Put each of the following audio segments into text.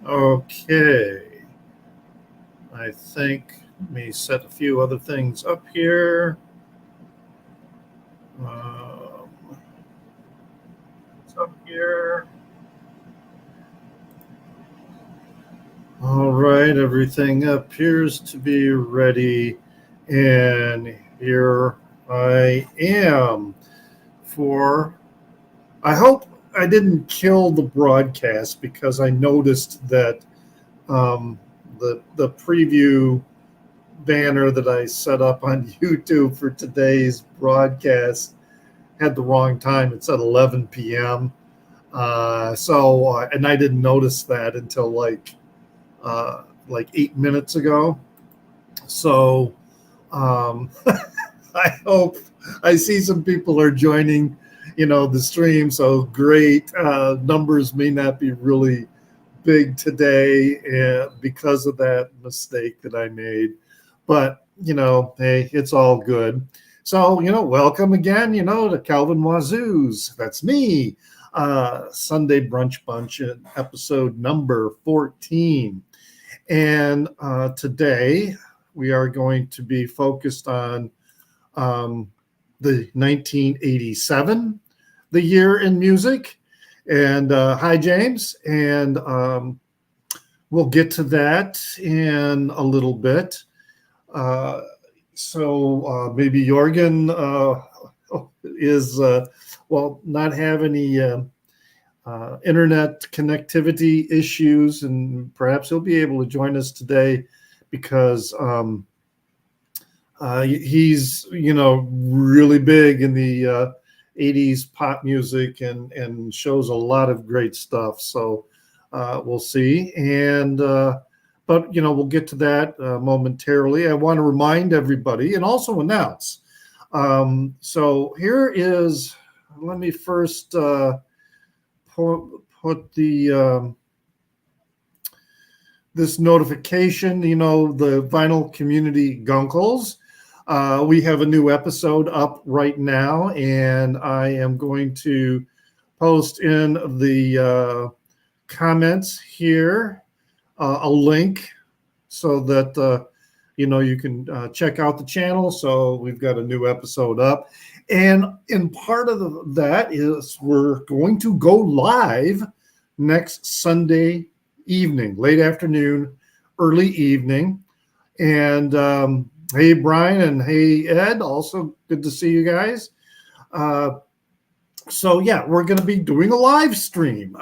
Okay. I think let me set a few other things up here. It's up here. All right, everything appears to be ready. And here I am for. I hope I didn't kill the broadcast because I noticed that um, the preview banner that I set up on YouTube for today's broadcast had the wrong time. It said 11 p.m. And I didn't notice that until like 8 minutes ago. So I hope I see some people are joining, the stream. So great. Numbers may not be really big today because of that mistake that I made. But, hey, it's all good. So, welcome again, to Calvinwazoo's. That's me. Sunday Brunch Bunch, episode number 14. And today we are going to be focused on the 1987, the year in music. And hi, James. And we'll get to that in a little bit. Maybe Jorgen is, not have any internet connectivity issues, and perhaps he'll be able to join us today because he's, really big in the 80s pop music and shows a lot of great stuff. So we'll see. But we'll get to that momentarily. I want to remind everybody and also announce. So here is, let me first put the this notification, the Vinyl Community Gunkles. We have a new episode up right now, and I am going to post in the comments here a link so that you can check out the channel. So we've got a new episode up, and part of that is we're going to go live next Sunday evening, late afternoon, early evening. And hey, Brian, and hey, Ed, also good to see you guys. We're going to be doing a live stream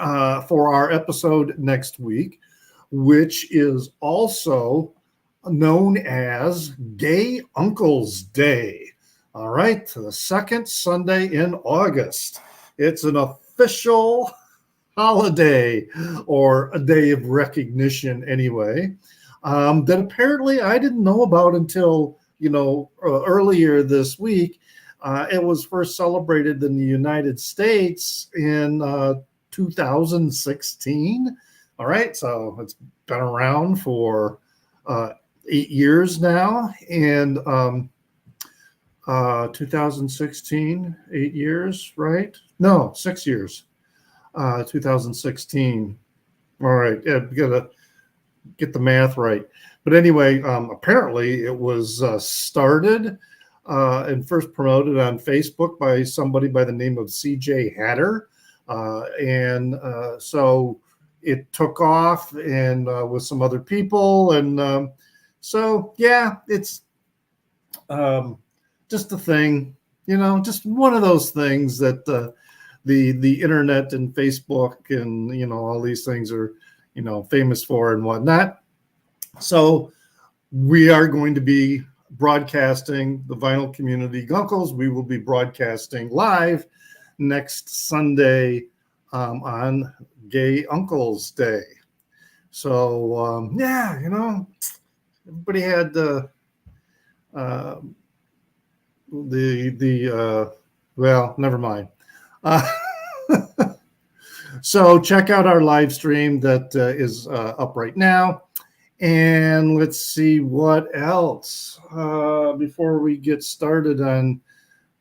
for our episode next week, which is also known as Gay Uncle's Day. All right, the second Sunday in August. It's an official holiday, or a day of recognition anyway, that apparently I didn't know about until, earlier this week. It was first celebrated in the United States in 2016. All right, so it's been around for 8 years now, and 2016, 8 years, right? No, 6 years. 2016. All right, yeah, we gotta get the math right. But anyway, apparently it was started and first promoted on Facebook by somebody by the name of CJ Hatter, so it took off and with some other people, and it's just a thing, just one of those things that the internet and Facebook and all these things are famous for and whatnot. So we are going to be broadcasting the Vinyl Community Gunkles. We will be broadcasting live next Sunday on Gay Uncle's Day. So everybody had never mind. So check out our live stream that is up right now. And let's see what else before we get started on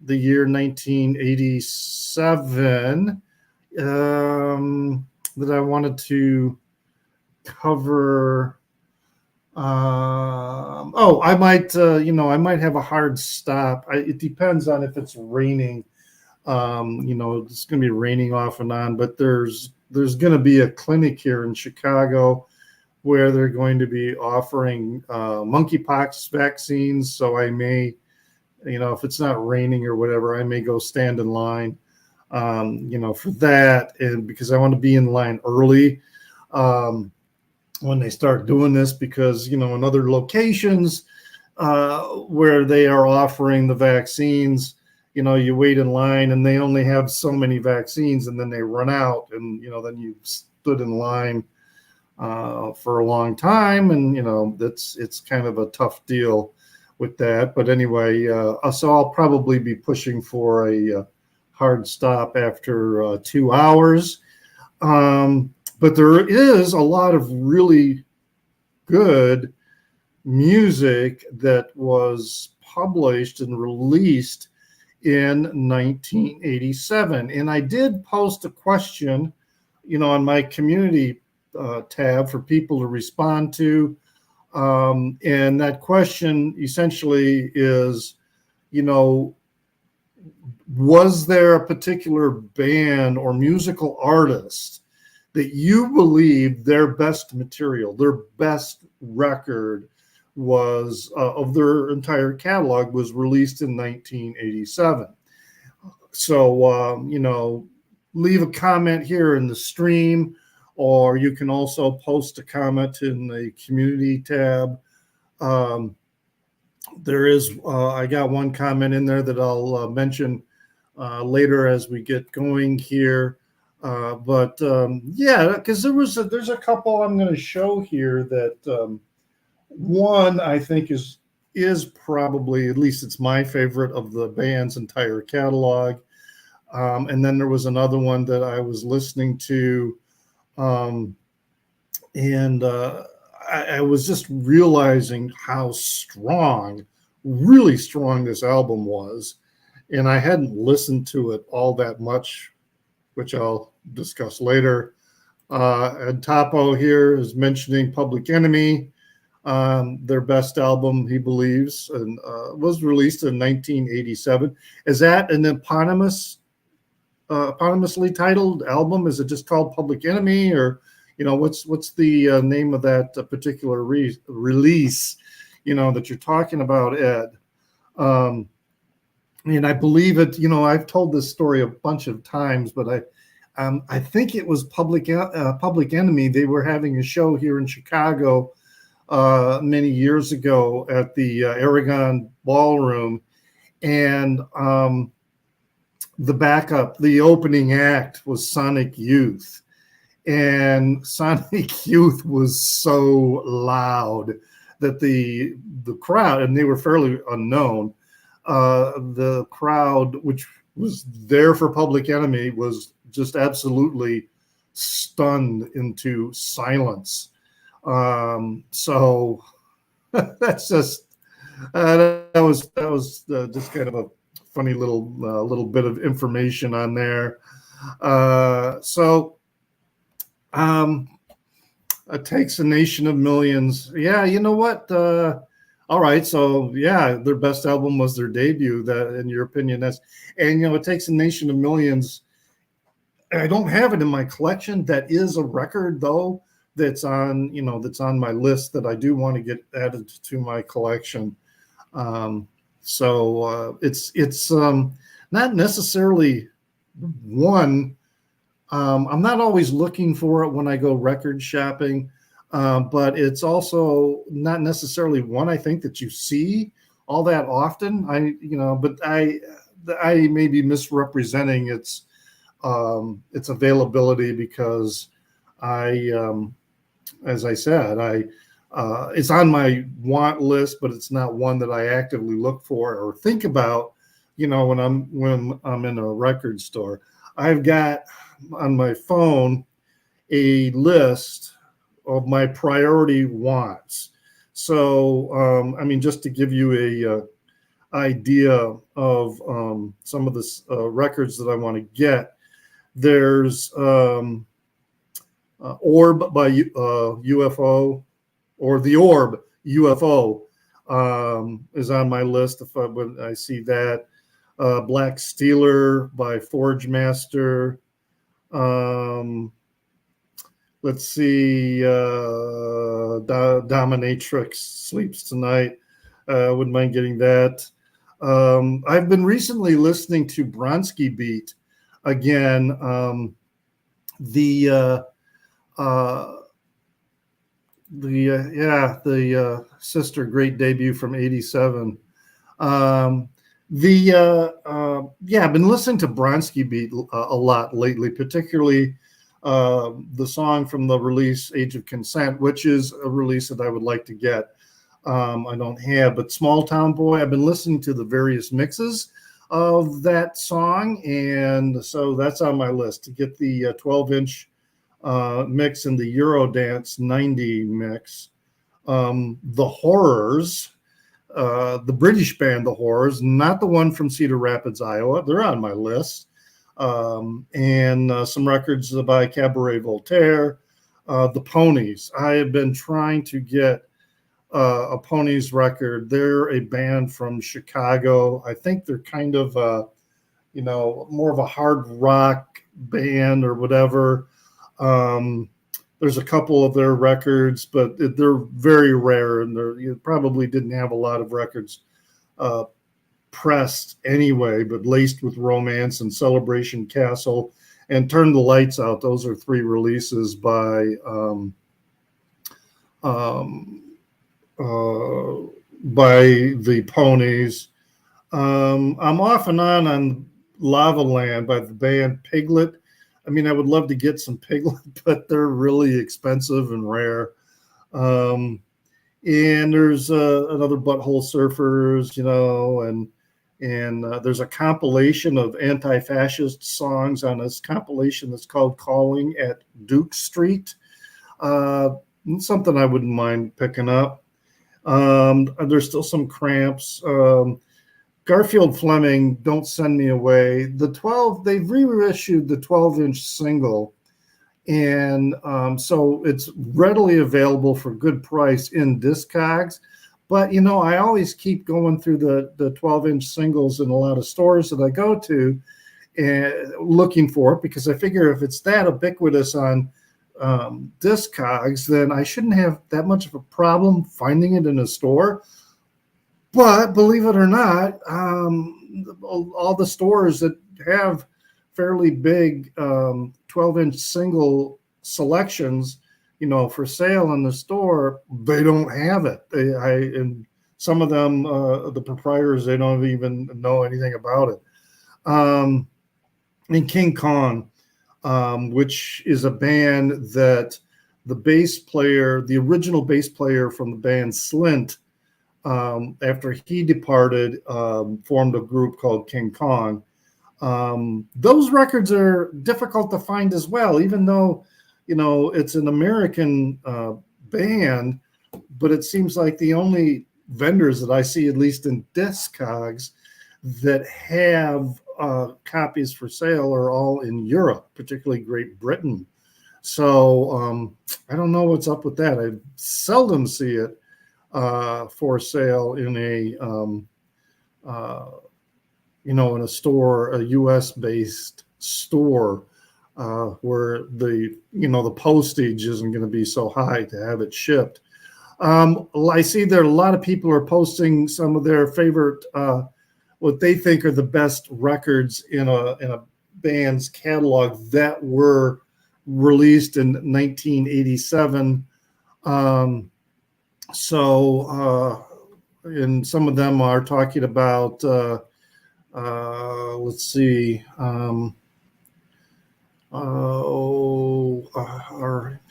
the year 1987 that I wanted to cover. I might, I might have a hard stop. It depends on if it's raining. It's going to be raining off and on, but there's going to be a clinic here in Chicago where they're going to be offering monkeypox vaccines. So I may, if it's not raining or whatever, I may go stand in line, for that, and because I want to be in line early. When they start doing this, because in other locations where they are offering the vaccines, you wait in line and they only have so many vaccines, and then they run out, and then you've stood in line for a long time, and it's kind of a tough deal with that. But anyway, so I'll probably be pushing for a hard stop after 2 hours. But there is a lot of really good music that was published and released in 1987. And I did post a question, on my community tab for people to respond to. And that question essentially is, was there a particular band or musical artist that you believe their best material, their best record was of their entire catalog was released in 1987? So, leave a comment here in the stream, or you can also post a comment in the community tab. There is, I got one comment in there that I'll mention later as we get going here. Because there's a couple I'm going to show here that one I think is probably, at least it's my favorite of the band's entire catalog. And then there was another one that I was listening to, and I was just realizing how really strong this album was. And I hadn't listened to it all that much, which I'll discuss later. And Topo here is mentioning Public Enemy, their best album, he believes, and was released in 1987. Is that an eponymously titled album? Is it just called Public Enemy, or what's the name of that particular release that you're talking about, Ed? And I believe it. I've told this story a bunch of times, but I think it was Public Enemy. They were having a show here in Chicago many years ago at the Aragon Ballroom, and the opening act was Sonic Youth, and Sonic Youth was so loud that the crowd, and they were fairly unknown, the crowd, which was there for Public Enemy, was just absolutely stunned into silence. So that's just that was just kind of a funny little bit of information on there. It Takes a Nation of Millions. Yeah, you know what? All right, so yeah, their best album was their debut. That, in your opinion, It Takes a Nation of Millions. I don't have it in my collection. That is a record, though, that's on my list that I do want to get added to my collection. It's not necessarily one. I'm not always looking for it when I go record shopping, but it's also not necessarily one I think that you see all that often. But I may be misrepresenting its availability, because as I said, it's on my want list, but it's not one that I actively look for or think about, when I'm in a record store. I've got on my phone a list of my priority wants. So, just to give you a idea of some of the records that I want to get, there's Orb by UFO, or The Orb UFO is on my list when I see that. Black Steeler by Forge Master. Let's see, Dominatrix Sleeps Tonight. Wouldn't mind getting that. I've been recently listening to Bronski Beat again. The Sister Great debut from '87. I've been listening to Bronski Beat a lot lately, particularly the song from the release Age of Consent, which is a release that I would like to get. I don't have, but Small Town Boy, I've been listening to the various mixes of that song, and so that's on my list to get the 12-inch mix and the Eurodance 90 mix. The Horrors, the British band The Horrors, not the one from Cedar Rapids, Iowa. They're on my list. And some records by Cabaret Voltaire, the Ponies. I have been trying to get a Ponies record. They're a band from Chicago. I think they're kind of, more of a hard rock band or whatever. There's a couple of their records, but they're very rare, and you probably didn't have a lot of records pressed anyway, but Laced with Romance and Celebration Castle and Turn the Lights Out. Those are 3 releases by the Ponies. I'm off and on Lava Land by the band Piglet. I mean, I would love to get some Piglet, but they're really expensive and rare. And there's another Butthole Surfers, and there's a compilation of anti-fascist songs on this compilation that's called Calling at Duke Street. Something I wouldn't mind picking up. There's still some Cramps. Garfield Fleming, Don't Send Me Away. They've reissued the 12-inch single, and so it's readily available for good price in Discogs. But, I always keep going through the 12-inch singles in a lot of stores that I go to and looking for it, because I figure if it's that ubiquitous on Discogs, then I shouldn't have that much of a problem finding it in a store. But believe it or not, all the stores that have fairly big 12-inch single selections, for sale in the store, they don't have it. And some of them, the proprietors, they don't even know anything about it. And King Kong, which is a band that the original bass player from the band Slint, after he departed, formed a group called King Kong. Those records are difficult to find as well, even though, it's an American band, but it seems like the only vendors that I see, at least in Discogs, that have copies for sale are all in Europe, particularly Great Britain. So I don't know what's up with that. I seldom see it for sale in in a store, a U.S.-based store, where the postage isn't going to be so high to have it shipped. I see there a lot of people are posting some of their favorite, what they think are the best records in a band's catalog that were released in 1987. And some of them are talking about, let's see,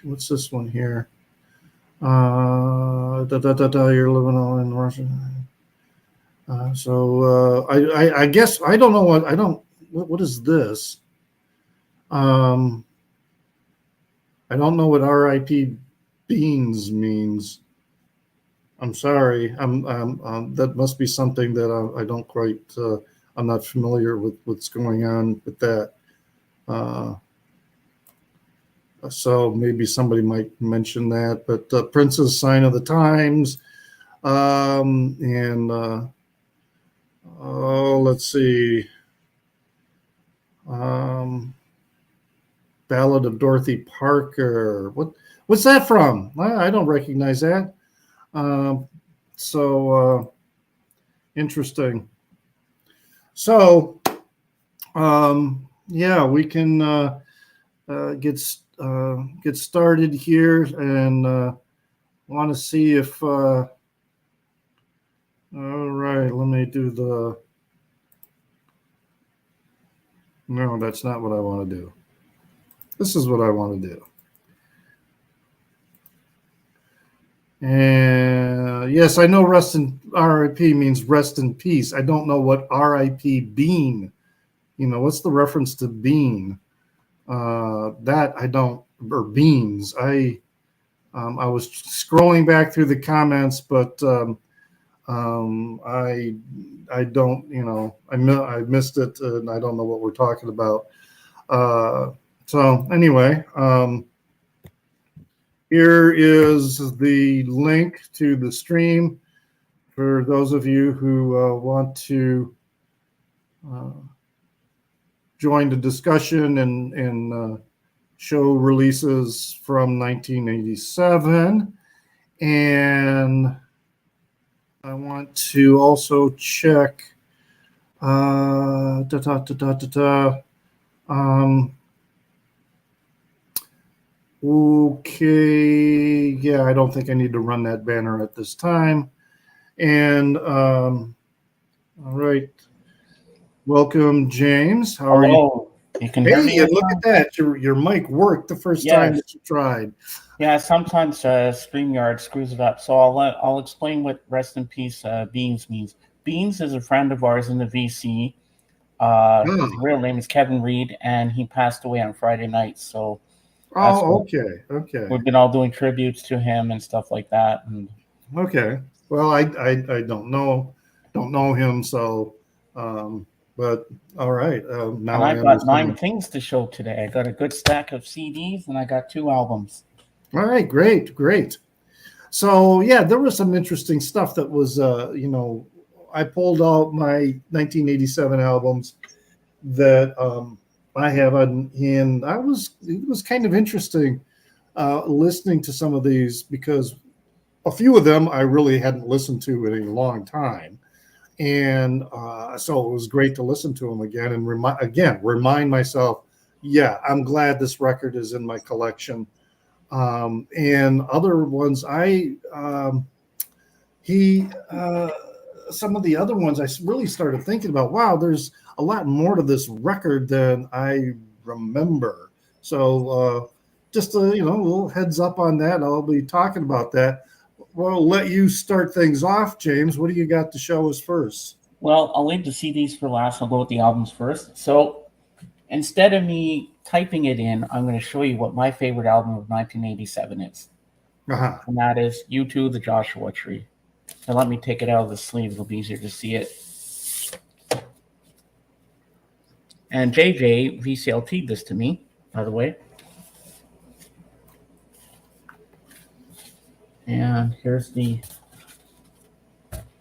what's this one here? You're living all in Russia. I guess I don't know what is this? I don't know what R.I.P. Beans means. I'm sorry. That must be something that I don't quite. I'm not familiar with what's going on with that. So maybe somebody might mention that. But Prince's Sign of the Times, and let's see, Ballad of Dorothy Parker. What's that from? I don't recognize that. So interesting. So yeah, we can get started here, and want to see if. All right, let me do the. No, that's not what I want to do. This is what I want to do. And yes, I know rest in RIP means rest in peace. I don't know what RIP bean. What's the reference to bean? That I don't, or beans. I was scrolling back through the comments, but I don't, I missed it, and I don't know what we're talking about. So anyway, here is the link to the stream for those of you who want to join the discussion and show releases from 1987. And I want to also check okay, yeah, I don't think I need to run that banner at this time. And all right, welcome, James. How are you? You can hear me. And look at that. Your mic worked the first time that you tried. Yeah, sometimes StreamYard screws it up. So I'll explain what rest in peace Beans means. Beans is a friend of ours in the VC. His real name is Kevin Reed, and he passed away on Friday night. So okay. We've been all doing tributes to him and stuff like that. And okay. Well, I don't know him, so but all right. Now I've got 9 things to show today. I got a good stack of CDs, and I got 2 albums. All right, great. So yeah, there was some interesting stuff that was, I pulled out my 1987 albums that I have, and it was kind of interesting listening to some of these, because a few of them I really hadn't listened to in a long time. And so it was great to listen to them again and remind myself, yeah, I'm glad this record is in my collection. And other ones, some of the other ones, I really started thinking about, wow, there's a lot more to this record than I remember. So just a little heads up on that. I'll be talking about that. Well, I'll let you start things off, James. What do you got to show us first? Well, I'll leave the CDs for last. I'll go with the albums first. So instead of me typing it in, I'm going to show you what my favorite album of 1987 is. Uh-huh. And that is U2, The Joshua Tree. And let me take it out of the sleeve. It'll be easier to see it. And JJ VCLT'd this to me, by the way. And here's the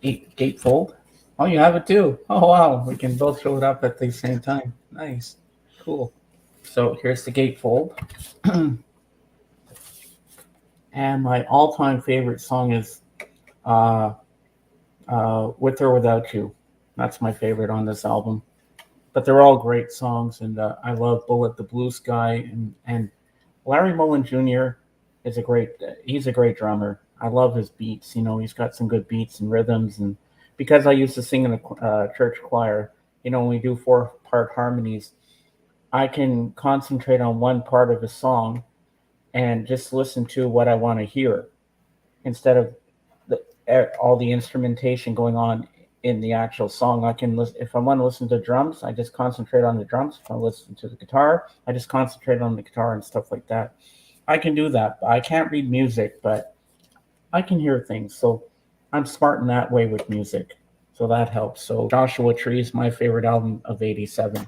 gatefold. Oh, you have it too. Oh, wow. We can both show it up at the same time. Nice. Cool. So here's the gatefold. And my all-time favorite song is With or Without You. That's my favorite on this album. But they're all great songs, and I love Bullet the Blue Sky. And Larry Mullen Jr. is he's a great drummer. I love his beats. He's got some good beats and rhythms. And because I used to sing in a church choir, when we do 4-part harmonies, I can concentrate on one part of a song and just listen to what I want to hear instead of all the instrumentation going on in the actual song. I can listen. If I want to listen to drums, I just concentrate on the drums. If I listen to the guitar, I just concentrate on the guitar and stuff like that. I can do that. I can't read music, but I can hear things. So I'm smart in that way with music. So that helps. So Joshua Tree is my favorite album of 87.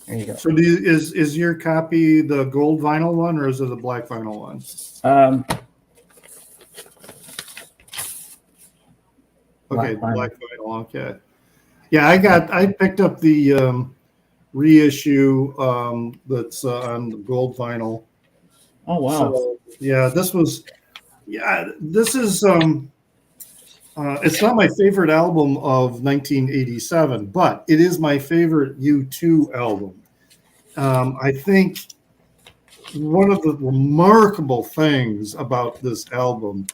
There you go. So is your copy the gold vinyl one, or is it the black vinyl one? Okay, black vinyl. Okay. Yeah, I picked up the reissue that's on the gold vinyl. Oh wow. So yeah, this is it's not my favorite album of 1987, but it is my favorite U2 album. I think one of the remarkable things about this album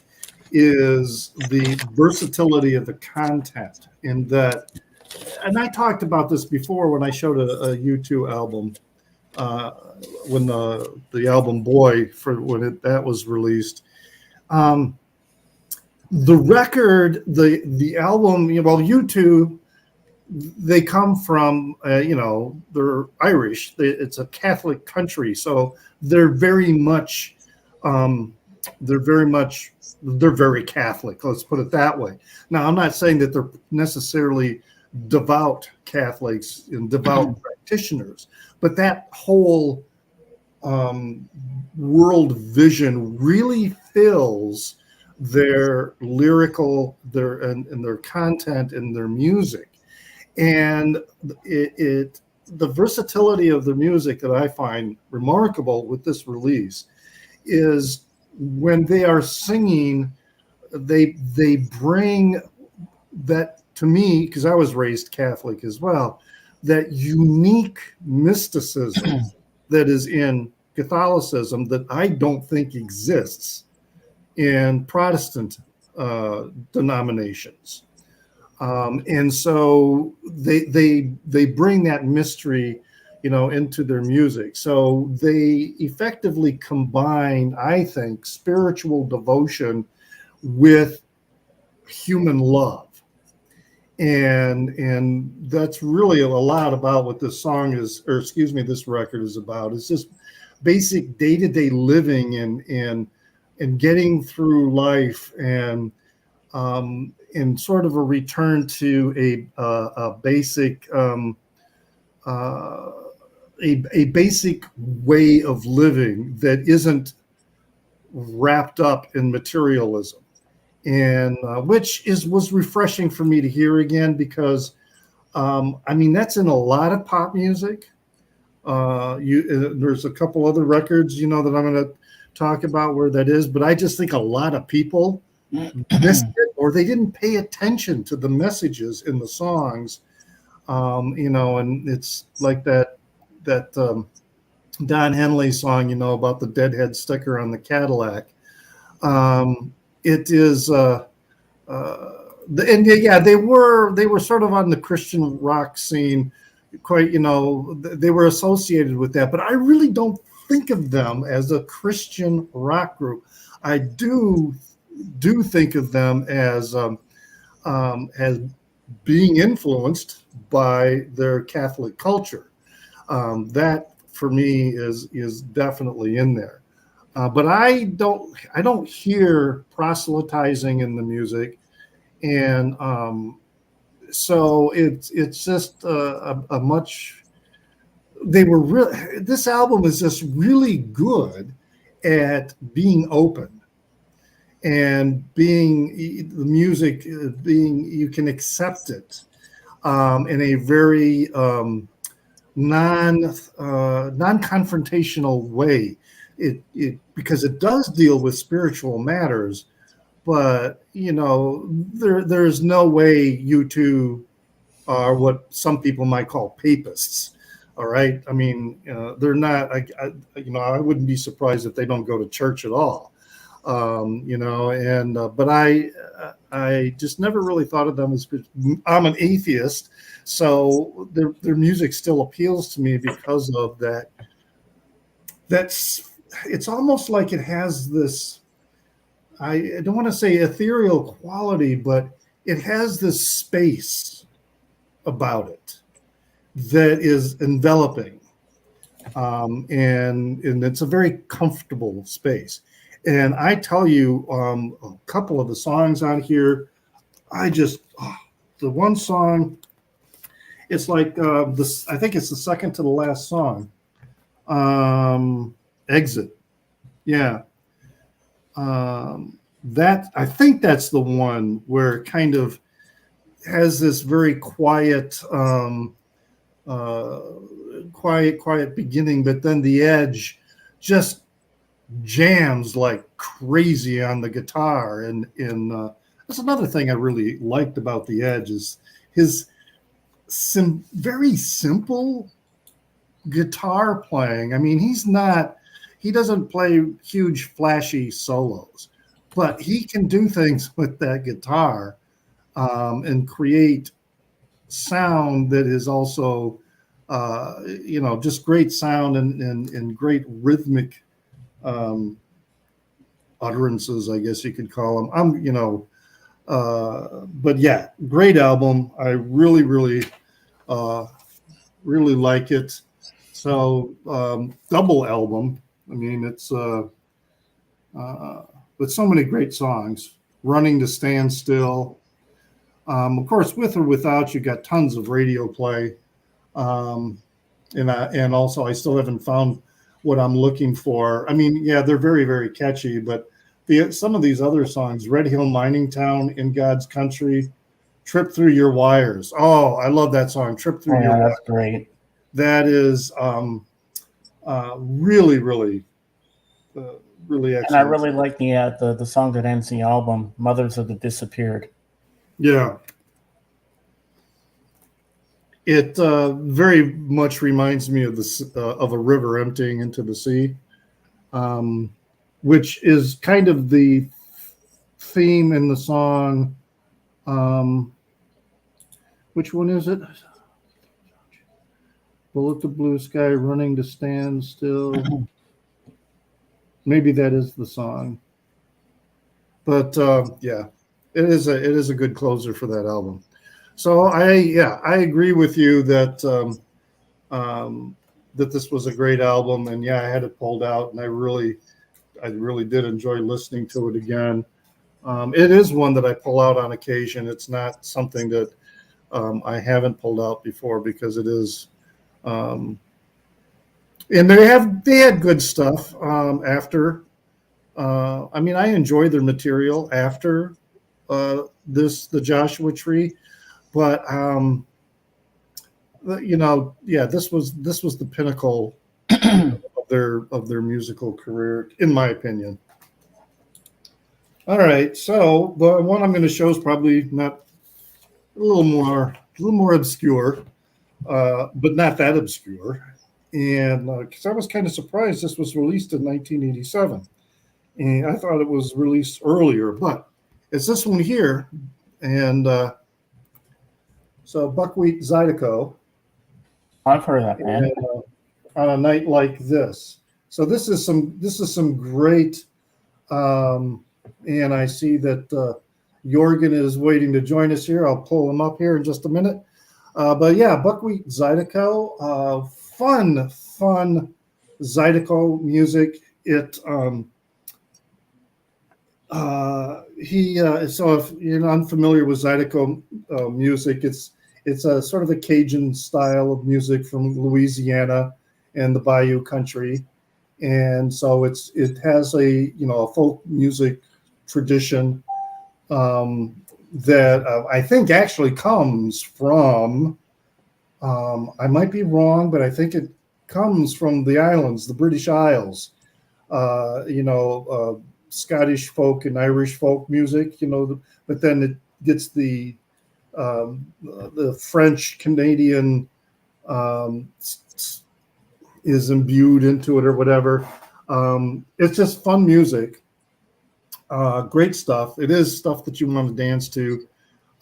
is the versatility of the content, in that, and I talked about this before when I showed a U2 album, when the album Boy, that was released. The record, the album, well, U2, they come from, they're Irish. It's a Catholic country, so they're very much, they're very Catholic. Let's put it that way. Now, I'm not saying that they're necessarily devout Catholics and devout practitioners, but that whole world vision really fills their lyrical, and their content and their music. And the versatility of the music that I find remarkable with this release is when they are singing, they bring that, to me, because I was raised Catholic as well, that unique mysticism that is in Catholicism that I don't think exists in Protestant denominations. And so they bring that mystery, into their music. So they effectively combine, I think, spiritual devotion with human love. And that's really a lot about what this song is, or excuse me, this record is about. It's just basic day-to-day living and getting through life, and sort of a return to a basic a basic way of living that isn't wrapped up in materialism, and which was refreshing for me to hear again, because that's in a lot of pop music. There's a couple other records that I'm going to talk about where that is, but I just think a lot of people missed it, or they didn't pay attention to the messages in the songs. And it's like that Don Henley song, about the deadhead sticker on the Cadillac. It is, they were sort of on the Christian rock scene, quite, they were associated with that, but I really don't think of them as a Christian rock group. I do think of them as being influenced by their Catholic culture. That for me is definitely in there. But I don't hear proselytizing in the music, and so it's just a much. This album is just really good at being open, and being the music, you can accept it in a very non-confrontational way. It because it does deal with spiritual matters, but there's no way U2 are what some people might call papists. All right, they're not. I wouldn't be surprised if they don't go to church at all. But I just never really thought of them as. I'm an atheist, so their music still appeals to me because of that. It's almost like it has this. I don't want to say ethereal quality, but it has this space about it that is enveloping, and it's a very comfortable space. And I tell you, a couple of the songs on here, the one song, It's like this. I think it's the second to the last song. Exit. Yeah. That I think that's the one where it kind of has this very quiet, quiet beginning, but then the Edge just jams like crazy on the guitar, and that's another thing I really liked about the Edge is his very simple guitar playing. I mean, he doesn't play huge flashy solos, but he can do things with that guitar and create sound that is also just great sound and great rhythmic utterances, I guess you could call them. But yeah, great album. I really, really, really like it. So double album. I mean, it's with so many great songs. Running to Stand Still. Of course, with or without, you got tons of radio play. And also, I still haven't found what I'm looking for. I mean, yeah, they're very, very catchy, but some of these other songs, Red Hill Mining Town, In God's Country, Trip Through Your Wires. Oh, I love that song, Trip Through Your Wires. That's great. That is really, really, really excellent. And I really like the song that ends the album, Mothers of the Disappeared. Yeah. It very much reminds me of of a river emptying into the sea, which is kind of the theme in the song. Which one is it? Bullet the Blue Sky, Running to Stand Still. Maybe that is the song. But yeah, it is a good closer for that album. So I agree with you that that this was a great album, and yeah, I had it pulled out, and I really did enjoy listening to it again. It is one that I pull out on occasion. It's not something that I haven't pulled out before because it is, and they had good stuff after. I mean, I enjoy their material after the Joshua Tree. But this was the pinnacle of their musical career, in my opinion. All right, so the one I'm going to show is probably not a little more obscure, but not that obscure. And because I was kind of surprised this was released in 1987, and I thought it was released earlier, but it's this one here, and. So Buckwheat Zydeco. I've heard of that, man. And, on a night like this. So this is some great. And I see that Jorgen is waiting to join us here. I'll pull him up here in just a minute. But yeah, Buckwheat Zydeco, fun Zydeco music. It so if you're unfamiliar with Zydeco music, it's a sort of a Cajun style of music from Louisiana and the Bayou country, and so it has a folk music tradition that I think actually comes from. I might be wrong, but I think it comes from the islands, the British Isles. Scottish folk and Irish folk music, but then it gets the French Canadian is imbued into it or whatever. It's just fun music, great stuff. It is stuff that you want to dance to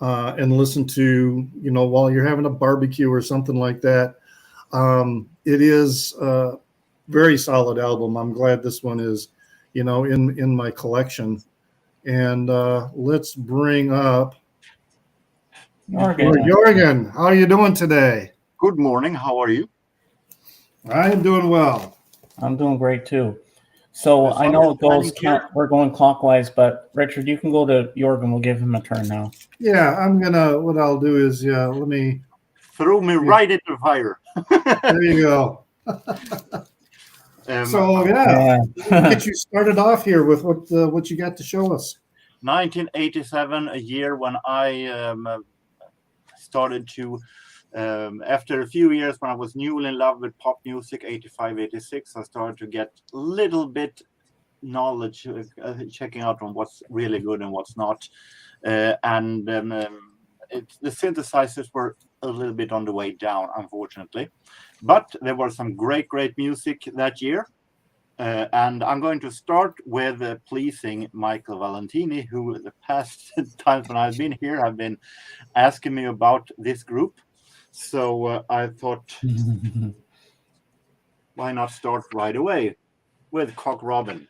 and listen to, while you're having a barbecue or something like that. It is a very solid album. I'm glad this one is in my collection. And let's bring up Jorgen. How are you doing today? Good morning. How are you? I am doing well. I'm doing great too. So I know it goes. We're going clockwise, but Richard, you can go to Jorgen. We'll give him a turn now. Yeah, what I'll do is let me threw me right into the fire. There you go. So get you started off here with what you got to show us. 1987, a year when I started to, after a few years when I was newly in love with pop music, 85, 86, I started to get a little bit knowledge, checking out on what's really good and what's not. The synthesizers were a little bit on the way down, unfortunately. But there was some great music that year. And I'm going to start with pleasing Michael Valentini, who the past times when I've been here have been asking me about this group. So I thought, why not start right away with Cock Robin,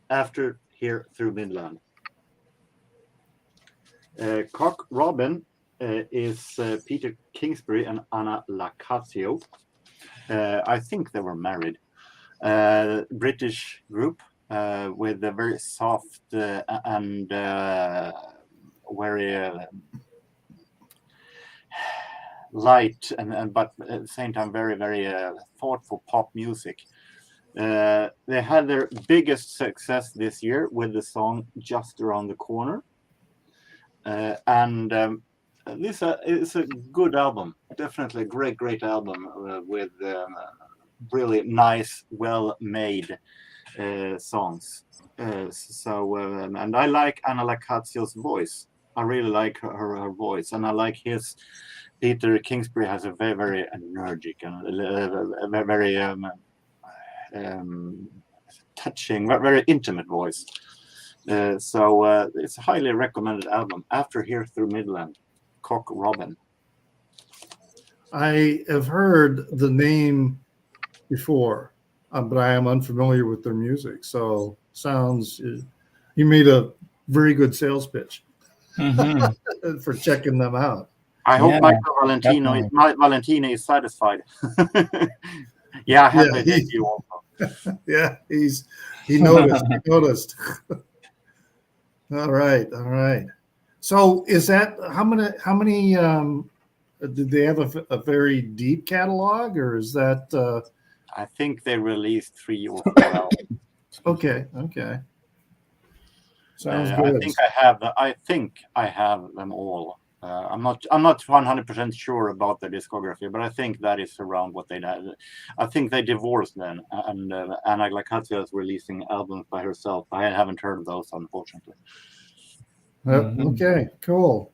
after Here Through Midland. Cock Robin is Peter Kingsbury and Anna Lacazio. I think they were married. British group with a very soft and very light but at the same time very thoughtful pop music. They had their biggest success this year with the song Just Around the Corner. This is a good album, definitely a great album with really nice, well-made songs. And I like Anna Lacazio's voice. I really like her voice, and I like his. Peter Kingsbury has a very energetic and very touching, very intimate voice. It's a highly recommended album. After Here Through Midland, Cock Robin. I have heard the name before, but I am unfamiliar with their music. So sounds you made a very good sales pitch for checking them out. I hope Michael Valentini is satisfied. Yeah, I have a debut also. Yeah, he noticed. He noticed. All right. So is that how many did they have a very deep catalog, or is that I think they released 3 or 4 albums. Okay. Sounds good. I think I have them all. I'm not 100% sure about their discography, but I think that is around what they did. I think they divorced then, and Anna Lacazio is releasing albums by herself. I haven't heard of those, unfortunately. Okay, cool.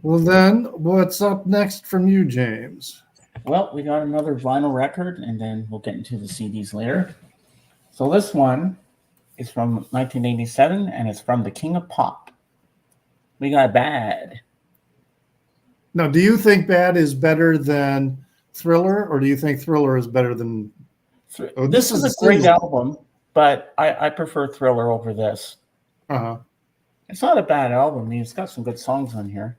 Well, then, what's up next from you, James? Well, we got another vinyl record, and then we'll get into the CDs later. So this one is from 1987, and it's from the King of Pop. We got Bad. Now, do you think Bad is better than Thriller, or do you think Thriller is better than... This is a great album, but I prefer Thriller over this. Uh-huh. It's not a bad album. I mean, it's got some good songs on here.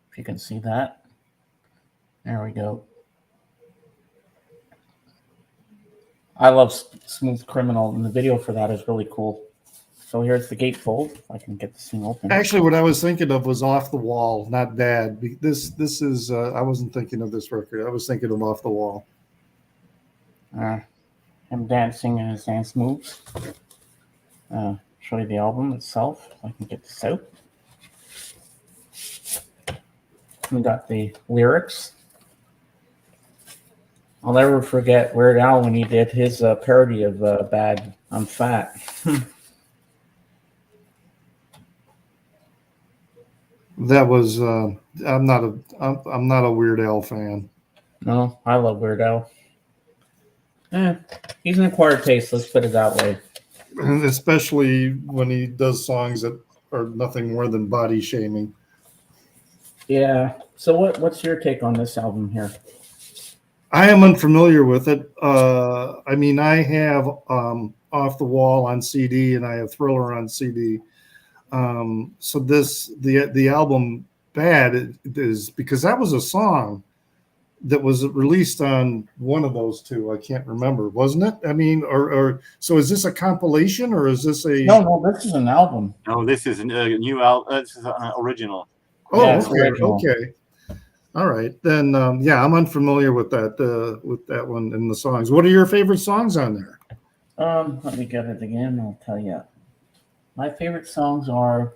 If you can see that. There we go. I love Smooth Criminal, and the video for that is really cool. So here's the gatefold. If I can get this thing open. Actually, what I was thinking of was Off the Wall, not Bad. This is I wasn't thinking of this record. I was thinking of Off the Wall. Him dancing and his dance moves. Show you the album itself. If I can get this out. We got the lyrics. I'll never forget Weird Al when he did his parody of Bad, I'm Fat. That was I'm not a Weird Al fan. No, I love Weird Al. He's an acquired taste, let's put it that way. Especially when he does songs that are nothing more than body shaming. Yeah. So what's your take on this album here? I am unfamiliar with it. I mean, I have Off the Wall on CD and I have Thriller on CD. So the album Bad is because that was a song that was released on one of those two. I can't remember, wasn't it? I mean, or so is this a compilation or is this a? No, this is an album. No, this is a new album. This is an original. Oh, Yeah, okay. All right, then. Yeah, I'm unfamiliar with that one and the songs. What are your favorite songs on there? Let me get it again. I'll tell you. My favorite songs are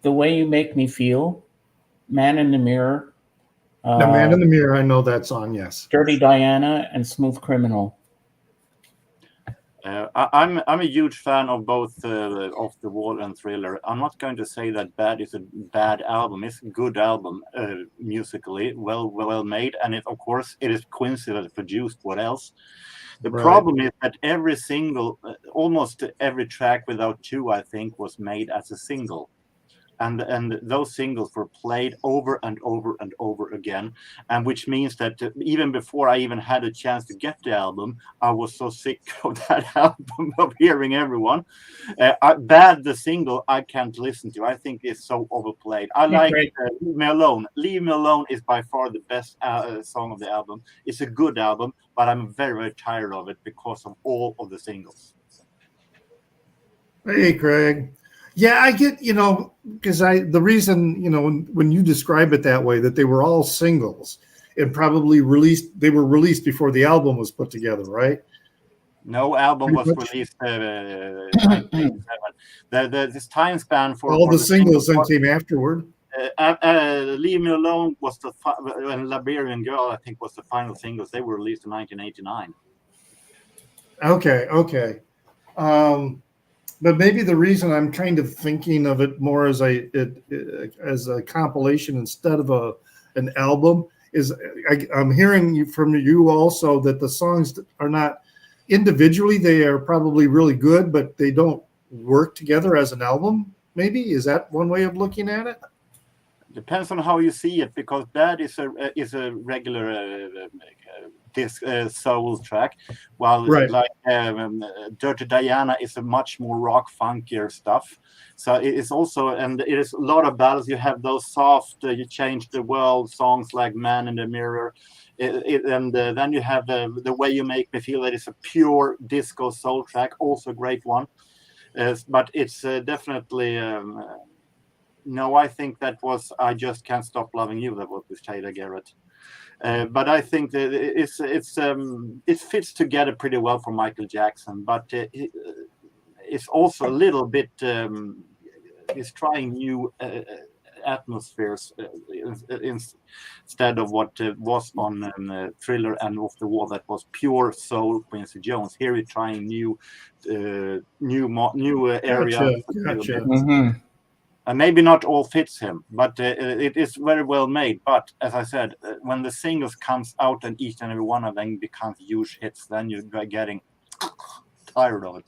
"The Way You Make Me Feel," "Man in the Mirror," The Man uh, in the Mirror. I know that song. Yes. "Dirty Diana," and "Smooth Criminal." I'm a huge fan of both Off the Wall and Thriller. I'm not going to say that Bad is a bad album. It's a good album musically, well made, and of course it is Quincy that produced. What else? The Right. problem is that every single, almost every track without two, I think, was made as a single. And those singles were played over and over and over again, and which means that even before I even had a chance to get the album, I was so sick of that album, of hearing everyone. Bad, the single, I can't listen to. I think it's so overplayed. I like Great. Leave Me Alone. Leave Me Alone is by far the best song of the album. It's a good album, but I'm very, very tired of it because of all of the singles. Hey, Craig. Yeah, I get, because the reason, when you describe it that way, that they were all singles and probably they were released before the album was put together, right? No album was Pretty much. released 1987. This time span for All for the the singles then singles came afterward. Leave Me Alone was and Liberian Girl, I think, was the final singles. They were released in 1989. Okay. But maybe the reason I'm kind of thinking of it more as as a compilation instead of an album is I'm hearing from you also that the songs are not individually, they are probably really good, but they don't work together as an album. Maybe is that one way of looking at it? Depends on how you see it, because Bad is a regular disc soul track, while Right. like Dirty Diana is a much more rock funkier stuff. So it is also, and it is a lot of ballads. You have those soft "You Change the World" songs like "Man in the Mirror." And then you have the Way You Make Me Feel. That is a pure disco soul track, also a great one. But it's definitely. No, I think that was "I Just Can't Stop Loving You." That was with Taylor Garrett. But I think that it fits together pretty well for Michael Jackson. But it's also a little bit. He's trying new atmospheres instead of what was on Thriller and Off the Wall. That was pure soul, Quincy Jones. Here he's trying new areas. Gotcha. Mm-hmm. And maybe not all fits him, but it is very well made. But as I said, when the singles comes out and each and every one of them becomes huge hits, then you're getting tired of it.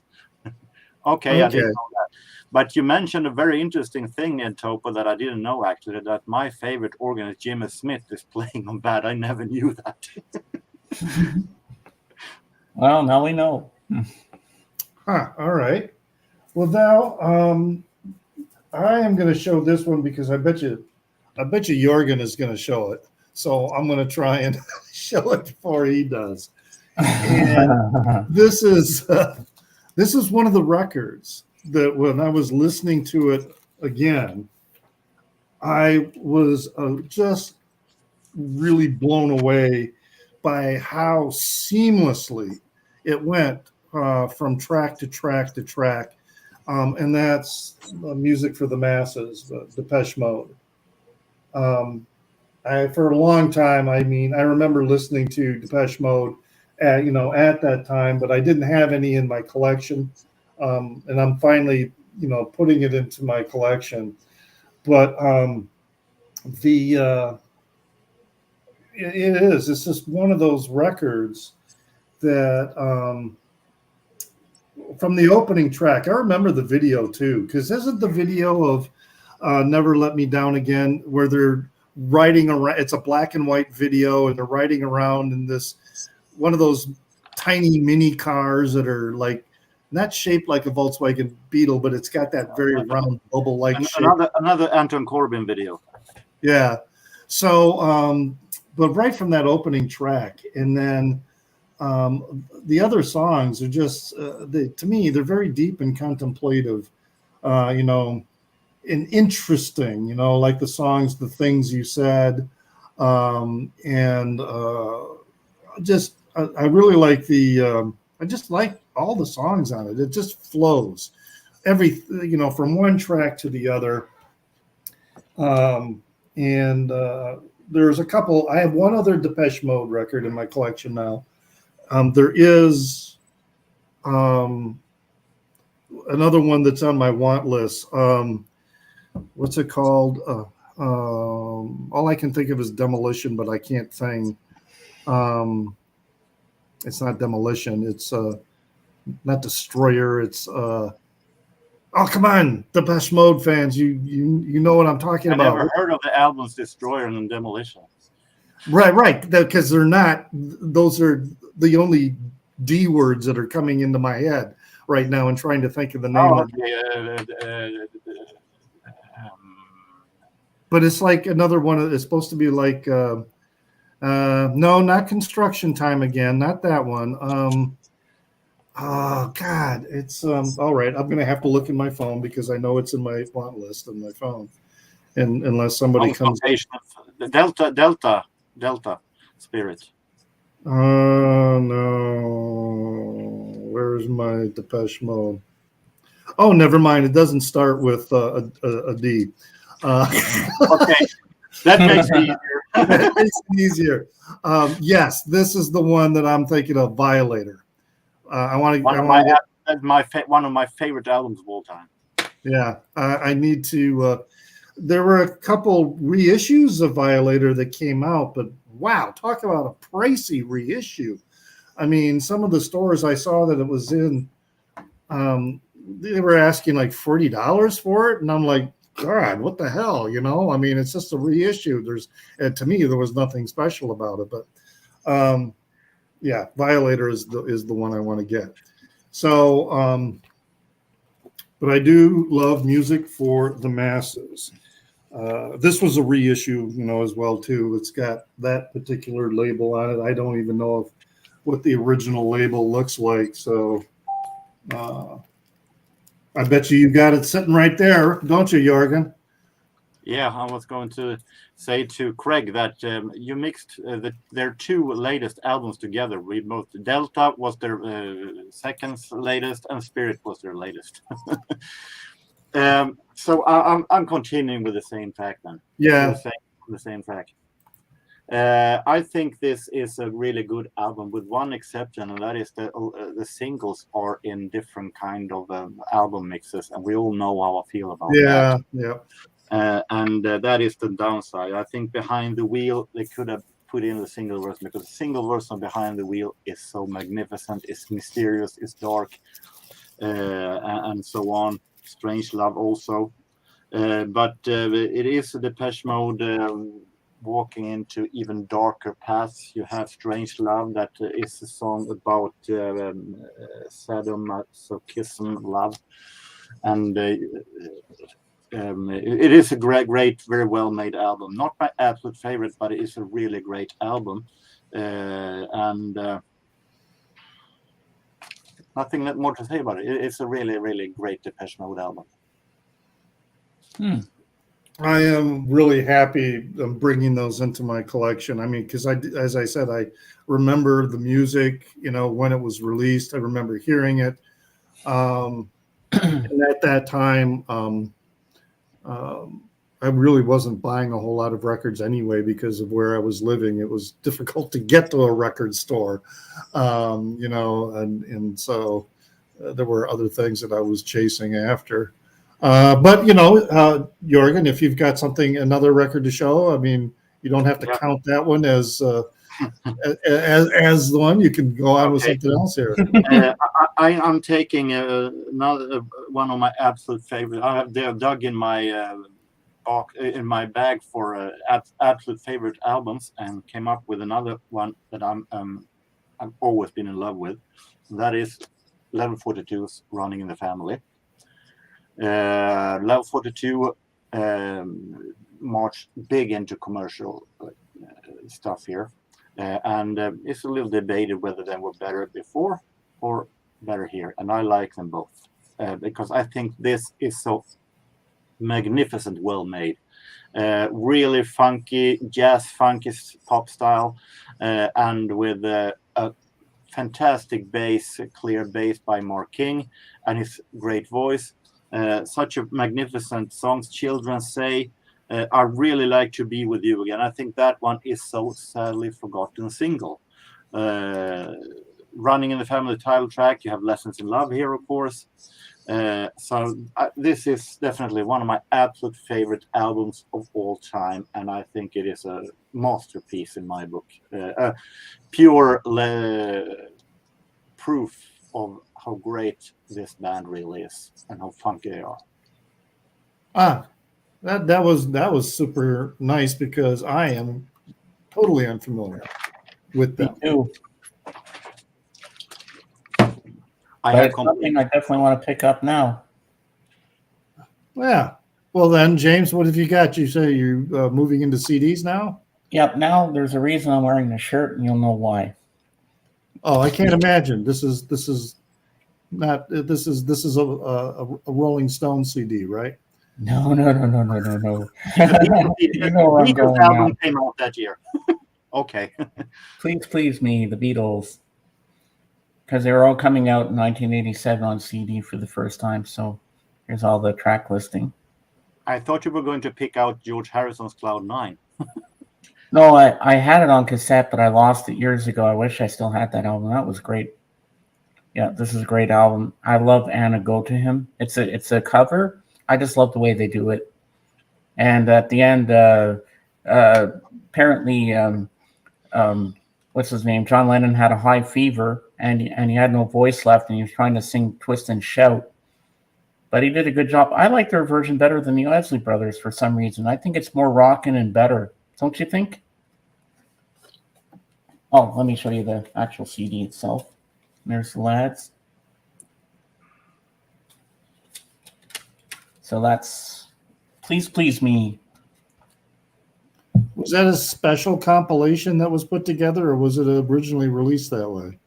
Okay, I didn't know that. But you mentioned a very interesting thing in Topo that I didn't know, actually, that my favorite organist, Jimmy Smith, is playing on Bad. I never knew that. Well, now we know. All right. Well, now I am going to show this one because I bet you Jorgen is going to show it. So I'm going to try and show it before he does. And this is one of the records that when I was listening to it again, I was just really blown away by how seamlessly it went from track to track to track. And that's Music for the Masses, Depeche Mode. For a long time, I remember listening to Depeche Mode at that time, but I didn't have any in my collection. And I'm finally, putting it into my collection. But it's just one of those records that, from the opening track, I remember the video too, because isn't the video of Never Let Me Down Again where they're riding around? It's a black and white video, and they're riding around in this one of those tiny mini cars that are like not shaped like a Volkswagen Beetle, but it's got that very round bubble-like shape. Another Anton Corbijn video. Yeah. So, but right from that opening track, and then the other songs are just, to me, they're very deep and contemplative, and interesting, like the songs, The Things You Said, And just I really like I just like all the songs on it. It just flows from one track to the other. And there's a couple. I have one other Depeche Mode record in my collection now. There is another one that's on my want list. What's it called? All I can think of is Demolition, but I can't sing. It's not Demolition. It's not Destroyer. It's oh, come on, Depeche Mode fans, you know what I'm talking about. I never heard of the albums Destroyer and Demolition. Right, because they're not. Those are the only D words that are coming into my head right now, and trying to think of the name. But it's like another one. It's supposed to be like no, not Construction Time again, not that one. Oh God, it's all right. I'm gonna have to look in my phone because I know it's in my want list on my phone, and unless somebody comes. The Delta Spirit. Oh no, where's my Depeche Mode? Oh, never mind. It doesn't start with a D. Okay, that makes it easier. That makes it easier. Yes, this is the one that I'm thinking of. Violator. One of my favorite albums of all time. Yeah, I need to. There were a couple reissues of Violator that came out, but wow, talk about a pricey reissue. I mean, some of the stores I saw that it was in, they were asking like $40 for it, and I'm like, God, what the hell? I mean, it's just a reissue. To me, there was nothing special about it, but yeah, Violator is the one I want to get. So, but I do love music for the masses. This was a reissue, as well too. It's got that particular label on it. I don't even know what the original label looks like. So, I bet you got it sitting right there, don't you, Jorgen? Yeah, I was going to say to Craig that you mixed their two latest albums together. We both Delta was their second latest, and Spirit was their latest. So I'm continuing with the same fact then. Yeah, the same fact. I think this is a really good album with one exception, and that is the singles are in different kind of album mixes, and we all know how I feel about that. Yeah. And that is the downside. I think Behind the Wheel, they could have put in the single version, because the single version Behind the Wheel is so magnificent, it's mysterious, it's dark, and so on. Strange Love also. But it is a Depeche Mode walking into even darker paths. You have Strange Love, that is a song about sadomasochism love. And it is a great, very well made album. Not my absolute favorite, but it is a really great album. And nothing more to say about it. It's a really, really great Depeche Mode album. I am really happy bringing those into my collection. I mean, because as I said, I remember the music, when it was released. I remember hearing it. And at that time, I really wasn't buying a whole lot of records anyway because of where I was living. It was difficult to get to a record store, and so there were other things that I was chasing after. But Jorgen, if you've got another record to show, I mean, you don't have to count that one as the one. You can go on with something else here. I'm taking another one of my absolute favorite. I have dug in my bag for absolute favorite albums, and came up with another one that I've always been in love with. That is Level 42's Running in the Family. Level 42 marched big into commercial stuff here, and it's a little debated whether they were better before or better here, and I like them both because I think this is so magnificent, well made. Really funky, jazz funky pop style, and with a fantastic bass, clear bass by Mark King, and his great voice. Such a magnificent songs. Children Say, I really like to be with you again. I think that one is so sadly forgotten single. Running in the Family title track. You have Lessons in Love here, of course. So this is definitely one of my absolute favorite albums of all time, and I think it is a masterpiece in my book. Pure proof of how great this band really is and how funky they are. That was super nice because I am totally unfamiliar with them. Me too. It's something I definitely want to pick up now. Yeah. Well then, James, what have you got? You say you're moving into CDs now? Yep. Now there's a reason I'm wearing the shirt, and you'll know why. Oh, I can't imagine. This is a Rolling Stone CD, right? No. You know where I'm Beatles going album now. came out that year. Okay. Please Me, the Beatles. Because they were all coming out in 1987 on CD for the first time. So here's all the track listing. I thought you were going to pick out George Harrison's Cloud 9. No, I had it on cassette, but I lost it years ago. I wish I still had that album. That was great. Yeah, this is a great album. I love Anna Go to Him. It's a cover. I just love the way they do it. And at the end, apparently, what's his name? John Lennon had a high fever, and he had no voice left, and he was trying to sing Twist and Shout. But he did a good job. I like their version better than the Isley Brothers for some reason. I think it's more rockin' and better. Don't you think? Oh, let me show you the actual CD itself. There's the lads. So that's Please Me. Was that a special compilation that was put together, or was it originally released that way?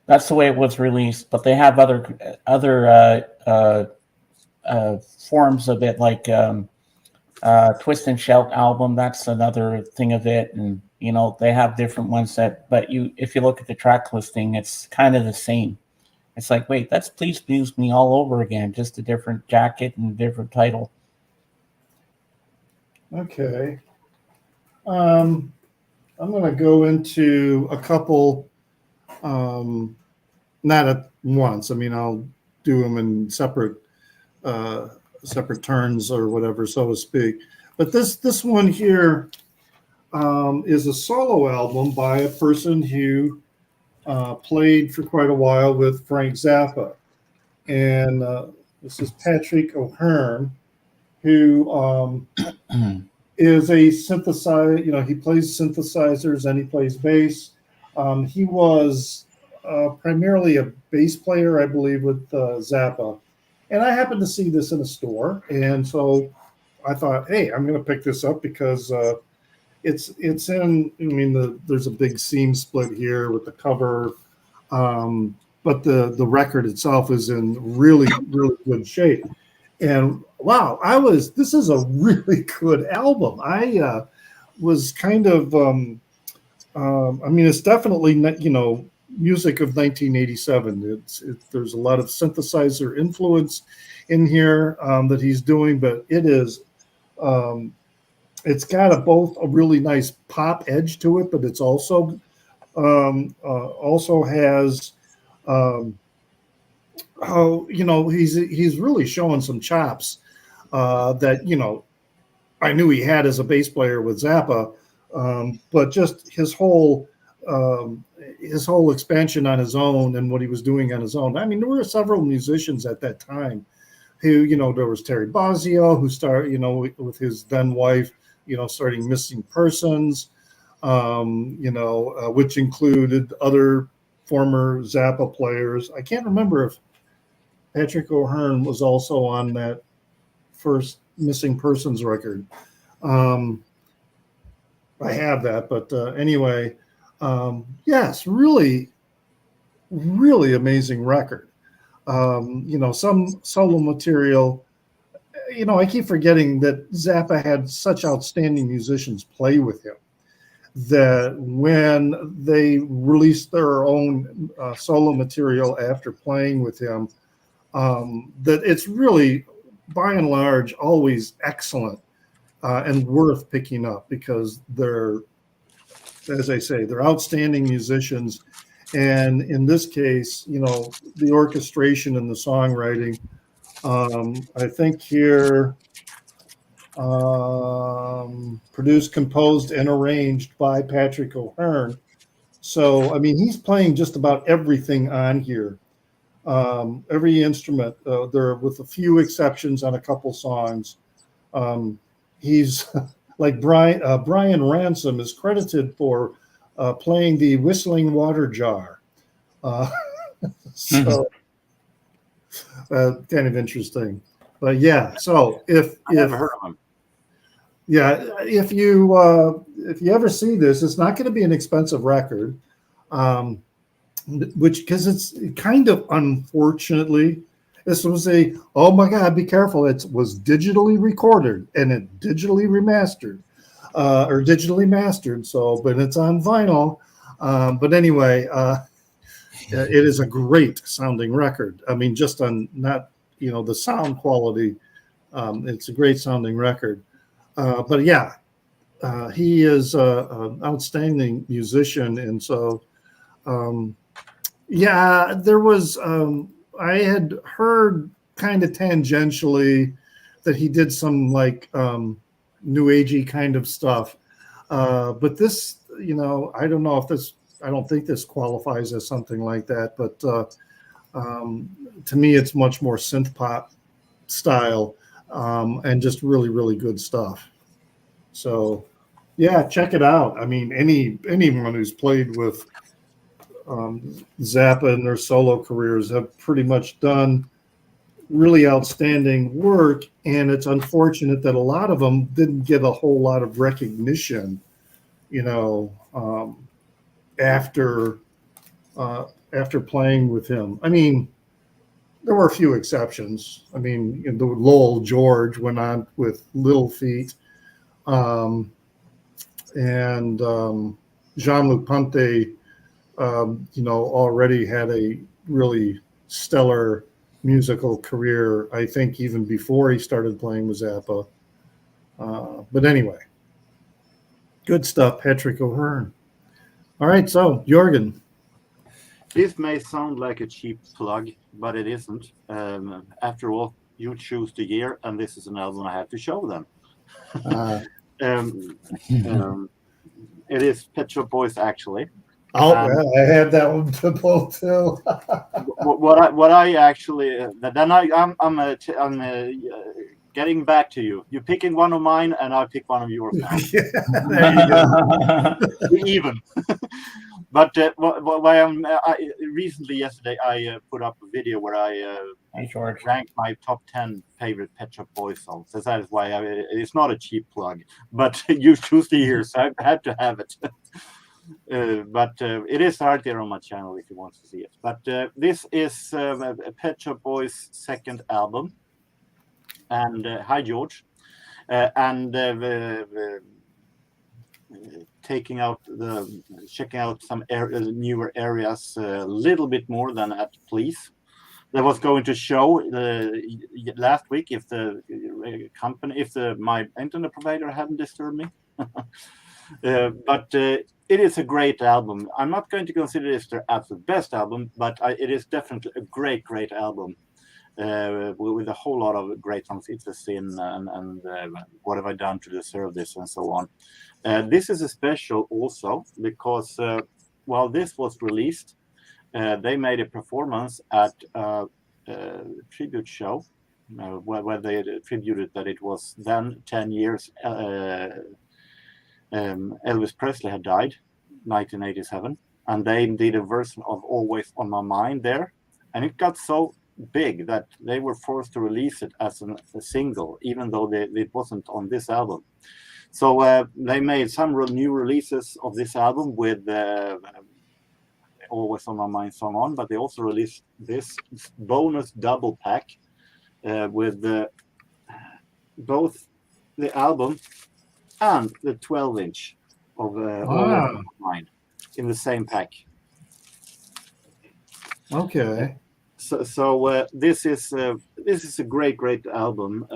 That's the way it was released, but they have other forms of it, like Twist and Shout album. That's another thing of it, and they have different ones but if you look at the track listing, it's kind of the same. It's like, wait, that's Please Me all over again, just a different jacket and a different title. Okay. I'm going to go into a couple, not at once. I mean, I'll do them in separate turns or whatever, so to speak. But this one here is a solo album by a person who played for quite a while with Frank Zappa. And this is Patrick O'Hearn, who is a synthesizer. He plays synthesizers and he plays bass. He was primarily a bass player, I believe, with Zappa. And I happened to see this in a store. And so I thought, hey, I'm going to pick this up because it's in, there's a big seam split here with the cover. But the record itself is in really, really good shape. And wow, this is a really good album. I was kind of, it's definitely, music of 1987. There's a lot of synthesizer influence in here that he's doing, but it is, it's got both a really nice pop edge to it, but it's also has, he's really showing some chops that I knew he had as a bass player with Zappa, but just his whole expansion on his own and what he was doing on his own. I mean, there were several musicians at that time who, there was Terry Bozzio, who started, with his then wife, starting Missing Persons, which included other former Zappa players. I can't remember if Patrick O'Hearn was also on that first Missing Persons record. I have that, but anyway, yes, really, really amazing record. Some solo material I keep forgetting that Zappa had such outstanding musicians play with him that when they released their own solo material after playing with him, that it's really, by and large, always excellent and worth picking up because they're, as I say, they're outstanding musicians. And in this case, the orchestration and the songwriting, I think here, produced, composed, and arranged by Patrick O'Hearn. So, I mean, he's playing just about everything on here. Every instrument, there, with a few exceptions on a couple songs. He's like Brian Ransom is credited for playing the whistling water jar. So kind of interesting. But yeah, so I never heard of him. Yeah, if you ever see this, it's not going to be an expensive record, which, because it's kind of, unfortunately, this was oh my God, be careful, it was digitally recorded and it digitally remastered, or digitally mastered. So, but it's on vinyl. But anyway, it is a great sounding record. I mean, just on not the sound quality, it's a great sounding record. But yeah, he is an outstanding musician, and so yeah, there was. I had heard kind of tangentially that he did some like new agey kind of stuff, but this, I don't know if this. I don't think this qualifies as something like that, but to me, it's much more synth pop style. And just really, really good stuff. So, yeah, check it out. I mean, anyone who's played with Zappa in their solo careers have pretty much done really outstanding work. And it's unfortunate that a lot of them didn't get a whole lot of recognition, after playing with him. I mean, there were a few exceptions. I mean, the Lowell George went on with Little Feat, and Jean-Luc Ponty, already had a really stellar musical career, I think, even before he started playing with Zappa. But anyway, good stuff, Patrick O'Hearn. All right, so Jorgen. This may sound like a cheap plug, but it isn't. After all, you choose the year, and this is an album I have to show them. It is Pet Shop Boys, actually. Oh, I had that one to pull too. what I actually then I'm getting back to you. You're picking one of mine, and I'll pick one of yours now. Yeah, there you go. We're even. But recently, yesterday, I put up a video where I ranked my top 10 favorite Pet Shop Boys songs. So that is why it's not a cheap plug, but you choose the year, so I had to have it. But it is right there on my channel if you want to see it. But this is Pet Shop Boys' second album. And hi, George. And checking out some newer areas a little bit more than at Please. That was going to show last week if the company, my internet provider hadn't disturbed me. But it is a great album. I'm not going to consider this their absolute best album, but it is definitely a great, great album. With a whole lot of great songs. It's a Sin and What Have I Done to Deserve This, and so on. This is a special also because while this was released, they made a performance at a tribute show where they attributed that it was then 10 years Elvis Presley had died, 1987, and they did a version of Always on My Mind there, and it got so big that they were forced to release it as a single, even though it wasn't on this album. So they made some new releases of this album with Always on My Mind song on, but they also released this bonus double pack with both the album and the 12-inch of All Over My Mind in the same pack. Okay. So this is a great album.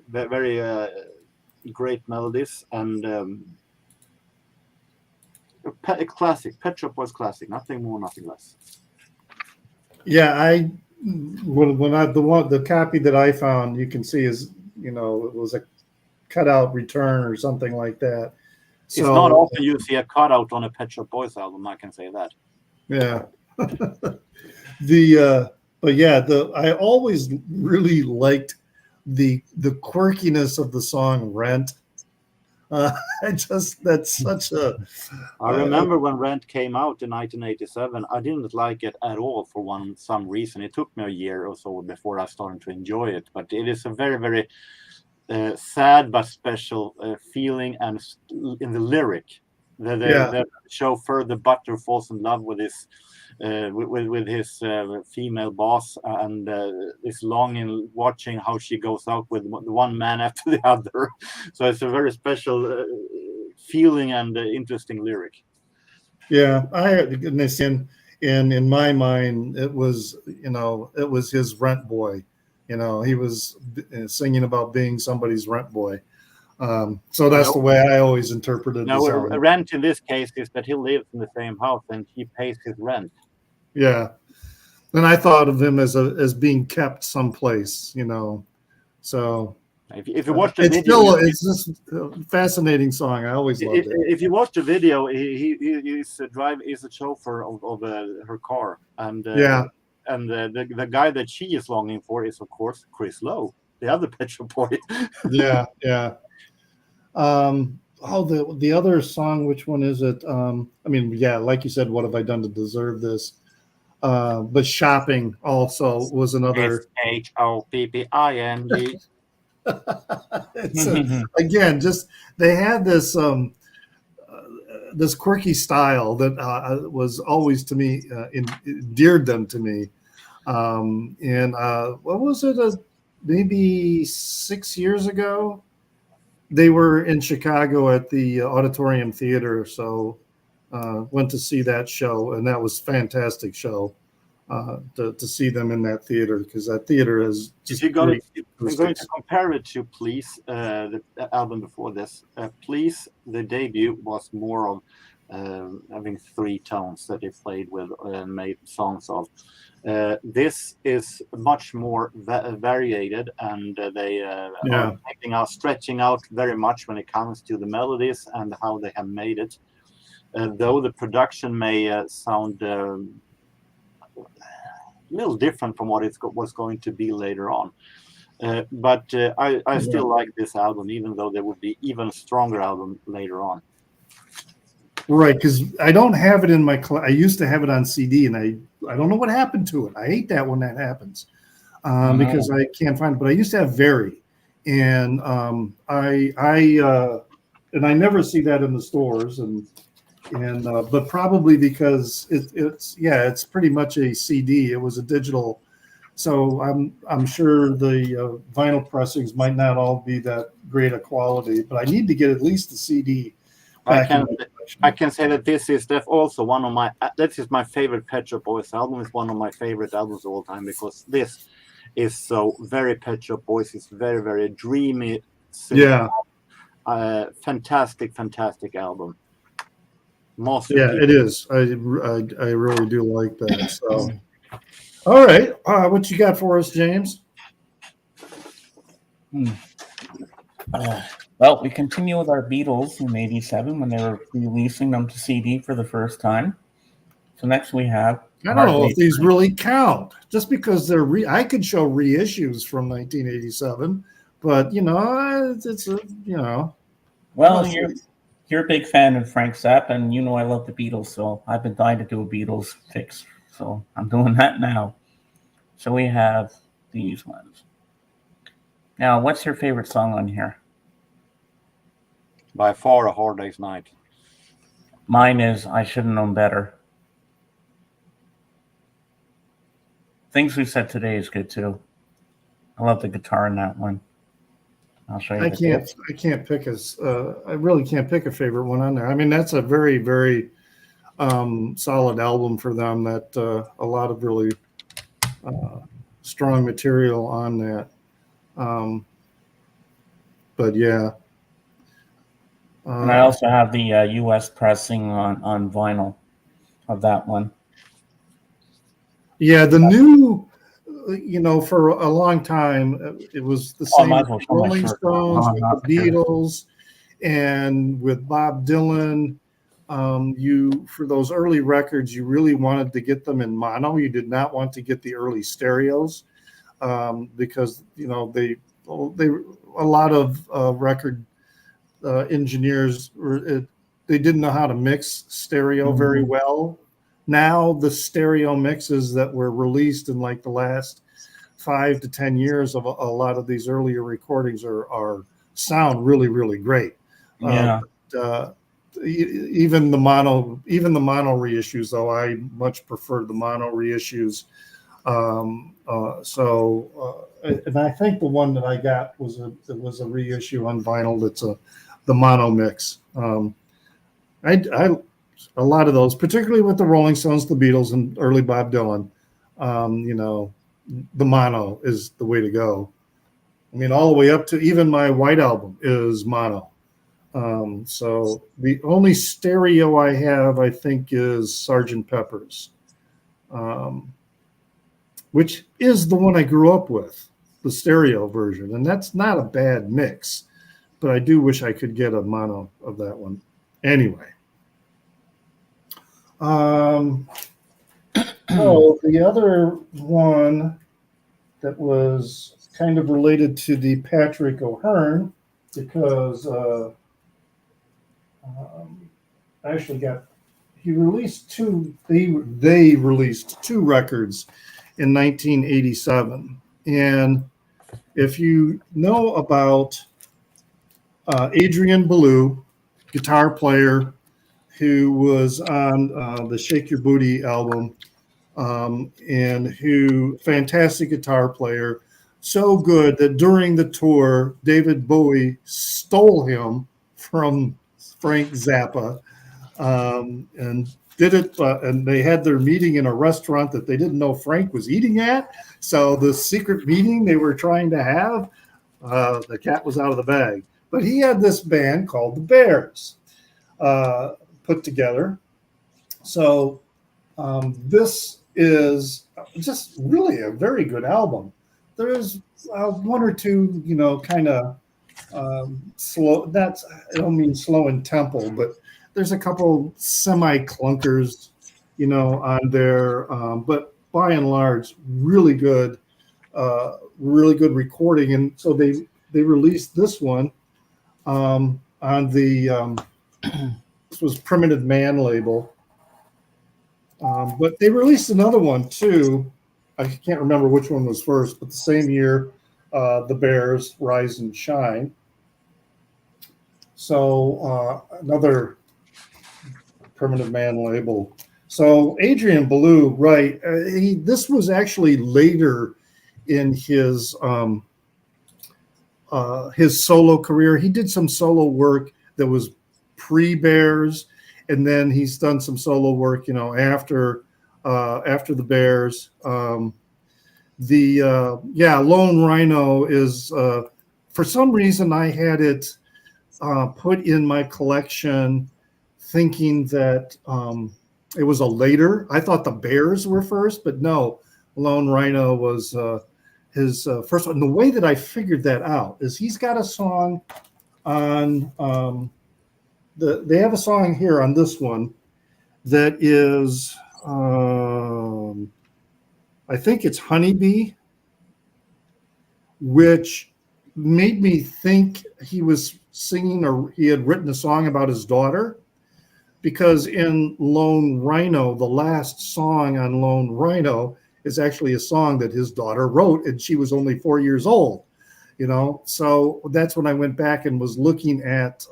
Very great melodies and a classic. Pet Shop Boys classic. Nothing more, nothing less. Yeah, the copy that I found, you can see is, it was a cutout return or something like that. So, it's not often you see a cutout on a Pet Shop Boys album. I can say that. Yeah. I always really liked the quirkiness of the song Rent. That's such a. I remember when Rent came out in 1987. I didn't like it at all for some reason. It took me a year or so before I started to enjoy it. But it is a very, very sad but special feeling, and in the lyric, the chauffeur, the butler, falls in love with his female boss, and is longing watching how she goes out with one man after the other. So it's a very special feeling and interesting lyric. Yeah, in my mind, it was his rent boy. He was singing about being somebody's rent boy. So that's the way I always interpreted no, the song. Rent in this case is that he lives in the same house and he pays his rent. Yeah. And I thought of him as being kept someplace, So if you watch the video, it's just a fascinating song. I always loved it. If you watch the video, he's a chauffeur of her car, and and the guy that she is longing for is, of course, Chris Lowe, the other Pet Shop Boy. Yeah. The other song, which one is it? Like you said, what have I done to deserve this? But Shopping also was another. SHOPPING. Again, just they had this this quirky style that was always to me endeared them to me. And what was it? Maybe 6 years ago, they were in Chicago at the Auditorium Theater. So went to see that show, and that was a fantastic show. To see them in that theater, because that theater is just. I'm going to compare it to Please, the album before this. Please, the debut was more of having three tones that they played with and made songs of. This is much more variated, and they are stretching out very much when it comes to the melodies and how they have made it. Though the production may sound a little different from what it was going to be later on. But I still like this album, even though there would be even stronger album later on. Right, because I don't have it in my. I used to have it on CD, and I don't know what happened to it. I hate that when that happens, because I can't find it. But I used to have Very, and I never see that in the stores, and but probably because it's pretty much a CD. It was a digital, so I'm sure the vinyl pressings might not all be that great a quality. But I need to get at least the CD. I can say that this is also one of my. This is my favorite Pet Shop Boys album. It's one of my favorite albums of all time, because this is so very Pet Shop Boys. It's very, very dreamy. Fantastic album. It is. I really do like that. So, all right, what you got for us, James? Well, we continue with our Beatles in '87 when they were releasing them to CD for the first time. So next we have. I don't know if these really count, just because they're I could show reissues from 1987, but it's Well, you're a big fan of Frank Zappa, and I love the Beatles, so I've been dying to do a Beatles fix. So I'm doing that now. So we have these ones. Now, what's your favorite song on here? By far, A Hard Day's Night. Mine is I Should Have Known Better. Things We Said Today is good, too. I love the guitar in that one. I'll show you the tape. I can't pick I really can't pick a favorite one on there. I mean, that's a very, very solid album for them. That a lot of really strong material on that. But yeah. And I also have the U.S. pressing on vinyl of that one. Yeah, the new, for a long time, it was the same with the Rolling Stones, with the Beatles, and with Bob Dylan. For those early records, you really wanted to get them in mono. You did not want to get the early stereos because a lot of record engineers they didn't know how to mix stereo very well. Now the stereo mixes that were released in like the last 5 to 10 years of a lot of these earlier recordings are sound really, really great. Yeah. Even the mono reissues, though, I much prefer the mono reissues. And I think the one that I got was a reissue on vinyl. That's the mono mix. A lot of those, particularly with the Rolling Stones, the Beatles, and early Bob Dylan, the mono is the way to go. I mean, all the way up to even my White Album is mono. So the only stereo I have, I think, is Sgt. Pepper's, which is the one I grew up with, the stereo version. And that's not a bad mix, but I do wish I could get a mono of that one. Anyway. So the other one that was kind of related to the Patrick O'Hearn, because they released two records in 1987. And if you know about Adrian Belew, guitar player who was on the Shake Your Booty album, and fantastic guitar player, so good that during the tour, David Bowie stole him from Frank Zappa, and did it. And they had their meeting in a restaurant that they didn't know Frank was eating at. So the secret meeting they were trying to have, the cat was out of the bag. But he had this band called the Bears put together. So this is just really a very good album. There's one or two, kind of slow. I don't mean slow in tempo, but there's a couple semi-clunkers, on there. But by and large, really good recording. And so they released this one on the this was Primitive Man label. But they released another one too. I can't remember which one was first, but the same year, the Bears Rise and Shine. So another Primitive Man label. So Adrian Belew, right? This was actually later in his solo career. He did some solo work that was pre-Bears, and then he's done some solo work, after the Bears. Lone Rhino is for some reason I had it put in my collection, thinking that it was a later. I thought the Bears were first, but no, Lone Rhino was his first one. And the way that I figured that out is he's got a song on they have a song here on this one that is I think it's Honeybee, which made me think he was singing or he had written a song about his daughter, because in Lone Rhino, the last song on Lone Rhino is actually a song that his daughter wrote, and she was only 4 years old, So that's when I went back and was looking at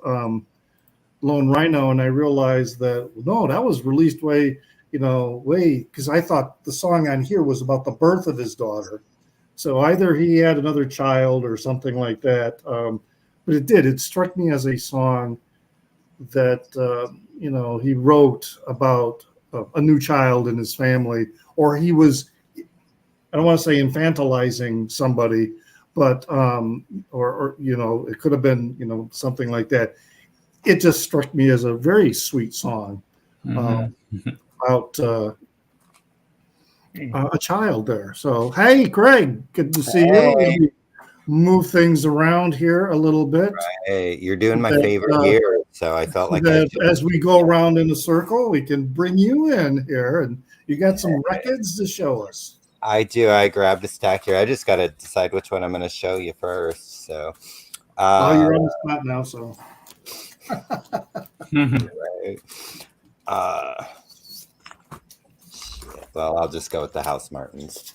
Lone Rhino, and I realized that, no, that was released way, because I thought the song on here was about the birth of his daughter. So either he had another child or something like that. but it did. It struck me as a song that he wrote about a new child in his family, or he was, I don't want to say infantilizing somebody, but or it could have been something like that. It just struck me as a very sweet song about a child there. So hey, Craig, good to see you. Maybe move things around here a little bit. Hey, you're doing my favorite here, so I felt like as we go around in a circle, we can bring you in here, and you got some records to show us. I do. I grabbed a stack here. I just got to decide which one I'm going to show you first. So, you're on the spot now, so. Right. Well, I'll just go with the House Martins.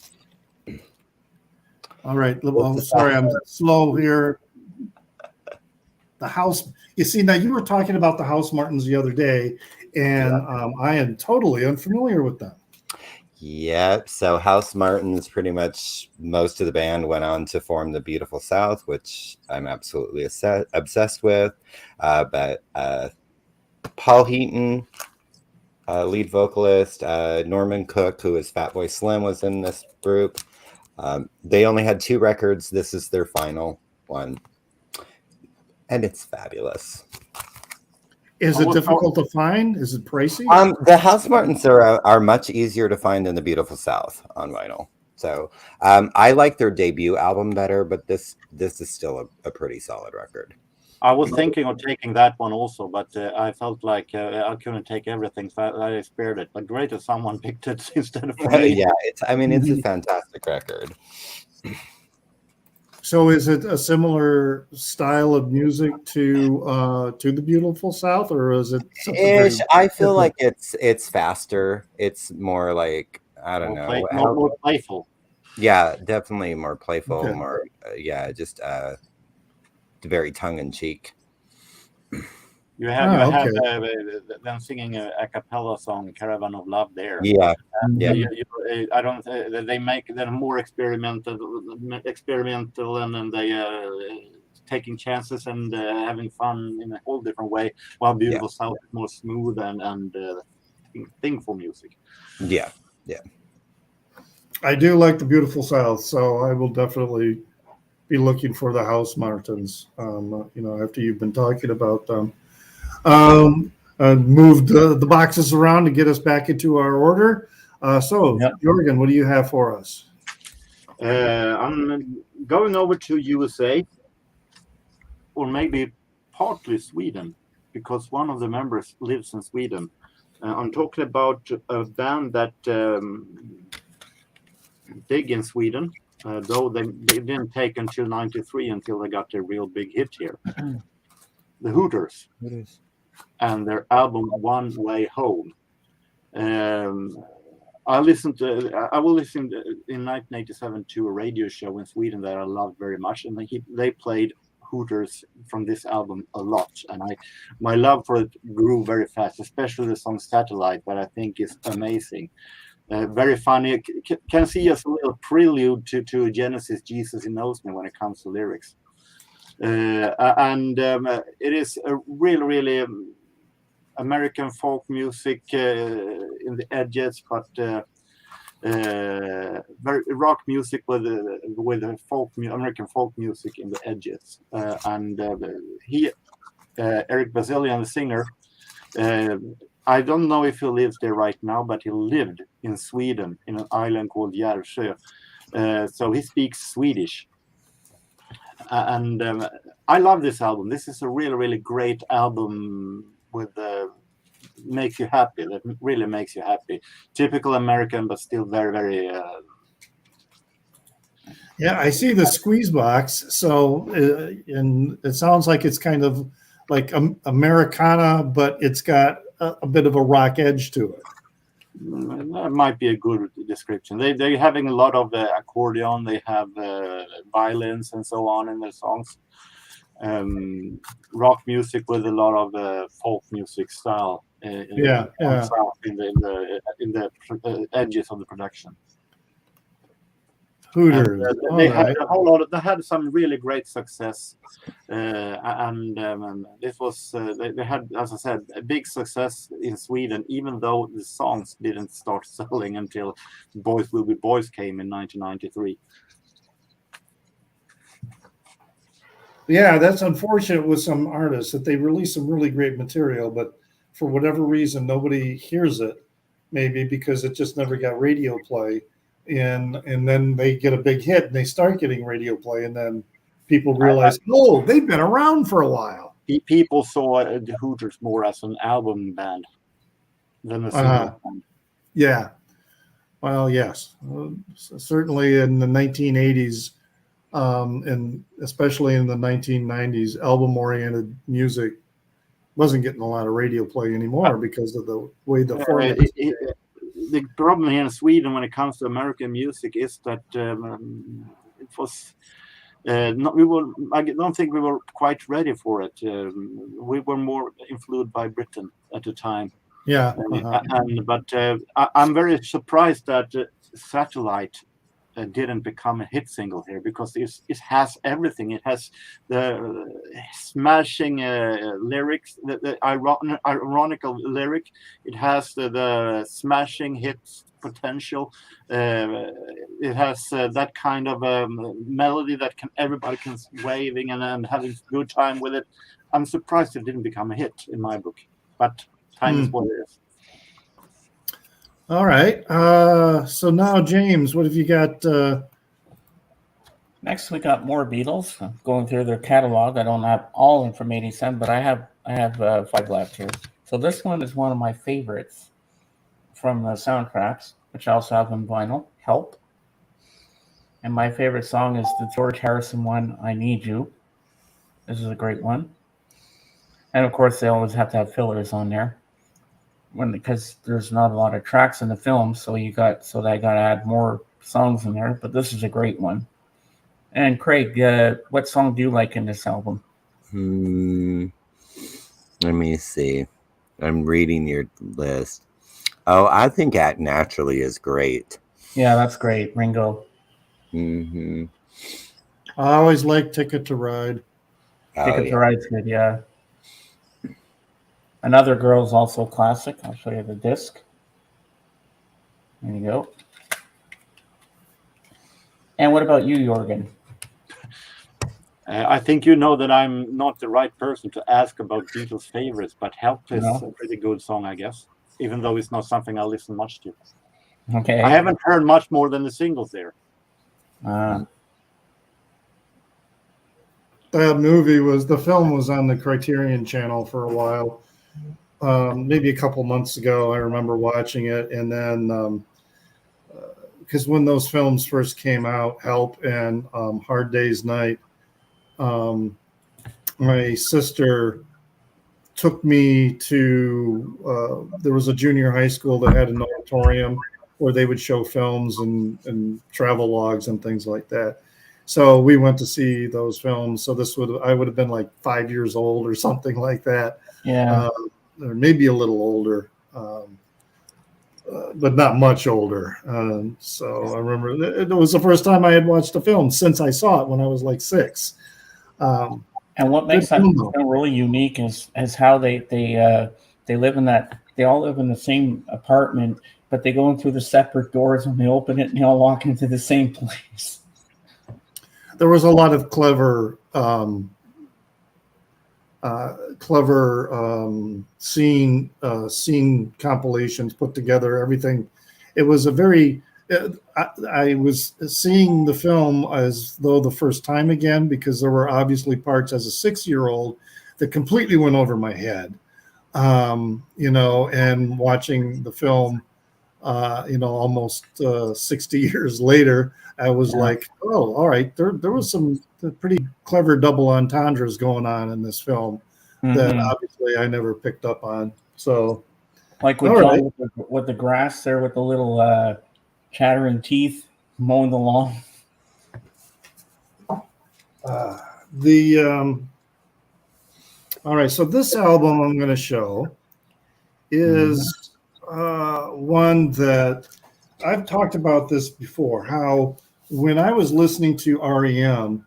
All right. Oh, sorry, I'm slow here. The House. You see, now you were talking about the House Martins the other day, and I am totally unfamiliar with them. Yep. So House Martins, pretty much most of the band went on to form the Beautiful South, which I'm absolutely obsessed with. But Paul Heaton, lead vocalist, Norman Cook, who is Fatboy Slim, was in this group. They only had 2 records. This is their final one. And it's fabulous. Is it difficult to find? Is it pricey? The House Martins are much easier to find than the Beautiful South on vinyl. So I like their debut album better, but this is still a pretty solid record. I was thinking of taking that one also, but I felt like I couldn't take everything, so I spared it. But great if someone picked it instead of me. Yeah, it's a fantastic record. So is it a similar style of music to the Beautiful South, or is it ish? I feel like it's faster. It's more like, I don't know, more playful. Yeah, definitely more playful. Okay. More just very tongue in cheek. You have them singing a cappella song, "Caravan of Love." There, yeah. I don't. They make them more experimental, and they taking chances and having fun in a whole different way. While Beautiful South is more smooth and thingful music. Yeah. I do like the Beautiful South, so I will definitely be looking for the House Martins. After you've been talking about them. Moved the boxes around to get us back into our order. Jorgen, what do you have for us? I'm going over to USA, or maybe partly Sweden, because one of the members lives in Sweden. I'm talking about a band that big in Sweden, though they didn't take until '93 until they got a real big hit here. The Hooters. And their album "One Way Home." I will listen in 1987 to a radio show in Sweden that I loved very much, and they played Hooters from this album a lot, and my love for it grew very fast, especially the song "Satellite," that I think is amazing. Very funny. Can see as a little prelude to Genesis, "Jesus He Knows Me" when it comes to lyrics. It is a really American folk music in the edges, but very rock music with American folk music in the edges. Eric Bazilian, the singer, I don't know if he lives there right now, but he lived in Sweden in an island called Järvsö. So he speaks Swedish. I love this album. This is a really great album with makes you happy. That really makes you happy. Typical American, but still very. Yeah, I see the squeeze box. So, and it sounds like it's kind of like Americana, but it's got a bit of a rock edge to it. That might be a good description. They're having a lot of accordion. They have violins and so on in their songs. Rock music with a lot of folk music style. In the edges of the production. Hooters. They had a whole lot of, they had some really great success, and this was they had, as I said, a big success in Sweden, even though the songs didn't start selling until Boys Will Be Boys came in 1993. Yeah, that's unfortunate with some artists that they release some really great material, but for whatever reason, nobody hears it. Maybe because it just never got radio play, and then they get a big hit and they start getting radio play, and then people realize, oh, they've been around for a while. People saw the Hooters more as an album band than a single band. Yeah. Well, yes, certainly in the 1980s, and especially in the 1990s, album-oriented music wasn't getting a lot of radio play anymore because of the way the format. The problem here in Sweden when it comes to American music is that it was not. I don't think we were quite ready for it. We were more influenced by Britain at the time. Yeah. But I'm very surprised that Satellite didn't become a hit single here, because it has everything. It has the smashing lyrics, the ironical lyric. It has the smashing hits potential. It has that kind of melody that everybody can waving and having a good time with it. I'm surprised it didn't become a hit in my book, but time is what it is. All right. So now, James, what have you got? Next, we got more Beatles. I'm going through their catalog. I don't have all from '87, but I have 5 left here. So this one is one of my favorites from the soundtracks, which I also have on vinyl. Help. And my favorite song is the George Harrison one, "I Need You." This is a great one. And of course, they always have to have fillers on there, because there's not a lot of tracks in the film, so they got to add more songs in there. But this is a great one. And Craig, what song do you like in this album? Let me see. I'm reading your list. Oh, I think "Act Naturally" is great. Yeah, that's great, Ringo. Mm-hmm. I always like "Ticket to Ride." Ticket to Ride's good, yeah. Another Girl is also a classic. I'll show you the disc. There you go. And what about you, Jorgen? I think you know that I'm not the right person to ask about Beatles' favorites, but "Help" is a pretty good song, I guess, even though it's not something I listen much to. Okay. I haven't heard much more than the singles there. The film was on the Criterion Channel for a while. Maybe a couple months ago, I remember watching it, and then because when those films first came out, Help and Hard Day's Night, my sister took me to, there was a junior high school that had an auditorium where they would show films and travel logs and things like that. So we went to see those films. So I would have been like 5 years old or something like that. Yeah. Or maybe a little older, but not much older. So I remember it was the first time I had watched a film since I saw it when I was like 6. And what makes that film really unique is how they live in that. They all live in the same apartment, but they go in through the separate doors when they open it, and they all walk into the same place. There was a lot of clever scene compilations put together. Everything. It was a very. I was seeing the film as though the first time again, because there were obviously parts as a 6-year-old that completely went over my head. And watching the film, almost 60 years later, I was like, oh, all right, there was some pretty clever double entendres going on in this film that obviously I never picked up on. So, like with John with the grass there with the little chattering teeth mowing the lawn. All right, so this album I'm going to show is one that I've talked about this before, how when I was listening to REM,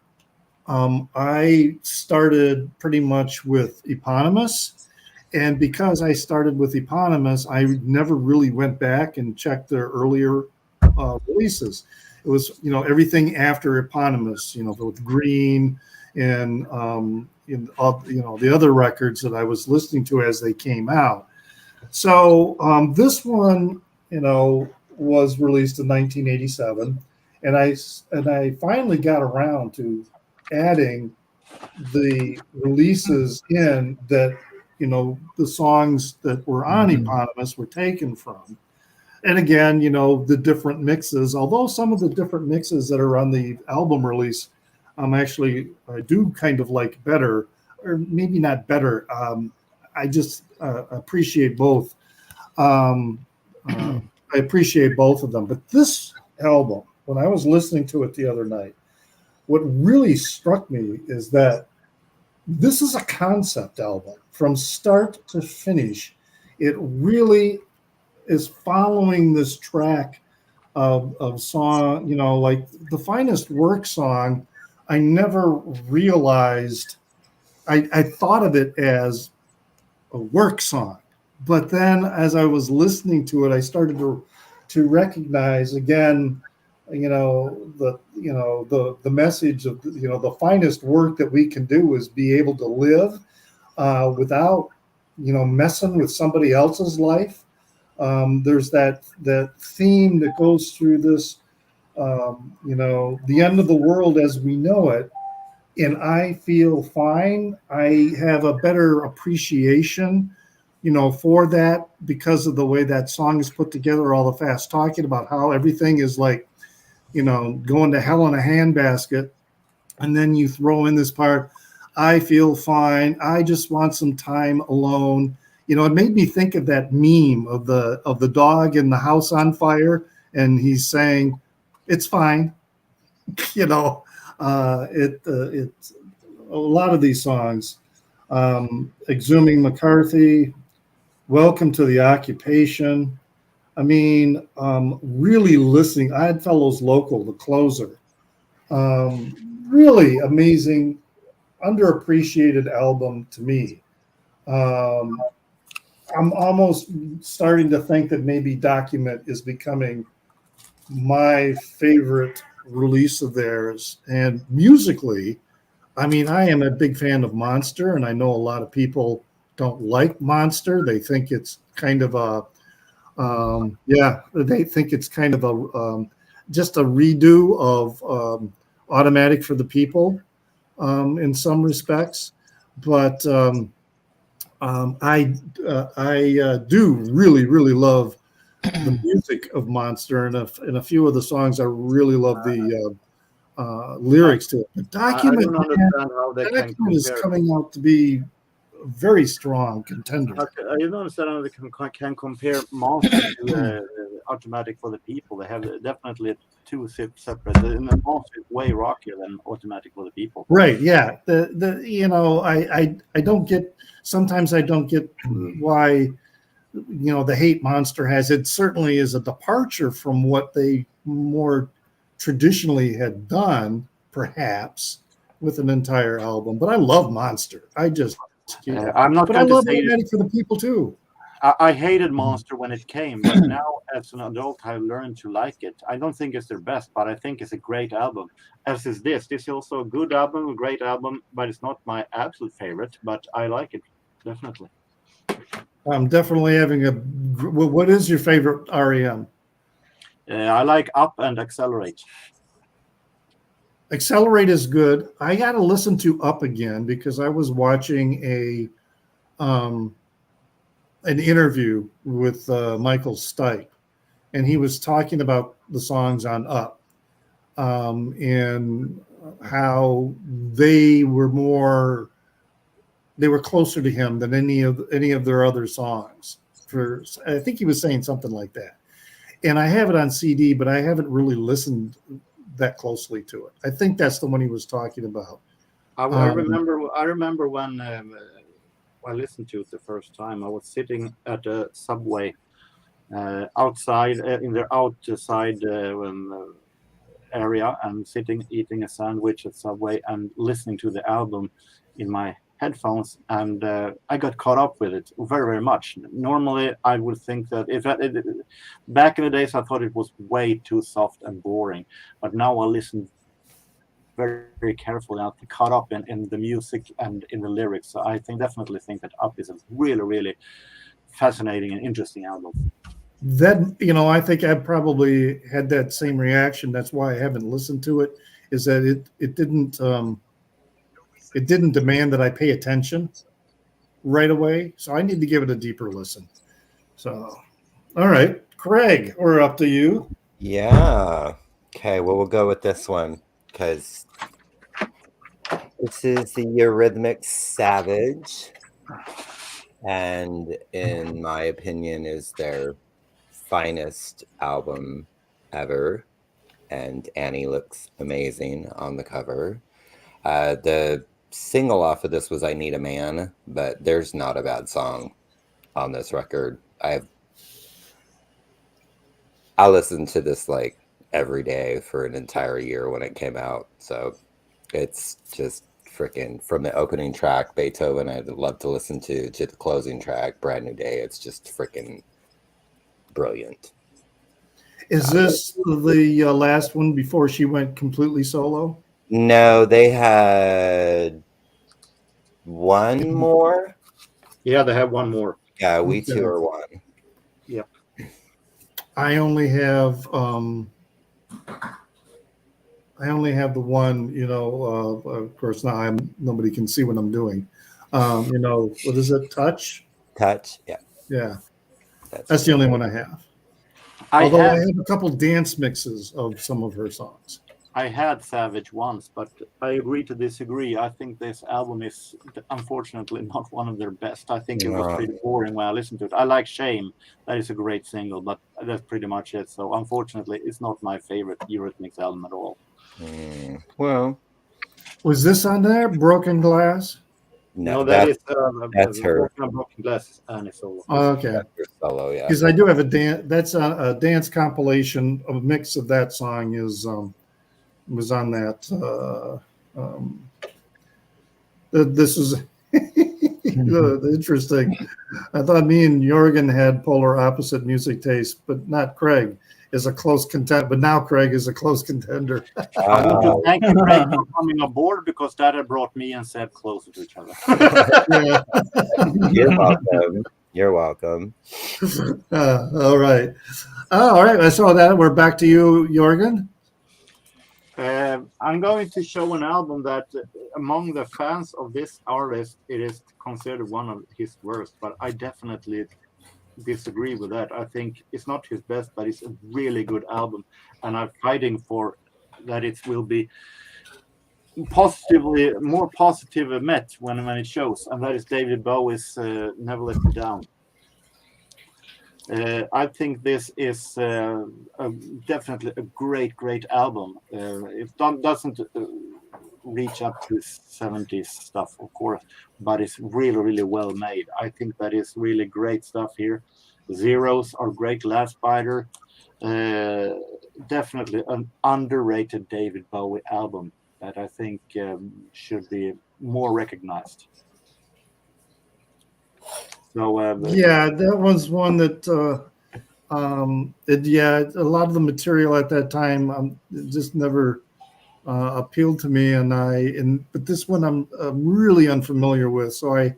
I started pretty much with Eponymous. And because I started with Eponymous, I never really went back and checked their earlier releases. It was, everything after Eponymous, with Green and the other records that I was listening to as they came out. So this one, was released in 1987, and I finally got around to adding the releases in that, the songs that were on Eponymous were taken from. And again, the different mixes, although some of the different mixes that are on the album release, I do kind of like better, or maybe not better. I just appreciate both. I appreciate both of them. But this album, when I was listening to it the other night, what really struck me is that this is a concept album from start to finish. It really is following this track of song, like the Finest Work song. I never realized, I thought of it as a work song, but then as I was listening to it, I started to recognize again, the message of, the finest work that we can do is be able to live without, messing with somebody else's life. There's that theme that goes through this, the end of the world as we know it. And I feel fine. I have a better appreciation, for that because of the way that song is put together, all the fast talking about how everything is like, going to hell in a handbasket. And then you throw in this part, I feel fine. I just want some time alone. It made me think of that meme of the dog in the house on fire, and he's saying, "It's fine." It's a lot of these songs. Exhuming McCarthy, Welcome to the Occupation. Really listening. Oddfellows Local, the closer. Really amazing, underappreciated album to me. I'm almost starting to think that maybe Document is becoming my favorite release of theirs. And musically, I am a big fan of Monster, and I know a lot of people don't like Monster. They think it's kind of they think it's kind of just a redo of Automatic for the People in some respects. But I do really, really love the music of Monster, and a few of the songs I really love the lyrics to it. The Document, Document is coming out to be a very strong contender. I don't understand how they can compare Monster to Automatic for the People. They have definitely two separate. The Monster is way rockier than Automatic for the People. Right? Yeah. I don't get. Sometimes I don't get why. The hate Monster has. It certainly is a departure from what they more traditionally had done, perhaps, with an entire album. But I love Monster. I'm not going to say Automatic for the People too. I hated Monster when it came, but now as an adult, I learned to like it. I don't think it's their best, but I think it's a great album. As is this. This is also a good album, a great album, but it's not my absolute favorite. But I like it definitely. I'm definitely having what is your favorite REM? I like Up and Accelerate. Accelerate is good. I got to listen to Up again because I was watching an interview with Michael Stipe, and he was talking about the songs on Up and how they were closer to him than any of their other songs. I think he was saying something like that. And I have it on CD, but I haven't really listened that closely to it. I think that's the one he was talking about. I remember when I listened to it the first time. I was sitting at a subway outside in their outside area and sitting eating a sandwich at Subway and listening to the album in my headphones, and I got caught up with it very, very much. Normally, I would think that back in the days, I thought it was way too soft and boring, but now I listen very, very carefully. I get caught up in the music and in the lyrics. So I definitely think that Up is a really, really fascinating and interesting album. That, I think I probably had that same reaction. That's why I haven't listened to it. Is that it didn't demand that I pay attention right away. So I need to give it a deeper listen. So, all right, Craig, we're up to you. Yeah. Okay, well, we'll go with this one because this is the Eurythmics Savage, and in my opinion is their finest album ever, and Annie looks amazing on the cover. The single off of this was I Need a Man, but there's not a bad song on this record. I listened to this like every day for an entire year when it came out. So it's just freaking, from the opening track, Beethoven, I'd love to listen to the closing track, Brand New Day. It's just freaking brilliant. Is this the last one before she went completely solo? No, they had one more. Yeah, they have one more. Yeah, We Two Are One. Yeah. I only have the one, of course now nobody can see what I'm doing. What is it? Touch? Yeah. Yeah. That's the only one I have. I Although I have have a couple dance mixes of some of her songs. I had Savage once, but I agree to disagree. I think this album is unfortunately not one of their best. I think it was pretty boring when I listened to it. I like Shame. That is a great single, but that's pretty much it. So unfortunately, it's not my favorite Eurythmics album at all. Well, was this on there? Broken Glass? No, that's her. Broken Glass and it's solo. Oh, okay. That's her solo, yeah. Because I do have a dance. That's a dance compilation. A mix of that song was on that. This is interesting. I thought me and Jorgen had polar opposite music tastes, but not Craig is a close contender. But now Craig is a close contender. I want to thank you, Craig, for coming aboard, because that had brought me and Seb closer to each other. Yeah. You're welcome. You're welcome. All right. All right. I saw that. We're back to you, Jorgen. I'm going to show an album that among the fans of this artist, it is considered one of his worst, but I definitely disagree with that. I think it's not his best, but it's a really good album, and I'm fighting for that it will be more positive met when it shows, and that is David Bowie's Never Let Me Down. I think this is definitely a great album. It doesn't reach up to 70s stuff, of course, but it's really well made. I think that is really great stuff here. Zeros are great. Last Spider, definitely an underrated David Bowie album that I think should be more recognized. So yeah, that was one that a lot of the material at that time just never appealed to me, but this one I'm really unfamiliar with, so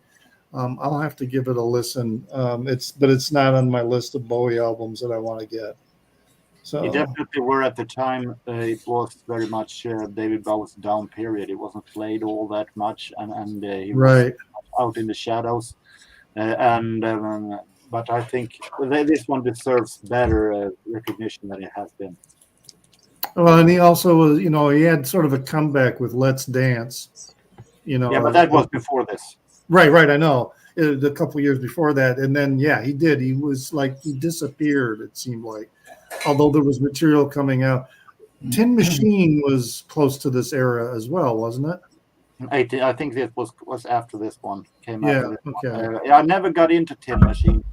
I'll have to give it a listen. It's not on my list of Bowie albums that I want to get. So it definitely were at the time. It was very much David Bowie's down period. It wasn't played all that much, and he was out in the shadows. But I think this one deserves better recognition than it has been. Well, and he also was, he had sort of a comeback with Let's Dance. Yeah, but that was before this. Right. I know. A couple years before that, and then he did. He was like he disappeared. It seemed like, although there was material coming out. Tin Machine was close to this era as well, wasn't it? I think it was after this one came out. Yeah, okay. I never got into Tin Machine.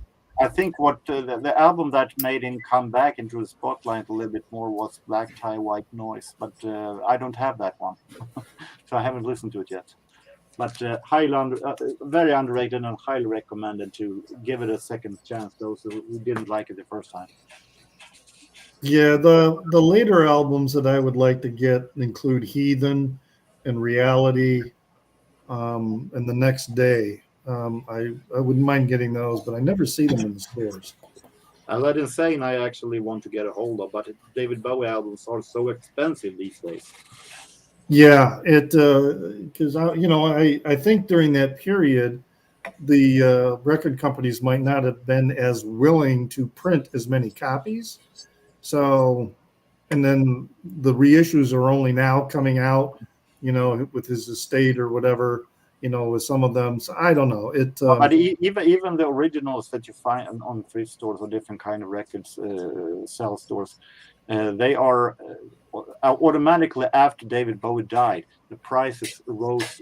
I think what the album that made him come back into the spotlight a little bit more was Black Tie, White Noise, but I don't have that one, so I haven't listened to it yet. But very underrated and highly recommended to give it a second chance. Those who didn't like it the first time. Yeah, the later albums that I would like to get include Heathen and Reality, and The Next Day. I wouldn't mind getting those, but I never see them in the stores. That Insane I actually want to get a hold of, but David Bowie albums are so expensive these days. Yeah, because I think during that period, the record companies might not have been as willing to print as many copies. So, and then the reissues are only now coming out, with his estate or whatever, with some of them. So I don't know. But even the originals that you find on thrift stores or different kind of records sell stores, they are automatically after David Bowie died, the prices rose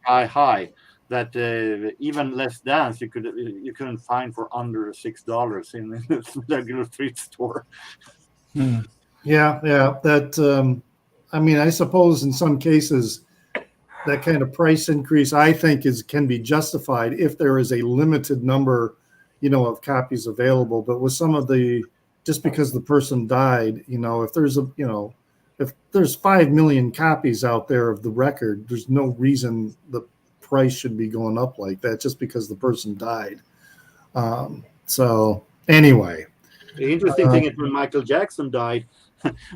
high. That even Let's Dance you couldn't find for under $6 in the regular thrift store. Yeah. That I suppose in some cases that kind of price increase I think can be justified if there is a limited number, of copies available. But with some of just because the person died, if there's 5 million copies out there of the record, there's no reason the price should be going up like that just because the person died. So anyway, the interesting thing is when Michael Jackson died,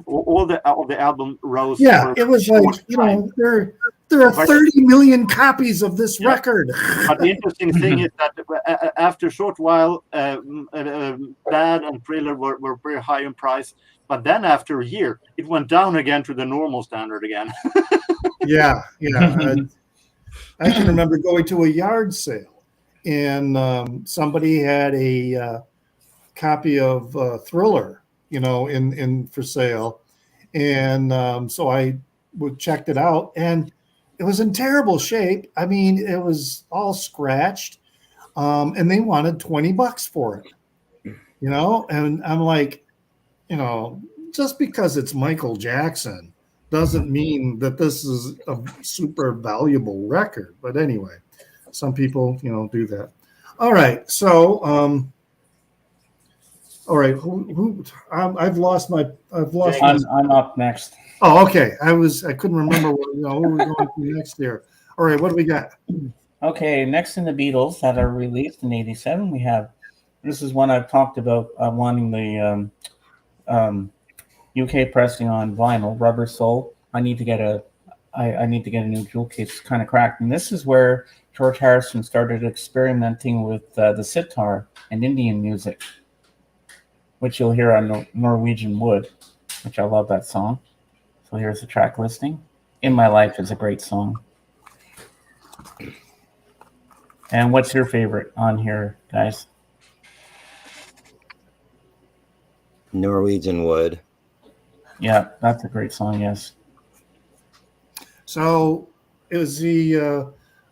all the album rose. Yeah, it was like there are 30 million copies of this record. But the interesting thing is that after a short while, Bad and Thriller were very high in price. But then after a year, it went down again to the normal standard again. Yeah. I can remember going to a yard sale, and somebody had a copy of Thriller, in for sale, and so I checked it out, and it was in terrible shape. I mean, it was all scratched, and they wanted $20 for it, and I'm like, just because it's Michael Jackson doesn't mean that this is a super valuable record. But anyway, some people, do that. All right. So, all right. I've lost. I'm up next. Oh, okay. I couldn't remember what we were going to next here. All right. What do we got? Okay. Next in the Beatles that are released in '87, we have. This is one I've talked about wanting the UK pressing on vinyl, Rubber Soul. I need to get a new jewel case. It's kind of cracked, and this is where George Harrison started experimenting with the sitar and Indian music, which you'll hear on Norwegian Wood, which I love that song. So here's the track listing. In My Life is a great song. And what's your favorite on here, guys? Norwegian Wood. Yeah, that's a great song, yes. So is he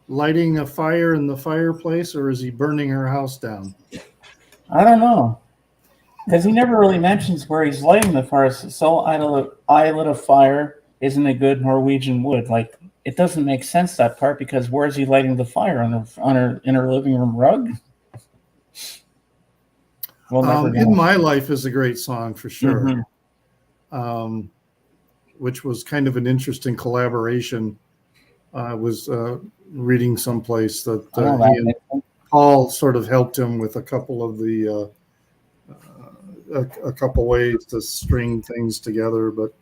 lighting a fire in the fireplace, or is he burning her house down? I don't know. Because he never really mentions where he's lighting the fire. So I lit a fire isn't a good Norwegian wood. Like, it doesn't make sense, that part, because where is he lighting the fire? In her living room rug? In My Life is a great song for sure. Mm-hmm. Which was kind of an interesting collaboration. I was reading someplace that he and Paul sort of helped him with a couple of the a couple ways to string things together. But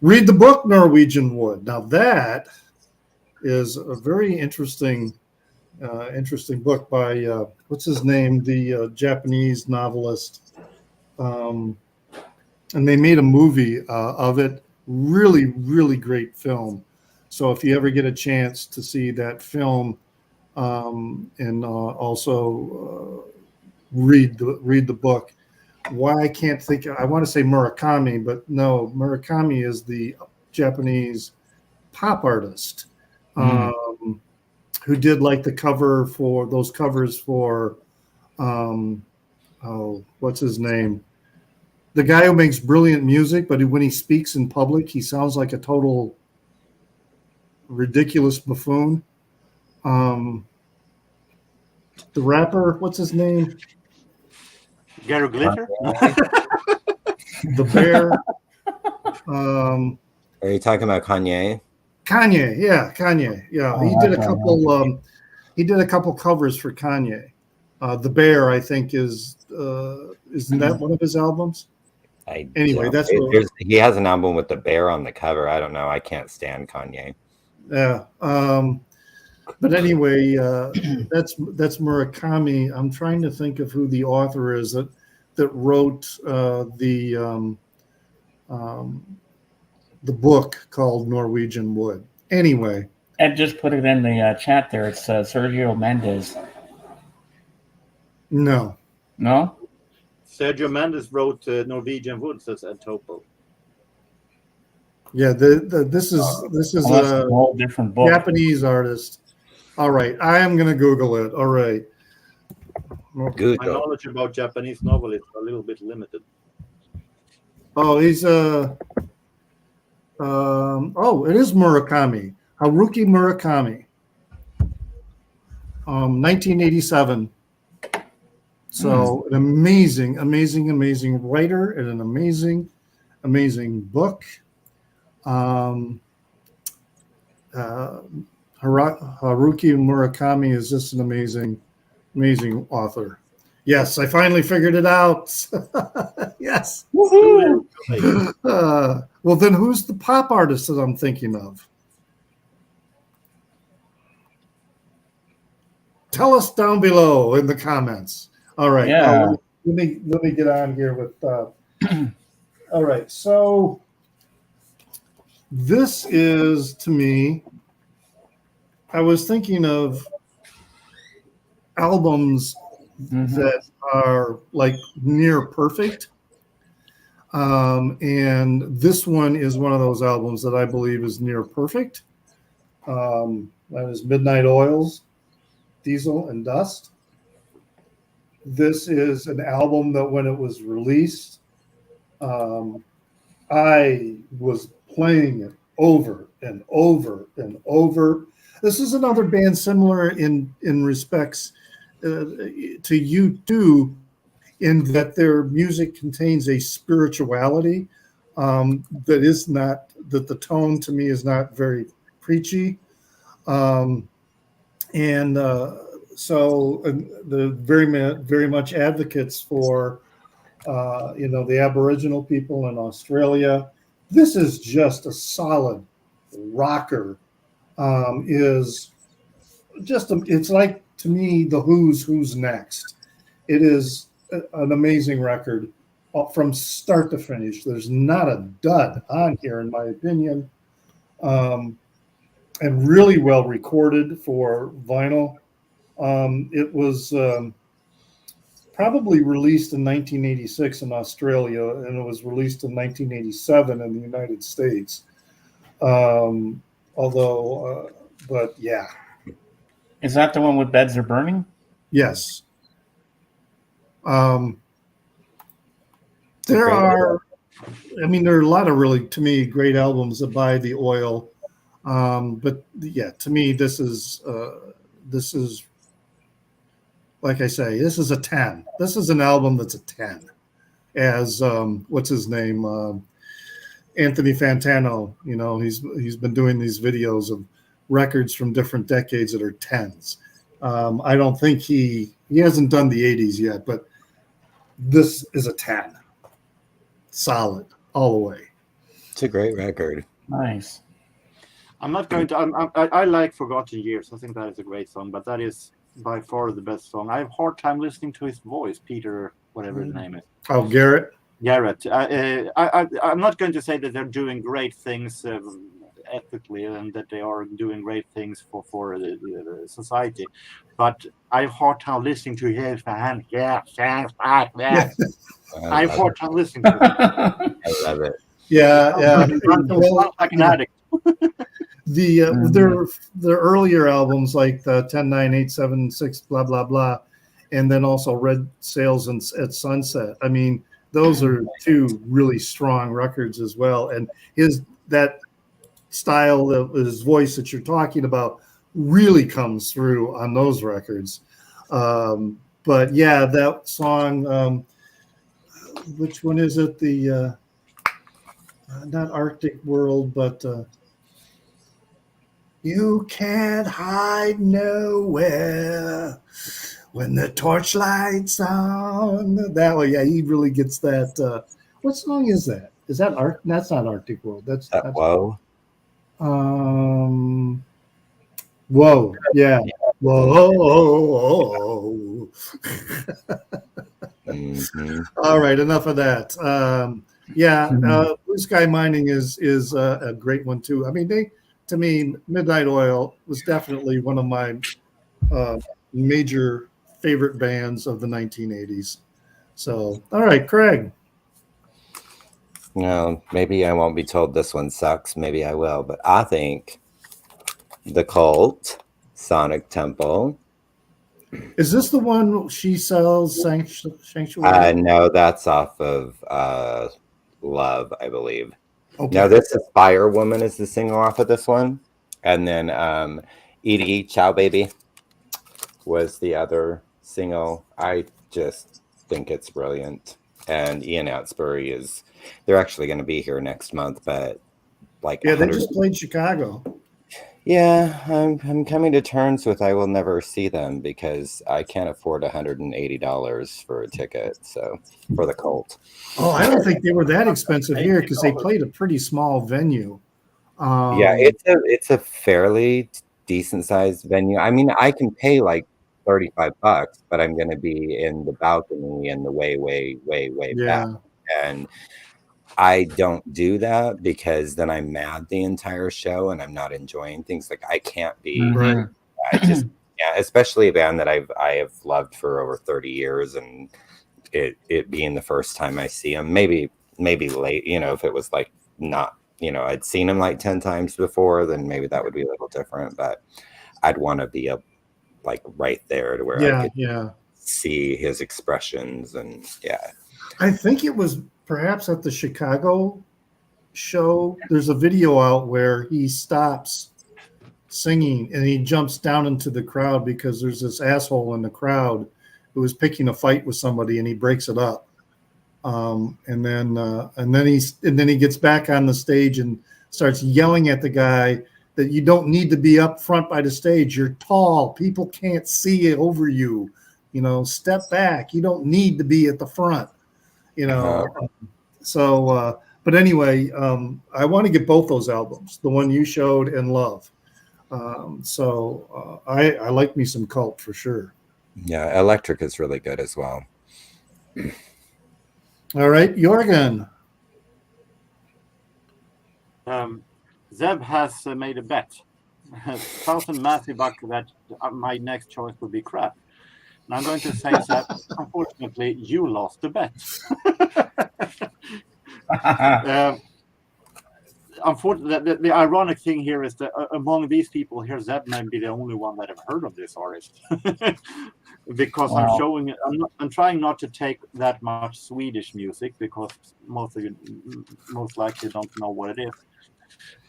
read the book Norwegian Wood. Now that is a very interesting book by what's his name, the Japanese novelist. And they made a movie of it. Really, really great film. So if you ever get a chance to see that film, and also read the book, why I can't think. I want to say Murakami, but no, Murakami is the Japanese pop artist who did like the covers for Oh, what's his name? The guy who makes brilliant music, but when he speaks in public, he sounds like a total ridiculous buffoon. The rapper, what's his name? Gary Glitter? The Bear. Are you talking about Kanye? Kanye, yeah. Oh, He did a okay. couple. He did a couple covers for Kanye. The Bear, I think, isn't that one of his albums? Anyway, that's what, he has an album with the bear on the cover. I don't know. I can't stand Kanye. yeah. But anyway, that's Murakami. I'm trying to think of who the author is that wrote the book called Norwegian Wood. Anyway, Ed just put it in the chat there. It's Sergio Mendes. no. No? Sergio Mendes wrote Norwegian Wood, says Ed Topo. Yeah, this is Oh, that's a whole different book. Japanese artist. All right, I am going to Google it. All right. Good. My knowledge about Japanese novel is a little bit limited. Oh, he's it is Murakami. Haruki Murakami. 1987. So an amazing writer and an amazing book. Haruki Murakami is just an amazing author. Yes, I finally figured it out. Yes. Woohoo! Well, then who's the pop artist that I'm thinking of? Tell us down below in the comments. All right. Yeah. Let me get on here with. All right. So this is, to me, I was thinking of albums that are like near perfect. And this one is one of those albums that I believe is near perfect. That is Midnight Oils, Diesel and Dust. This is an album that when it was released, I was playing it over and over and over. This is another band similar in respects to U2, in that their music contains a spirituality that the tone to me is not very preachy. So the very much advocates for the Aboriginal people in Australia. This is just a solid rocker. It's like, to me, the Who's Next. It is an amazing record from start to finish. There's not a dud on here, in my opinion, and really well recorded for vinyl. It was probably released in 1986 in Australia, and it was released in 1987 in the United States. But yeah. Is that the one with Beds Are Burning? Yes. There are a lot of really, to me, great albums that buy the oil. But yeah, to me, this is like I say, this is a 10. This is an album that's a 10. As what's his name? Anthony Fantano. He's been doing these videos of records from different decades that are 10s. I don't think he hasn't done the 80s yet, but this is a 10. Solid all the way. It's a great record. Nice. I'm not going to. I like Forgotten Years. I think that is a great song, but that is by far the best song. I have a hard time listening to his voice, Peter, whatever his name is. Oh, Garrett. I'm not going to say that they're doing great things ethically and that they are doing great things for the society, but I have a hard time listening to his hand. I have a hard time listening to it. I love it. Yeah. Well, like an addict. Their earlier albums, like the 10, 9, 8, 7, 6, blah blah blah, and then also Red Sails at Sunset. I mean, those are two really strong records as well. And that style of his voice that you're talking about really comes through on those records. But yeah, that song, which one is it? The not Arctic World, but you can't hide nowhere when the torchlight's on. That way, yeah, he really gets that. What song is that? Is that That's not Arctic World. That's Whoa. Whoa, yeah. Whoa. All right, enough of that. Blue Sky Mining is a great one too. I mean, to me, Midnight Oil was definitely one of my major favorite bands of the 1980s. So, all right, Craig. No, maybe I won't be told this one sucks. Maybe I will, but I think The Cult, Sonic Temple. Is this the one she sells Sanctuary? No, that's off of Love, I believe. Okay. No, this is Fire Woman is the single off of this one. And then Edie Ciao Baby was the other single. I just think it's brilliant. And Ian Outsbury they're actually going to be here next month, but like they just played Chicago. Yeah, I'm coming to terms with I will never see them because I can't afford $180 for a ticket. So for The Cult. Oh, I don't think they were that expensive here because they played a pretty small venue. Yeah, it's a fairly decent sized venue. I mean, I can pay like $35, but I'm going to be in the balcony in the way back, and I don't do that because then I'm mad the entire show and I'm not enjoying things. Like I can't be. Right. I just especially a band that I have loved for over 30 years, and it being the first time I see them, maybe late. If it was like not. I'd seen him like 10 times before, then maybe that would be a little different, but I'd want to be like right there to where I could see his expressions. And I think it was perhaps at the Chicago show. There's a video out where he stops singing and he jumps down into the crowd because there's this asshole in the crowd who was picking a fight with somebody and he breaks it up. And then he gets back on the stage and starts yelling at the guy that you don't need to be up front by the stage. You're tall. People can't see it over you. Step back. You don't need to be at the front. But anyway, I want to get both those albums, the one you showed and Love. I like me some Cult for sure. Yeah, Electric is really good as well. All right, Jorgen. Zeb has made a bet. 1,000 massive bucks that my next choice would be crap. And I'm going to say, Zeb, unfortunately, you lost the bet. Unfortunately, the ironic thing here is that among these people here, Zeb might be the only one that have heard of this artist. Because wow. I'm trying not to take that much Swedish music because most of you most likely don't know what it is.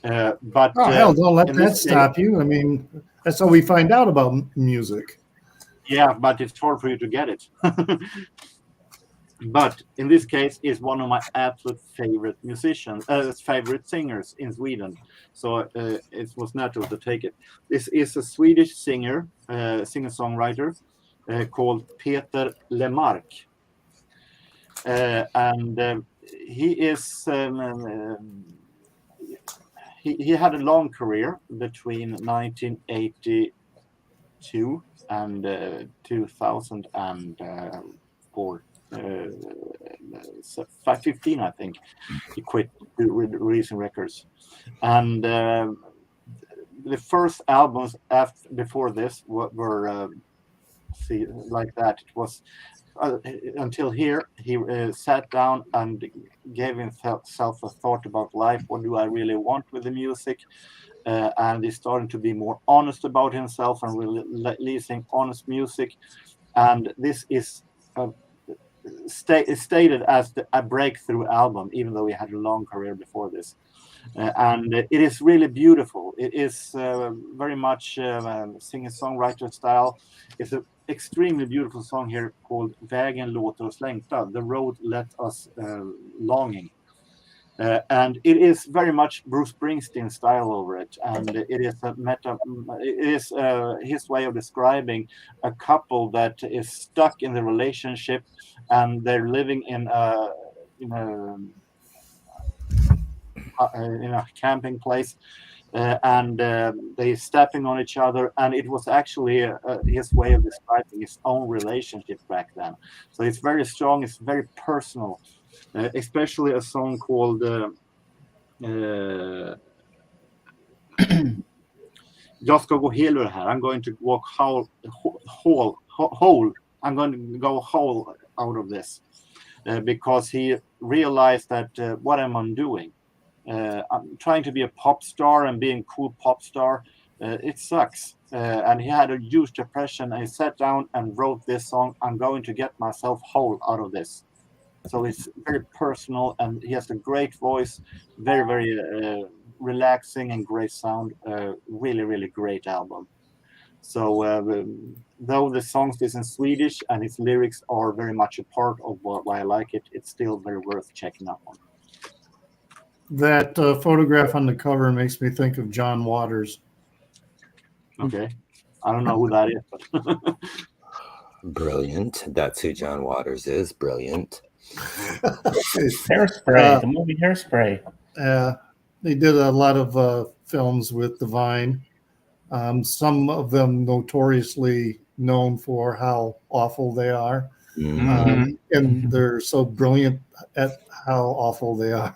But hell, don't let that stop you. I mean, that's how we find out about music. Yeah, but it's hard for you to get it. But in this case, is one of my absolute favorite favorite singers in Sweden. So it was natural to take it. This is a Swedish singer-songwriter called Peter Lemarque. And he is... He had a long career between 1982 and 2004. 15, I think, he quit releasing records, and the first albums before this were like that. It was until here he sat down and gave himself a thought about life. What do I really want with the music? And he's starting to be more honest about himself and releasing honest music. and this is stated as a breakthrough album, even though he had a long career before this. And it is really beautiful. It is very much singer-songwriter style. It's an extremely beautiful song here called Vägen låter oss längta, The Road Let Us Longing. And it is very much Bruce Springsteen style over it, and it is his way of describing a couple that is stuck in the relationship, and they're living in a camping place, and they're stepping on each other, and it was actually his way of describing his own relationship back then. So it's very strong, it's very personal. Especially a song called Jag ska gå helur här. I'm going to walk whole. I'm going to go whole out of this because he realized that what am I doing? I'm trying to be a pop star and being a cool pop star. It sucks. And he had a huge depression, and he sat down and wrote this song. I'm going to get myself whole out of this. So it's very personal, and he has a great voice, very, very relaxing and great sound. Really, really great album. So though the songs is in Swedish and its lyrics are very much a part of why I like it, it's still very worth checking up on. That photograph on the cover makes me think of John Waters. Okay. I don't know who that is. But Brilliant. That's who John Waters is. Brilliant. Hairspray, the movie Hairspray. They did a lot of films with Divine. Some of them notoriously known for how awful they are. And they're so brilliant at how awful they are.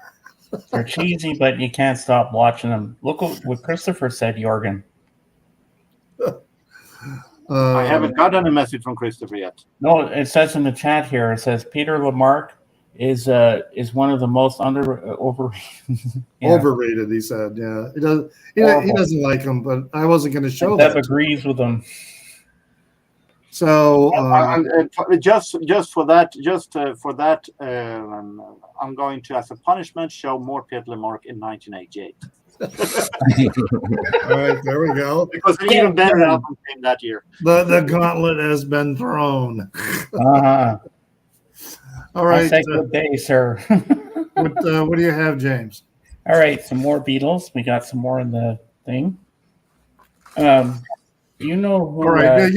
They're cheesy, but you can't stop watching them. Look what Christopher said, Jorgen. I haven't gotten a message from Christopher yet. No, it says in the chat here, it says Peter Lemarque is one of the most overrated. Overrated, he said. Yeah, he doesn't like him, but I wasn't going to show that. Dev agrees with him. So just for that, I'm going to, as a punishment, show more Peter Lemarque in 1988. All right, there we go. Because an even better album came that year. The gauntlet has been thrown. All right. I say good day, sir. What do you have, James? All right, some more Beatles. We got some more in the thing. You know who? All right,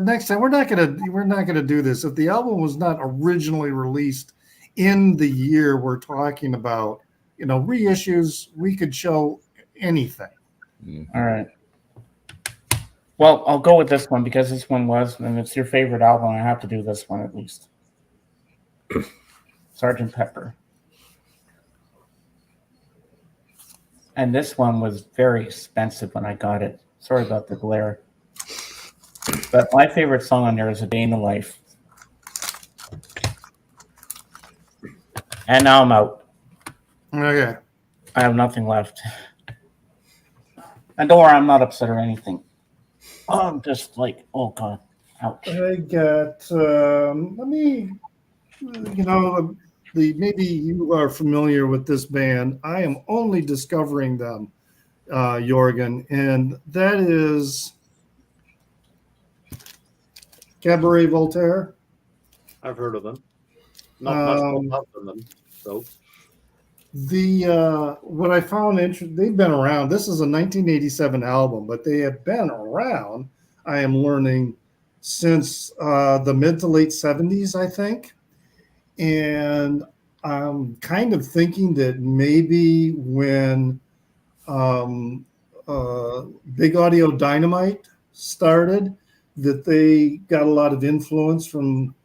next time we're not gonna do this. If the album was not originally released in the year we're talking about, reissues, we could show anything. All right. Well, I'll go with this one because this one was, and it's your favorite album. I have to do this one at least. Sgt. Pepper. And this one was very expensive when I got it. Sorry about the glare. But my favorite song on there is A Day in the Life. And now I'm out. Okay. I have nothing left. And don't worry, I'm not upset or anything. I'm just like, oh God, ouch. I got, maybe you are familiar with this band. I am only discovering them, Jorgen, and that is Cabaret Voltaire. I've heard of them. Not much more love than them, so. What I found interesting, they've been around. This is a 1987 album, but they have been around, I am learning, since the mid to late 70s, I think. And I'm kind of thinking that maybe when Big Audio Dynamite started, that they got a lot of influence from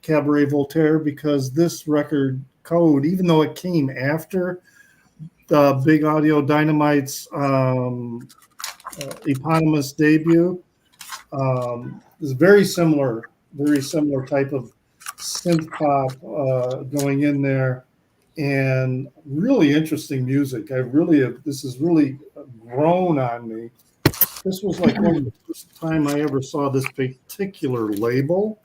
Cabaret Voltaire, because this record Code, even though it came after the Big Audio Dynamite's eponymous debut, is very similar type of synth pop going in there, and really interesting music. This has really grown on me, this was like one of the first time I ever saw this particular label.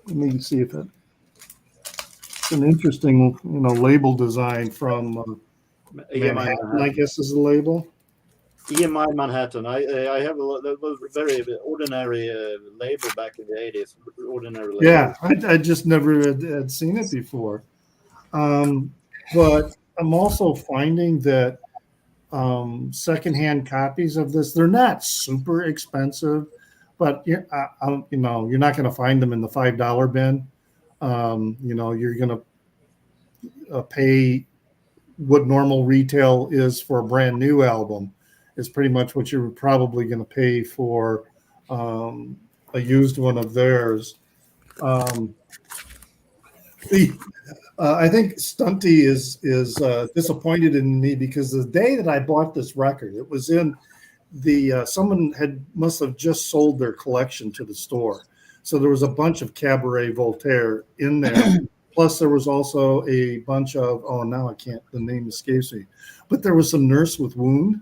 Let me see if it's an interesting, label design from Manhattan, I guess is the label. EMI Manhattan. I have that was a very ordinary label back in the 80s. Ordinary label. Yeah, I just never had seen it before. But I'm also finding that secondhand copies of this, they're not super expensive, but you're not going to find them in the $5 bin. You're going to pay what normal retail is for a brand new album is pretty much what you're probably going to pay for a used one of theirs. I think Stunty is disappointed in me because the day that I bought this record, it was in the someone must have just sold their collection to the store, so there was a bunch of Cabaret Voltaire in there. Plus, there was also a bunch of the name escapes me, but there was some Nurse with Wound.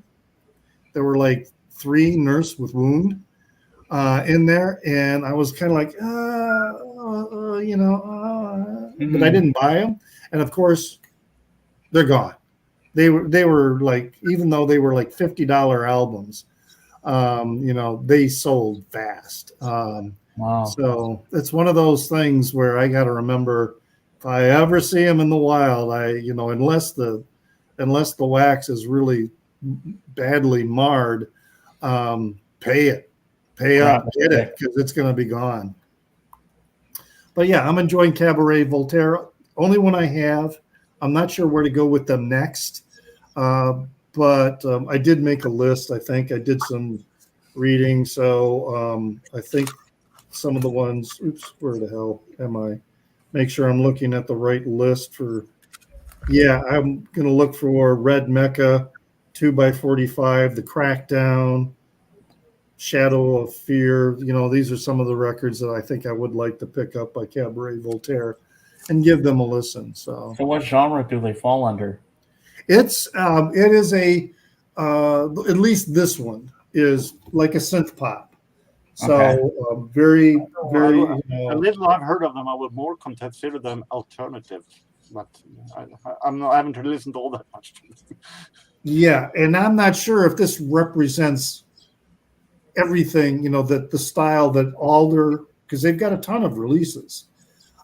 There were like 3 Nurse with Wound in there, and I was kind of like, but I didn't buy them. And of course, they're gone. They were like, even though they were like $50 albums, they sold fast. Wow. So it's one of those things where I got to remember, if I ever see them in the wild, unless the wax is really badly marred, pay up, get it, because it's going to be gone. But yeah, I'm enjoying Cabaret Voltaire. Only one I have. I'm not sure where to go with them next. But I did make a list. I think I did some reading. So I think some of the ones, where the hell am I? Make sure I'm looking at the right list for, I'm going to look for Red Mecca, 2x45, The Crackdown, Shadow of Fear. These are some of the records that I think I would like to pick up by Cabaret Voltaire and give them a listen. So what genre do they fall under? it is at least this one is like a synth pop. So very, very. The little I've heard of them, I would more consider them alternative, but I haven't listened to all that much. Yeah, and I'm not sure if this represents everything, that the style that Alder, because they've got a ton of releases,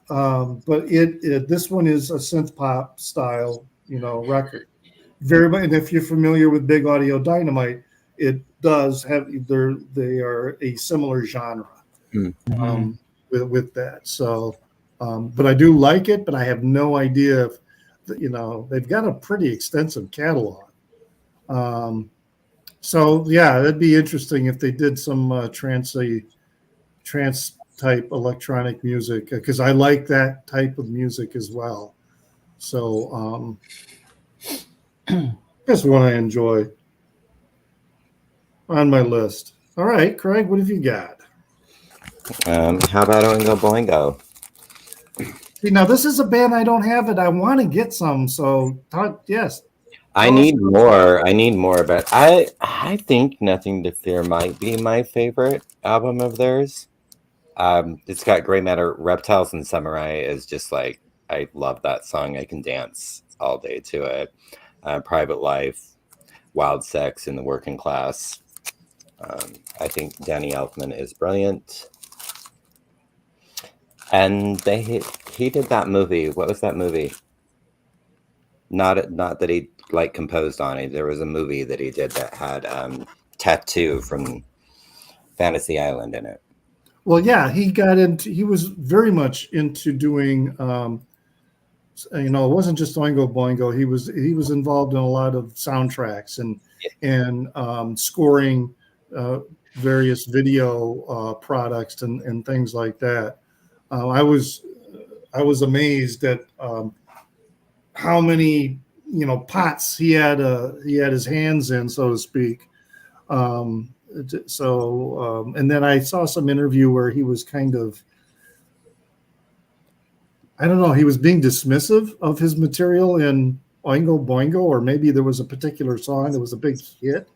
but this one is a synth pop style, record. Very much, and if you're familiar with Big Audio Dynamite, it does have they are a similar genre with that. So, but I do like it, but I have no idea if they've got a pretty extensive catalog. So yeah, that'd be interesting if they did some trance type electronic music, because I like that type of music as well. So that's one I enjoy on my list. All right, Craig, what have you got? How about Oingo Boingo? See, now this is a band I don't have, and I want to get some. So yes. I need more, but I think Nothing to Fear might be my favorite album of theirs. It's got great matter. Reptiles and Samurai is just like, I love that song. I can dance all day to it. Private Life, Wild Sex in the Working Class. I think Danny Elfman is brilliant. And he did that movie. What was that movie? Not that he composed on it. There was a movie that he did that had Tattoo from Fantasy Island in it. Well, yeah, he was very much into doing, it wasn't just Oingo Boingo. He was involved in a lot of soundtracks and scoring various video products and things like that. I was amazed at how many pots he had his hands in, so to speak. And then I saw some interview where he was kind of, I don't know, he was being dismissive of his material in Oingo Boingo, or maybe there was a particular song that was a big hit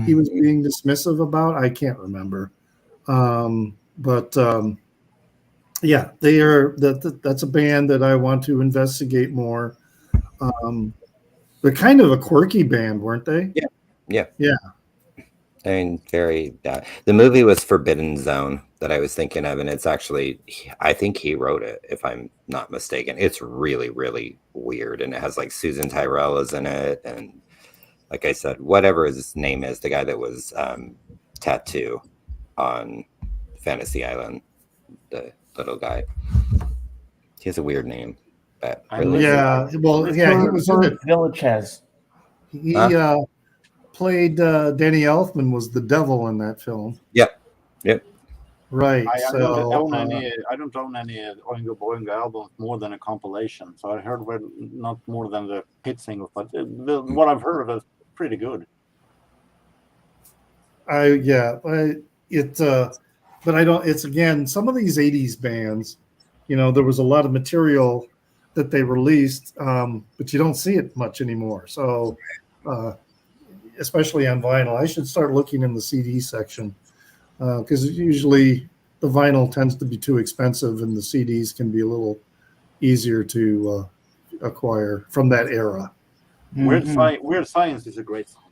he was being dismissive about. I can't remember. Yeah, they are. That's a band that I want to investigate more. They're kind of a quirky band, weren't they? Yeah. Yeah. I mean, very. The movie was Forbidden Zone that I was thinking of, and it's actually, I think he wrote it, if I'm not mistaken. It's really, really weird, and it has like Susan Tyrell is in it, and like I said, whatever his name is, the guy that was Tattoo on Fantasy Island, the little guy. He has a weird name, but really, Yeah. Well, yeah, he was in it. Villachez. He played Danny Elfman was the devil in that film. Yep. Right. I So don't own any Oingo Boingo albums more than a compilation. So I heard not more than the hit singles, but what I've heard of is pretty good. but I don't. It's again some of these '80s bands. There was a lot of material that they released, but you don't see it much anymore. So, especially on vinyl, I should start looking in the CD section because usually the vinyl tends to be too expensive, and the CDs can be a little easier to acquire from that era. Weird Science is a great song.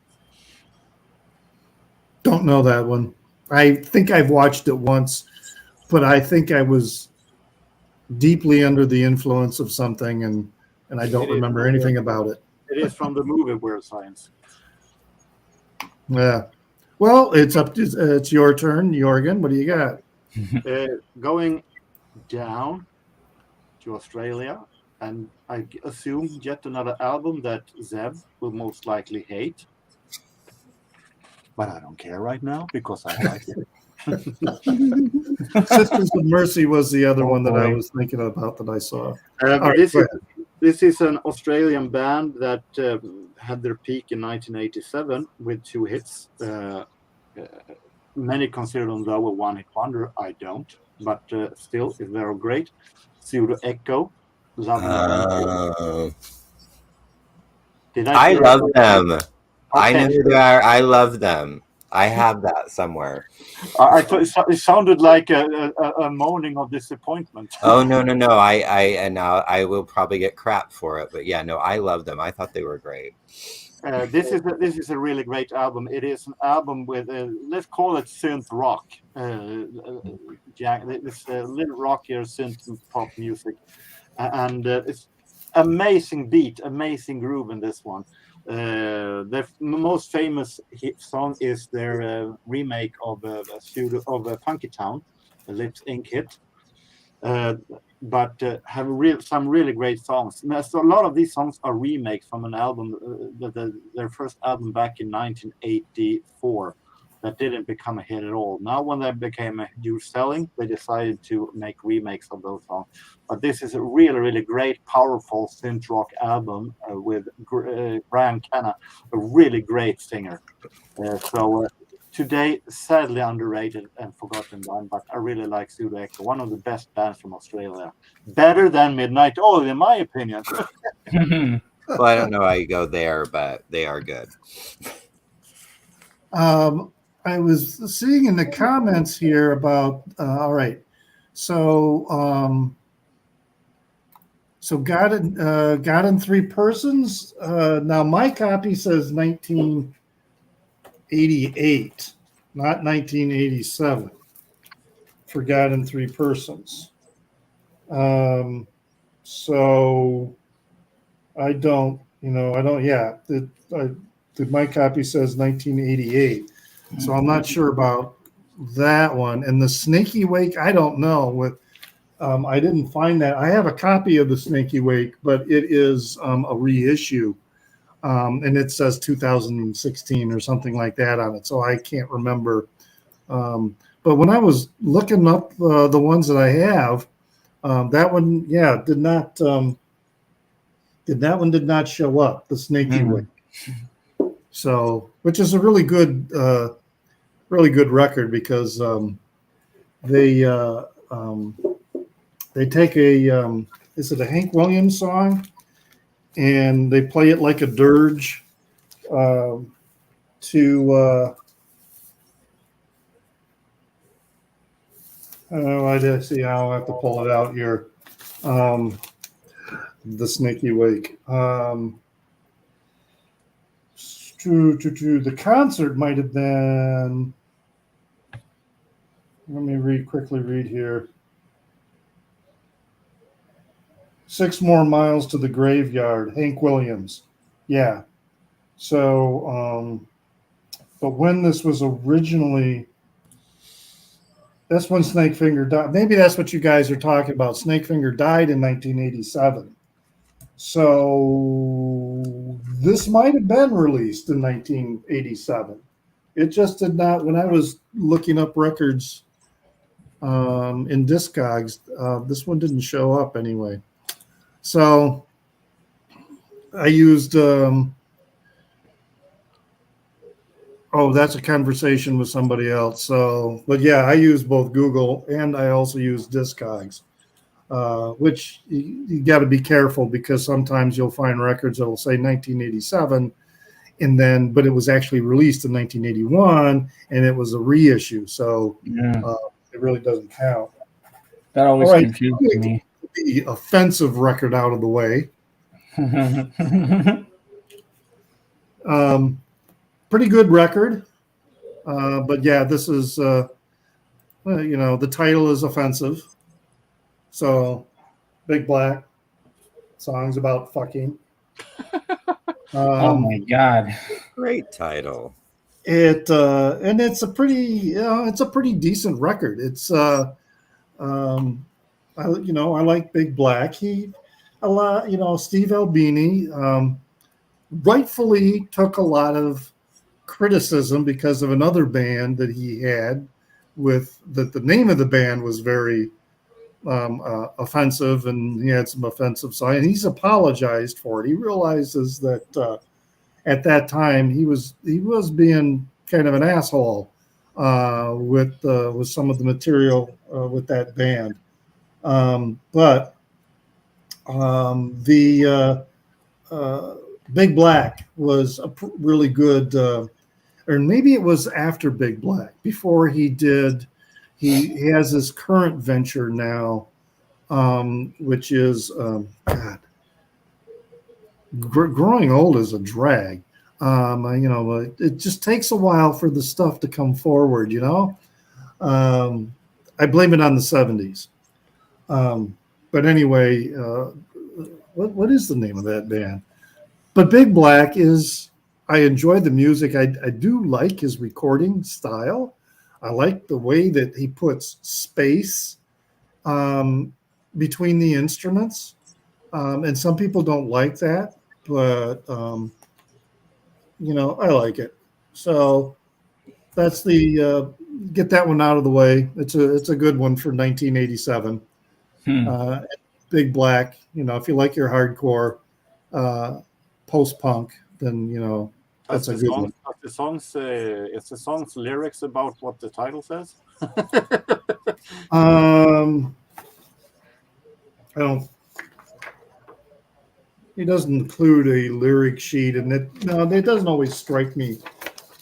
Don't know that one. I think I've watched it once, but I think I was deeply under the influence of something, and I don't remember anything about it. It is from the movie Weird Science. Yeah. Well, it's your turn, Jorgen. What do you got? Going down to Australia, and I assume yet another album that Zeb will most likely hate. But I don't care right now because I like it. Sisters of Mercy was the other one that I was thinking about that I saw. This is an Australian band that had their peak in 1987 with 2 hits. Many consider them though a one-hit wonder. I don't, but still, they're great. Pseudo Echo, love them. I love them. Okay. I know who they are. I love them. I have that somewhere. I thought it sounded like a moaning of disappointment. Oh no! I will probably get crap for it, but yeah, no, I love them. I thought they were great. This is a really great album. It is an album with let's call it synth rock. This little rockier synth pop music, and it's amazing beat, amazing groove in this one. Their most famous hit song is their remake of Funky Town, a Lips Inc. hit. But have some really great songs. So a lot of these songs are remakes from an album, their first album back in 1984, that didn't become a hit at all. Now, when they became a huge selling, they decided to make remakes of those songs. But this is a really, really great, powerful synth rock album with Brian Kenna, a really great singer. Today, sadly underrated and forgotten band, but I really like Pseudo Echo, one of the best bands from Australia. Better than Midnight Oil, in my opinion. Well, I don't know how you go there, but they are good. I was seeing in the comments here about all right. So God in Three Persons. Now my copy says 1988, not 1987. For God in Three Persons. So I don't. Yeah, my copy says 1988. So I'm not sure about that one. And the Snaky Wake, I don't know. I didn't find that. I have a copy of the Snaky Wake, but it is a reissue. And it says 2016 or something like that on it. So I can't remember. But when I was looking up the ones that I have, that one, did not show up, the Snaky Wake. So, which is a really good record because they take is it a Hank Williams song, and they play it like a dirge. to oh, I did see. I'll have to pull it out here. The Snaky Wake. The concert might have been. Let me quickly read here. 6 More Miles to the Graveyard. Hank Williams. Yeah. So, but when this was originally. That's when Snakefinger died. Maybe that's what you guys are talking about. Snakefinger died in 1987. So this might have been released in 1987. It just did not. When I was looking up records in Discogs, this one didn't show up anyway. So I used. Oh, that's a conversation with somebody else. So, but yeah, I use both Google and I also use Discogs, which you got to be careful because sometimes you'll find records that will say 1987, and then, but it was actually released in 1981 and it was a reissue. So it really doesn't count. That always All right, confuses me. the offensive record out of the way. Pretty good record, but yeah, this is the title is offensive. So, Big Black songs about fucking. Oh my god! Great title. And it's a pretty decent record. It's I like Big Black. Steve Albini rightfully took a lot of criticism because of another band that he had with that the name of the band was very offensive, and he had some offensive songs, and he's apologized for it. He realizes that at that time he was being kind of an asshole with some of the material with that band, but the Big Black was a really good, or maybe it was after Big Black, before he did. He has his current venture now, which is growing old is a drag. It just takes a while for the stuff to come forward. I blame it on the 70s. But anyway, what is the name of that band? But Big Black I enjoy the music. I do like his recording style. I like the way that he puts space between the instruments. And some people don't like that, but, I like it. So that's get that one out of the way. It's a good one for 1987. Big Black, if you like your hardcore, post-punk, then that's a good one. Is the song's lyrics about what the title says? I don't. He doesn't include a lyric sheet, and it doesn't always strike me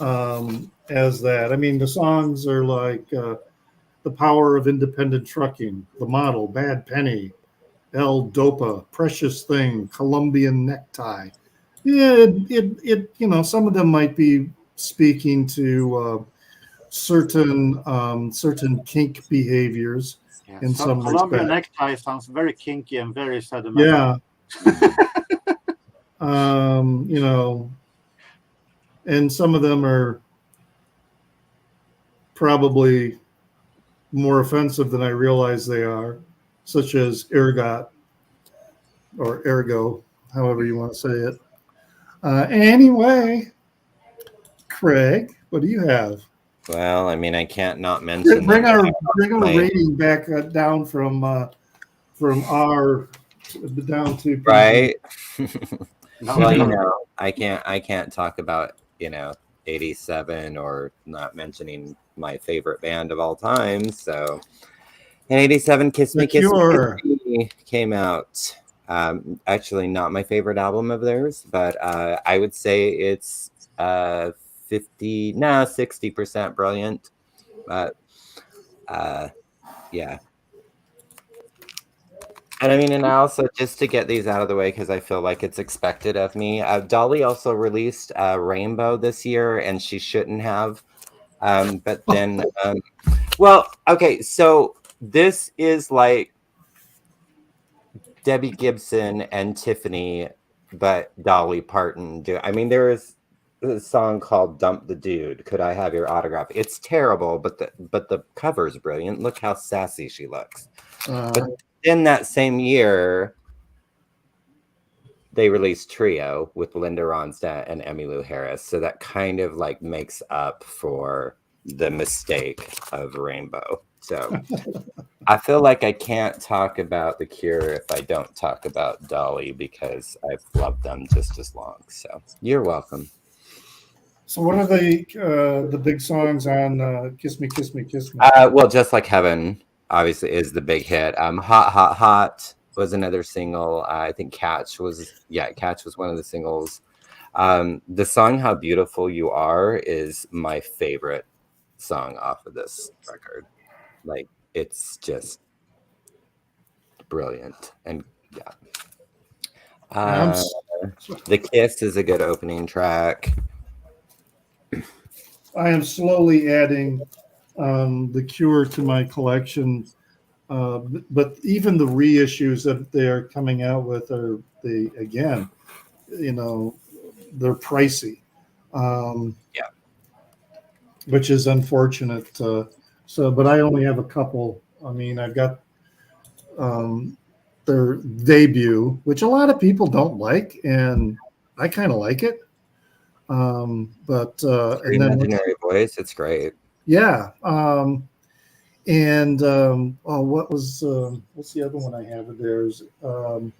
as that. I mean, the songs are like "The Power of Independent Trucking," "The Model," "Bad Penny," "El Dopa," "Precious Thing," "Colombian Necktie." Yeah, some of them might be speaking to certain kink behaviors in some respect. Colombian Necktie sounds very kinky and very sentimental. Yeah. And some of them are probably more offensive than I realize they are, such as ergot or ergo, however you want to say it. Anyway, Craig, what do you have? Well, I mean, I can't not mention. Bring our rating back down from R down to right. Well, I can't talk about 87 or not mentioning my favorite band of all time. So, in 87, "Kiss Me, Kiss Me" came out. Actually, not my favorite album of theirs, but I would say it's 60% brilliant. But yeah. And I mean, and also just to get these out of the way, because I feel like it's expected of me. Dolly also released Rainbow this year, and she shouldn't have. But then, well, okay, so this is like Debbie Gibson and Tiffany, but Dolly Parton do. I mean, there is a song called "Dump the Dude." Could I have your autograph? It's terrible, but the cover is brilliant. Look how sassy she looks. But in that same year, they released Trio with Linda Ronstadt and Emmylou Harris. So that kind of like makes up for the mistake of Rainbow. So I feel like I can't talk about The Cure if I don't talk about Dolly, because I've loved them just as long. So you're welcome. So what are the big songs on Kiss Me, Kiss Me, Kiss Me? Well, Just Like Heaven obviously is the big hit. Hot, Hot, Hot was another single. I think Catch was one of the singles. The song How Beautiful You Are is my favorite song off of this record. Like, it's just brilliant. And yeah. The Kiss is a good opening track. I am slowly adding The Cure to my collection. But even the reissues that they're coming out with they're pricey. Which is unfortunate. But I only have a couple. I mean, I've got their debut, which a lot of people don't like, and I kind of like it. Imaginary Voice, it's great. Yeah. What's the other one I have there? Is my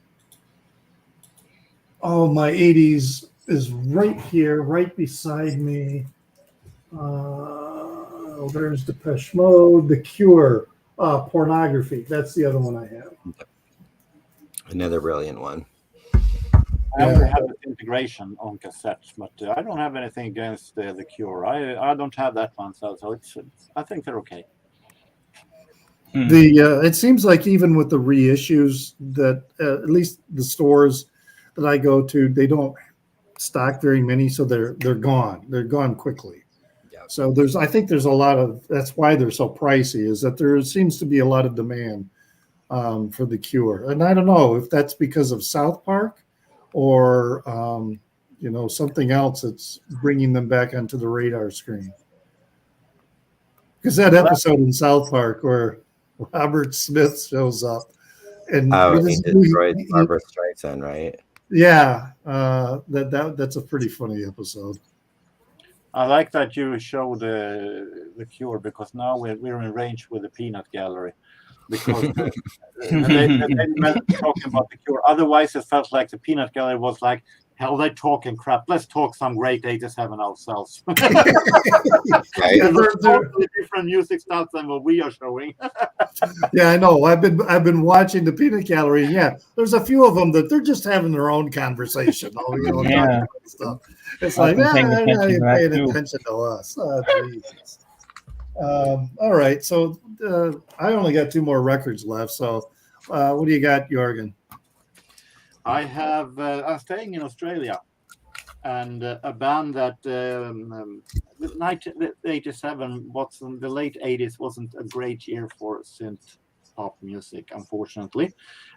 80s is right here, right beside me. There's Depeche Mode, The Cure, Pornography. That's the other one I have. Another brilliant one. I only have the integration on cassette, but I don't have anything against The Cure. I don't have that one, so it's I think they're okay. It seems like even with the reissues that at least the stores that I go to, they don't stock very many, so they're gone. They're gone quickly. Yeah. So I think there's a lot of, that's why they're so pricey, is that there seems to be a lot of demand for The Cure. And I don't know if that's because of South Park or something else that's bringing them back onto the radar screen. Because that episode in South Park where Robert Smith shows up and he destroyed Barbra Streisand, right? Yeah, that's a pretty funny episode. I like that you show the Cure, because now we're in range with the Peanut Gallery, because they talking about the Cure. Otherwise, it felt like the Peanut Gallery was like, hell, they're talking crap. Let's talk some great 87 ourselves. Right. Totally different music styles than what we are showing. Yeah, I know. I've been watching the Peanut Gallery. Yeah, there's a few of them that they're just having their own conversation. Talking about stuff. It's like, they're paying attention to us. Oh, Jesus. All right, so I only got 2 more records left. So, what do you got, Jorgen? I have. I'm staying in Australia, and a band that 1987 the late 80s wasn't a great year for synth pop music, unfortunately,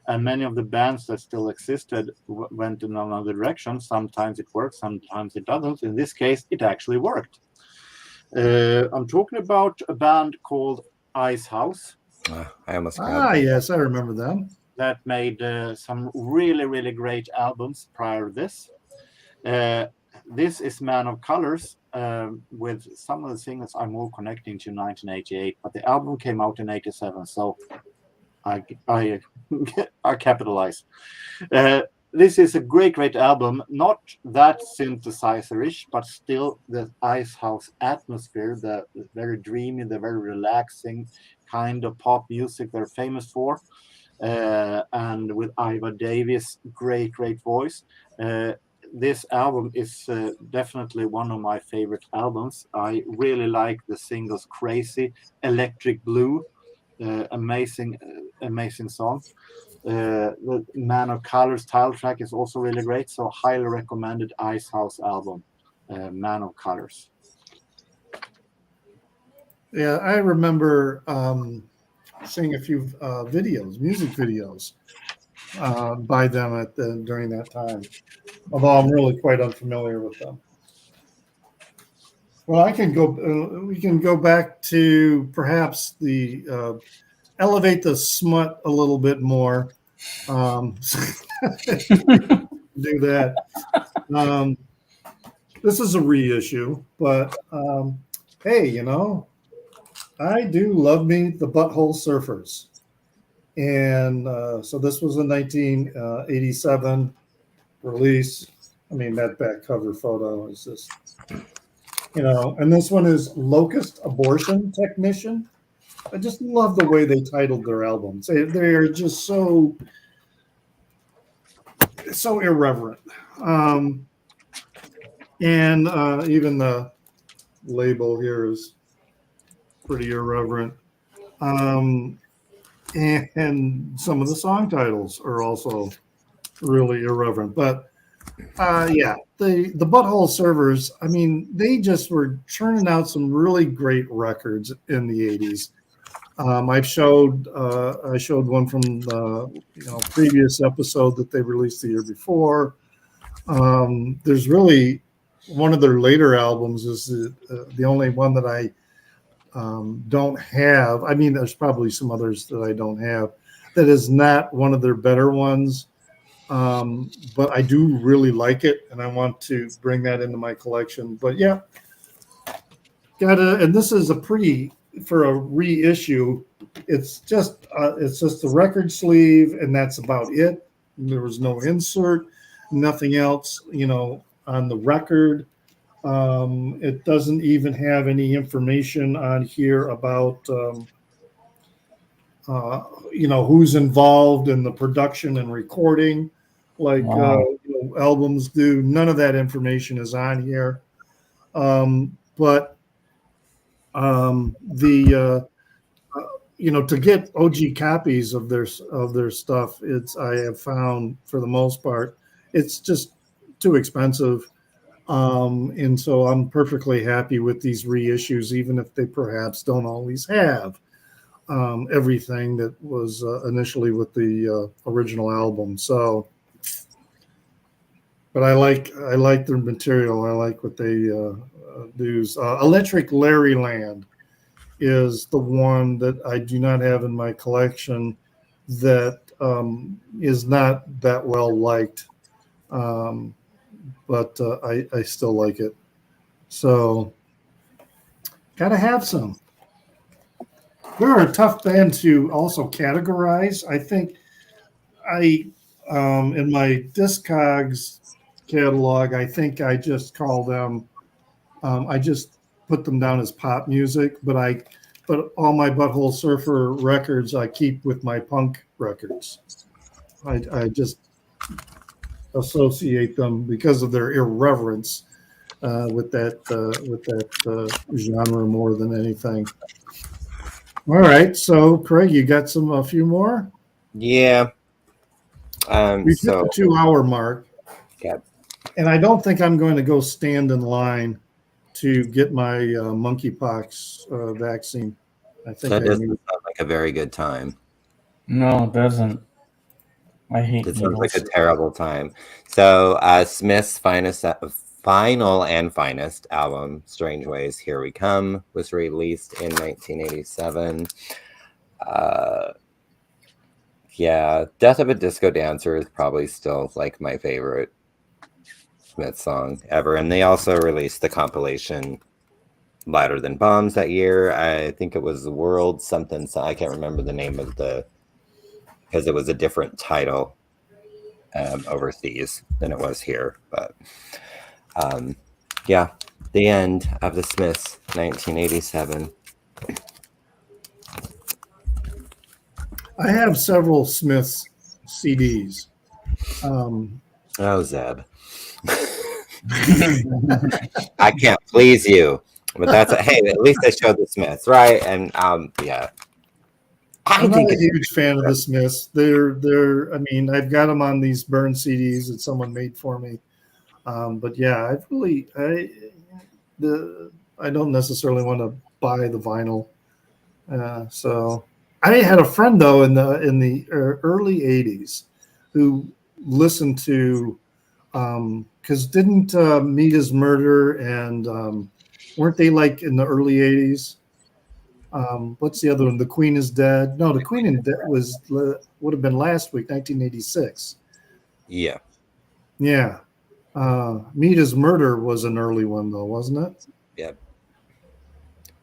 and many of the bands that still existed went in another direction. Sometimes it works, sometimes it doesn't. In this case, it actually worked. I'm talking about a band called Ice House. I almost yes, I remember them. That made some really, really great albums prior to this. This is Man of Colors, with some of the singles are more connecting to 1988, but the album came out in 87, so I capitalize. This is a great album, not that synthesizer-ish, but still the Ice House atmosphere, the very dreamy, the very relaxing kind of pop music they're famous for. And with Iva Davis, great voice. this album is definitely one of my favorite albums. I really like the singles "Crazy," "Electric Blue," amazing song. The Man of Colors title track is also really great. So highly recommended Icehouse album, Man of Colors. Yeah, I remember seeing a few music videos by them during that time. Although I'm really quite unfamiliar with them. Well, we can go back to perhaps the elevate the smut a little bit more. Do that. This is a reissue, but hey, I do love me the Butthole Surfers. And so this was a 1987 release. I mean, that back cover photo is just, and this one is Locust Abortion Technician. I just love the way they titled their albums. They are just so irreverent. And even the label here is pretty irreverent. And some of the song titles are also really irreverent. But yeah, the Butthole Surfers, I mean, they just were churning out some really great records in the 80s. I showed one from the previous episode that they released the year before. There's really one of their later albums is the only one that I don't have. I mean, there's probably some others that I don't have. That is not one of their better ones, but I do really like it, and I want to bring that into my collection. But yeah, and this is for a reissue. It's just the record sleeve, and that's about it. There was no insert, nothing else, on the record. It doesn't even have any information on here about who's involved in the production and recording, like albums do. None of that information is on here. But to get OG copies of their stuff, I have found for the most part it's just too expensive. And so I'm perfectly happy with these reissues, even if they perhaps don't always have everything that was initially with the original album. So, but I like their material. I like what they do. Electric Larryland is the one that I do not have in my collection that is not that well liked. But I still like it. So, gotta have some. They're a tough band to also categorize. I think in my Discogs catalog, I think I just call them, I just put them down as pop music, but all my Butthole Surfer records I keep with my punk records. I just associate them because of their irreverence with that genre more than anything. All right, so Craig, you got a few more? Yeah. We hit the 2-hour mark. Yeah. And I don't think I'm going to go stand in line to get my monkeypox vaccine. I think that doesn't sound like a very good time. No, it doesn't. I hate it. needles. Sounds like a terrible time. So Smith's final and finest album, Strange Ways, Here We Come, was released in 1987. Yeah, Death of a Disco Dancer is probably still like my favorite Smith song ever. And they also released the compilation Louder Than Bombs that year. I think it was the World something. So I can't remember the name of because it was a different title overseas than it was here. But yeah, the end of the Smiths, 1987. I have several Smiths CDs. Oh, Zeb. I can't please you, but hey, at least they showed the Smiths, right? And yeah, I'm not a huge fan of the Smiths. I mean, I've got them on these burn CDs that someone made for me. But yeah, I don't necessarily want to buy the vinyl. So I had a friend though in the early '80s who listened to because didn't Meet His Murder and weren't they like in the early '80s? What's the other one? The Queen is Dead. No, the Queen is Dead would have been last week, 1986. Yeah. Yeah. Meet His Murder was an early one though, wasn't it? Yep.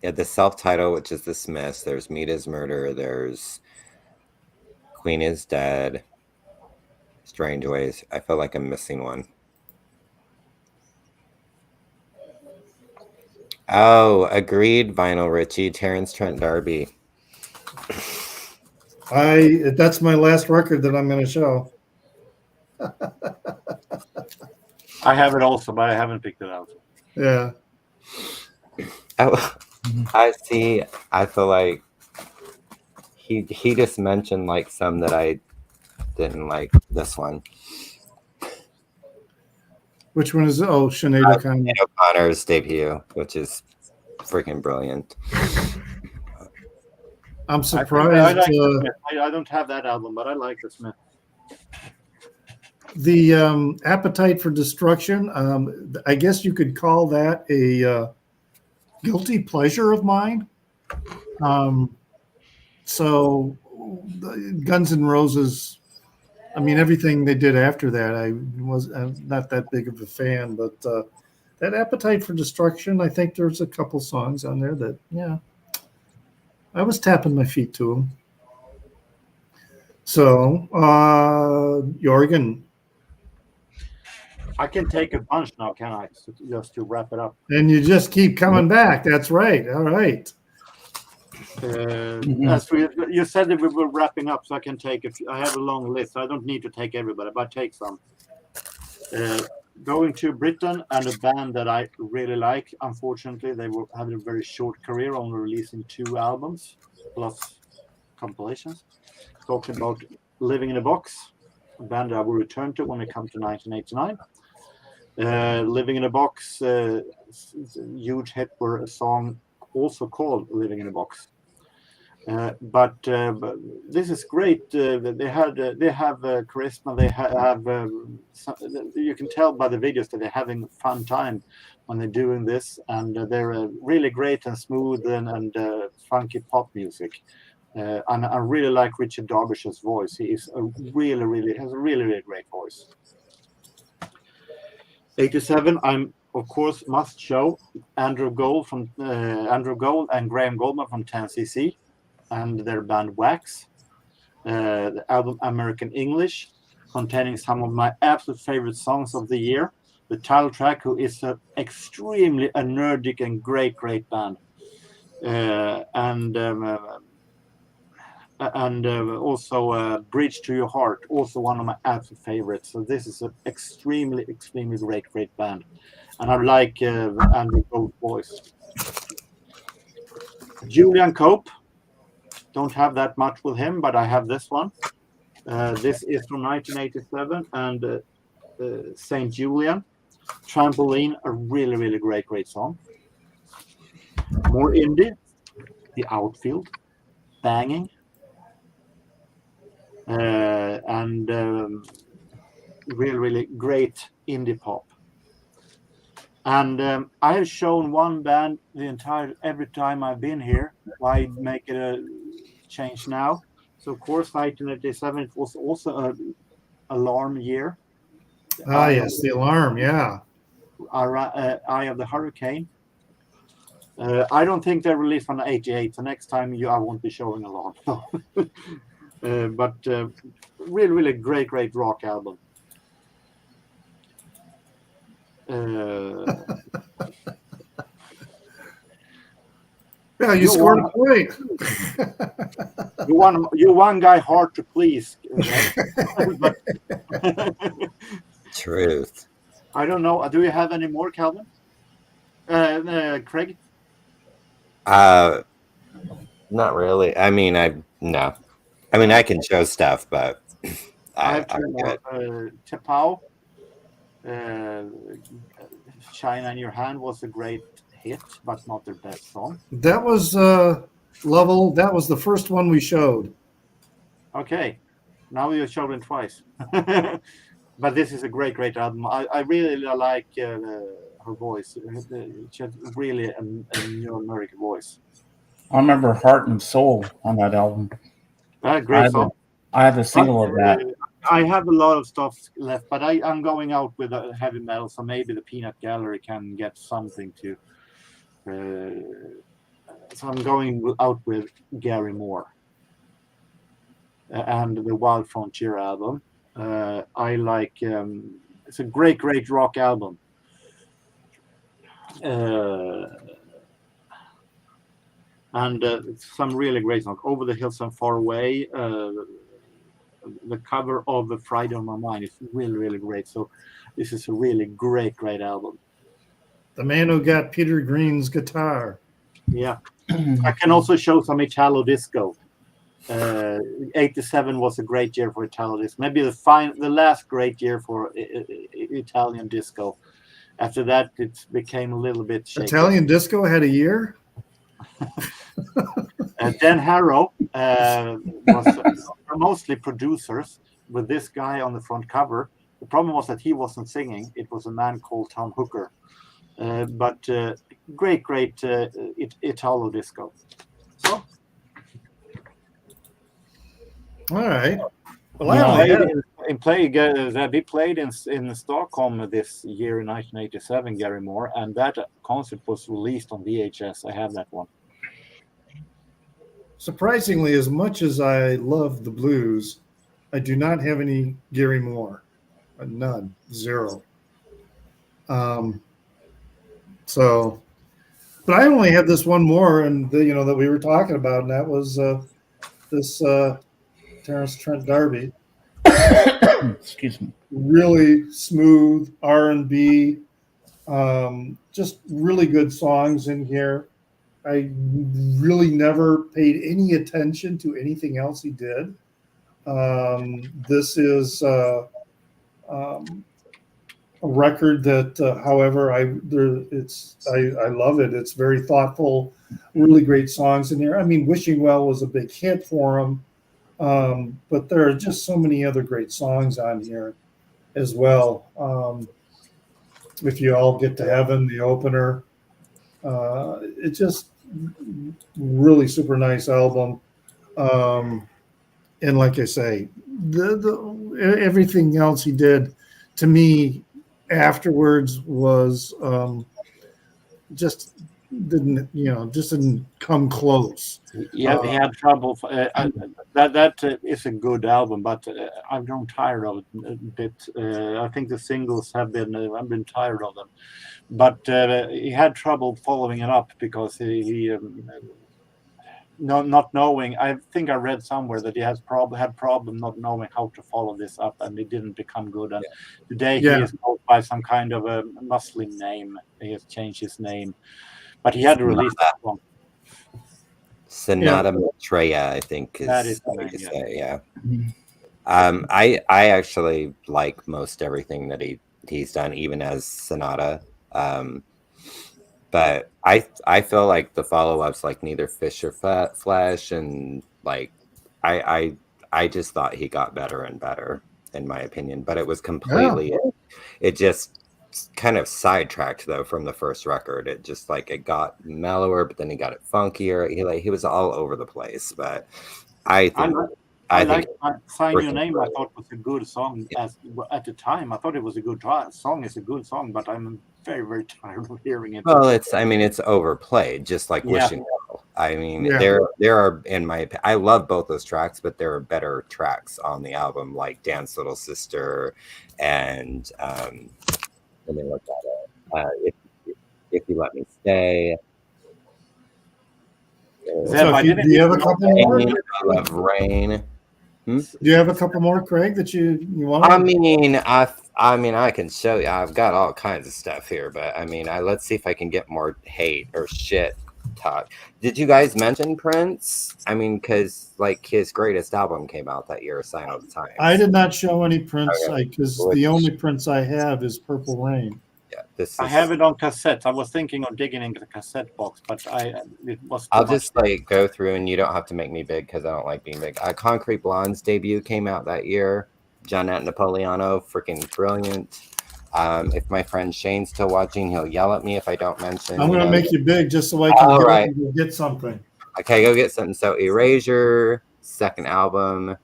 Yeah, the self-title, which is the Smiths. There's Meet His Murder. There's Queen is Dead. Strange Ways. I feel like I'm missing one. Oh, agreed, Vinyl Richie. Terence, Trent, Darby. That's my last record that I'm going to show. I have it also, but I haven't picked it out. Yeah. Oh, I see. I feel like he just mentioned like some that I didn't like. This one. Which one is it? Oh, Sinead O'Connor. Sinead O'Connor's debut, which is freaking brilliant. I'm surprised. I don't have that album, but I like the Smith. The Appetite for Destruction, I guess you could call that a guilty pleasure of mine. So Guns N' Roses, I mean, everything they did after that, I'm not that big of a fan, but that Appetite for Destruction, I think there's a couple songs on there that, yeah, I was tapping my feet to them. So, Jorgen. I can take a bunch now, can I? Just to wrap it up. And you just keep coming back. That's right. All right. As you said that we were wrapping up, so I can take a few. I have a long list. So I don't need to take everybody, but take some. Going to Britain and a band that I really like. Unfortunately, they were having a very short career, only releasing 2 albums plus compilations. Talking about Living in a Box, a band that I will return to when it comes to 1989. Living in a Box, huge hit for a song also called Living in a Box. But this is great. They have charisma. They have you can tell by the videos that they're having a fun time when they're doing this, and they're really great and smooth and funky pop music. And I really like Richard Derbish's voice. He is has a really great voice. 87. I'm of course must show Andrew Gold and Graham Goldman from 10cc. And their band Wax, the album American English, containing some of my absolute favorite songs of the year. The title track, who is an extremely nerdic and great band, and also Bridge to Your Heart, also one of my absolute favorites. So this is an extremely great band, and I like Andrew Gold's voice. Julian Cope. Don't have that much with him, but I have this one. This is from 1987 and St. Julian. Trampoline, a really great song. More indie, The Outfield, Banging, and really great indie pop. And I have shown one band every time I've been here. Why make it a change now? So of course 1987 it was also an alarm year. Yes, the Alarm, yeah. Eye of the Hurricane. I don't think they released on 88, so next time I won't be showing Alarm. But really great rock album. Yeah, you scored a point. You're one guy hard to please. Truth. I don't know. Do you have any more, Calvin? Craig? Not really. I mean, no. I mean, I can show stuff, but I have I'm two more. good. Chapao, China in Your Hand was a great hit, but not their best song. That was Level. That was the first one we showed. Okay, now you showed it twice. But this is a great album. I really like her voice. She has really a new American voice. I remember Heart and Soul on that album. Great song. I have a single of that. I have a lot of stuff left, but I'm going out with heavy metal, so maybe the Peanut Gallery can get something to. So I'm going out with Gary Moore and the Wild Frontier album. I like. It's a great rock album. And some really great songs. Over the Hills and Far Away. The cover of the Friday on My Mind is really great. So this is a really great album. The Man Who Got Peter Green's Guitar. Yeah. I can also show some Italo disco. 87 was a great year for Italo disco. Maybe the last great year for Italian disco. After that, it became a little bit shaky. Italian disco had a year? Dan Harrow was mostly producers with this guy on the front cover. The problem was that he wasn't singing. It was a man called Tom Hooker. But great Italo disco. So, all right. Well, he played in Stockholm this year in 1987, Gary Moore, and that concert was released on VHS. I have that one. Surprisingly, as much as I love the blues, I do not have any Gary Moore. None. Zero. So, but I only had this one more, and that we were talking about, and that was this Terence Trent Darby. Excuse me. Really smooth R&B, just really good songs in here. I really never paid any attention to anything else he did. This is a record that, however, I love it. It's very thoughtful, really great songs in there. I mean, Wishing Well was a big hit for him, but there are just so many other great songs on here as well. If You All Get to Heaven, the opener. It's just really super nice album. And like I say, the everything else he did to me afterwards was just didn't come close. Yeah, he had trouble. That is a good album, but I've grown tired of it a bit. I think the singles have been. I've been tired of them, but he had trouble following it up because he not knowing. I think I read somewhere that he had problem not knowing how to follow this up, and it didn't become good. And today he is called by some kind of a Muslim name. He has changed his name. But he had to release that one. Sonata Maitreya, I think is the how you name, say, yeah. I actually like most everything that he's done, even as Sonata. But I feel like the follow-ups, like Neither Fish or Flesh, and like I just thought he got better and better, in my opinion. But it was completely it just kind of sidetracked though from the first record. It just it got mellower, but then he got it funkier. He was all over the place. But I think Sign Your Name. I thought was a good song at the time. I thought it was a good song. It's a good song, but I'm very tired of hearing it. Well, it's overplayed, just like Wishing Well. I mean, there are, in my opinion, I love both those tracks, but there are better tracks on the album, like Dance Little Sister and let me look at it. If You Let Me Stay. So do you have a couple more? I Love Rain. Do you have a couple more, Craig, that you want? I mean, I I mean, I can show you. I've got all kinds of stuff here, but I mean, let's see if I can get more hate or shit talk. Did you guys mention Prince? I mean, because like his greatest album came out that year, Sign of the Times. I did not show any Prince Okay. because the only Prince I have is Purple Rain. Yeah, this is. I have it on cassette. I was thinking of digging into the cassette box, but it was. I'll just like go through, and you don't have to make me big because I don't like being big. Concrete Blonde's debut came out that year. Jeanette Napoleano, freaking brilliant. If my friend Shane's still watching, he'll yell at me if I don't mention. I'm going to make you big just so I can get something. Okay, go get something. So Erasure, second album.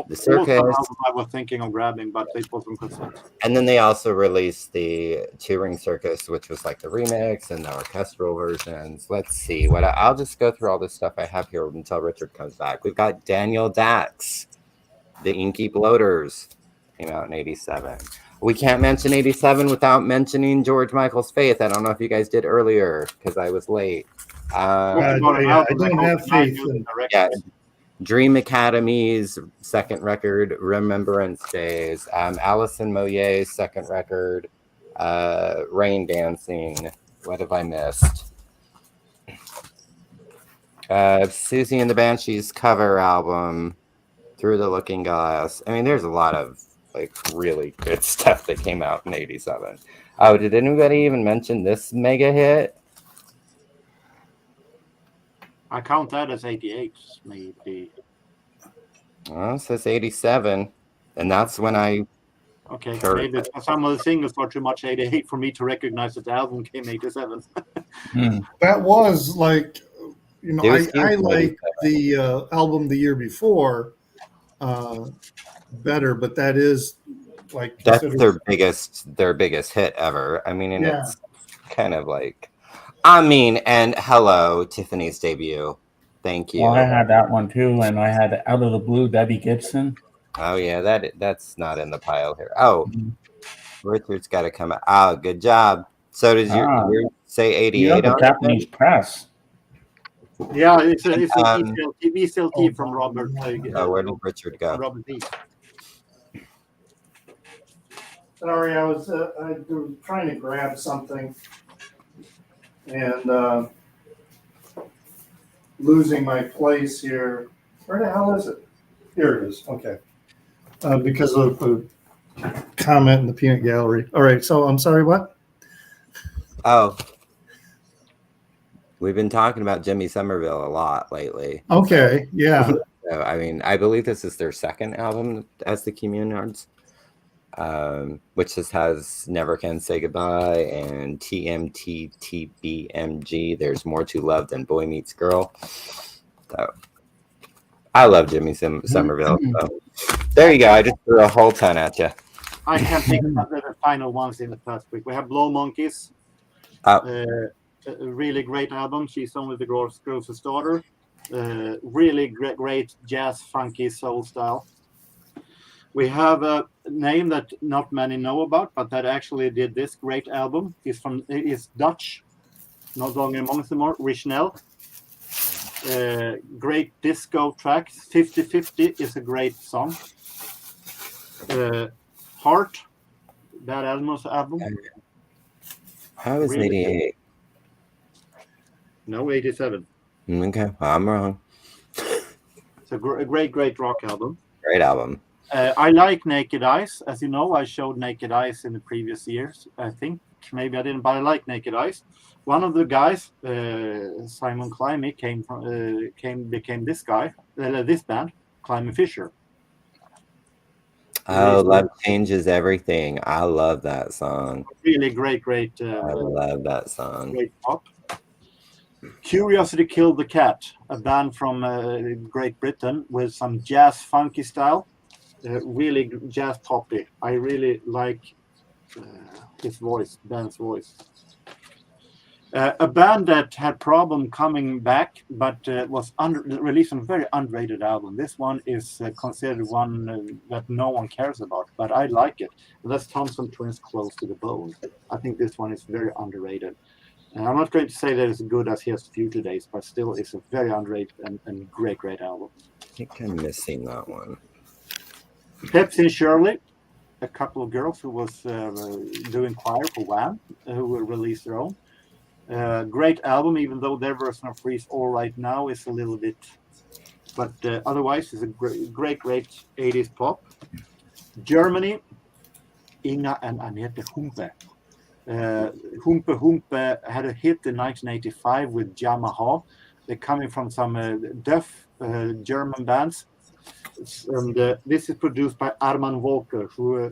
The Circus. I was thinking of grabbing, but it wasn't cassette. And then they also released the Two-Ring Circus, which was like the remix and the orchestral versions. Let's see. I'll just go through all this stuff I have here until Richard comes back. We've got Daniel Dax, The Inky Bloaters, came out in 87. We can't mention 87 without mentioning George Michael's Faith. I don't know if you guys did earlier because I was late. I don't have faith in Dream Academy's second record, Remembrance Days. Alison Moyet's second record, Rain Dancing. What have I missed? Susie and the Banshees cover album, Through the Looking Glass. I mean, there's a lot of like really good stuff that came out in 87. Oh, did anybody even mention this mega hit? I count that as 88, maybe. Well, it says 87, and that's when I. Okay, maybe some of the singles are too much 88 for me to recognize that the album came 87. That was like, I like the album the year before better, but that is like that's their biggest hit ever. I mean, and it's kind of like. I mean, and hello, Tiffany's debut. Thank you. Well, I had that one too, and I had Out of the Blue, Debbie Gibson. Oh yeah, that's not in the pile here. Oh, Richard's got to come out. Oh, good job. So does you say 88 on Japanese press? Yeah, it's a VCLT from Robert. Where did Richard go? Robert D. Sorry, I was trying to grab something. And losing my place here. Where the hell is it? Here it is. Okay. Because of a comment in the peanut gallery. All right. So I'm sorry, what? Oh. We've been talking about Jimmy Somerville a lot lately. Okay. Yeah. So, I mean, I believe this is their second album as the Communards. Which just has Never Can Say Goodbye and TMTTBMG. There's More to Love Than Boy Meets Girl. So I love Jimmy Somerville. So there you go. I just threw a whole ton at you. I can't think of the final ones in the first week. We have Blow Monkeys. A really great album. She's Only the Grocer's Daughter. Really great jazz, funky soul style. We have a name that not many know about, but that actually did this great album. He's Dutch, no longer among us anymore. Richnell. Great disco tracks. 50-50 is a great song. Heart, that album. How is 88? No, 87. Okay, I'm wrong. It's a great rock album. Great album. I like Naked Eyes. As you know, I showed Naked Eyes in the previous years. I think maybe I didn't, but I like Naked Eyes. One of the guys, Simon Climby, became this guy, this band, Climby Fisher. Oh, Love Changes Everything. I love that song. Really great. I love that song. Great pop. Curiosity Killed the Cat, a band from Great Britain with some jazz funky style. Really jazz poppy. I really like his voice, Ben's voice. A band that had problem coming back, but was released on a very underrated album. This one is considered one that no one cares about, but I like it. That's Thompson Twins, Close to the Bone. I think this one is very underrated. And I'm not going to say that it's as good as Here's Future Days, but still it's a very underrated and great album. I think I'm missing that one. Pepsi and Shirley, a couple of girls who was doing choir for Wham, who will release their own. Great album, even though their version of Freeze All Right Now is a little bit, but otherwise it's a great 80s pop. Germany, Inga and Annette Humpe. Humpe had a hit in 1985 with Yamaha. They're coming from some deaf German bands. And this is produced by Arman Volker, who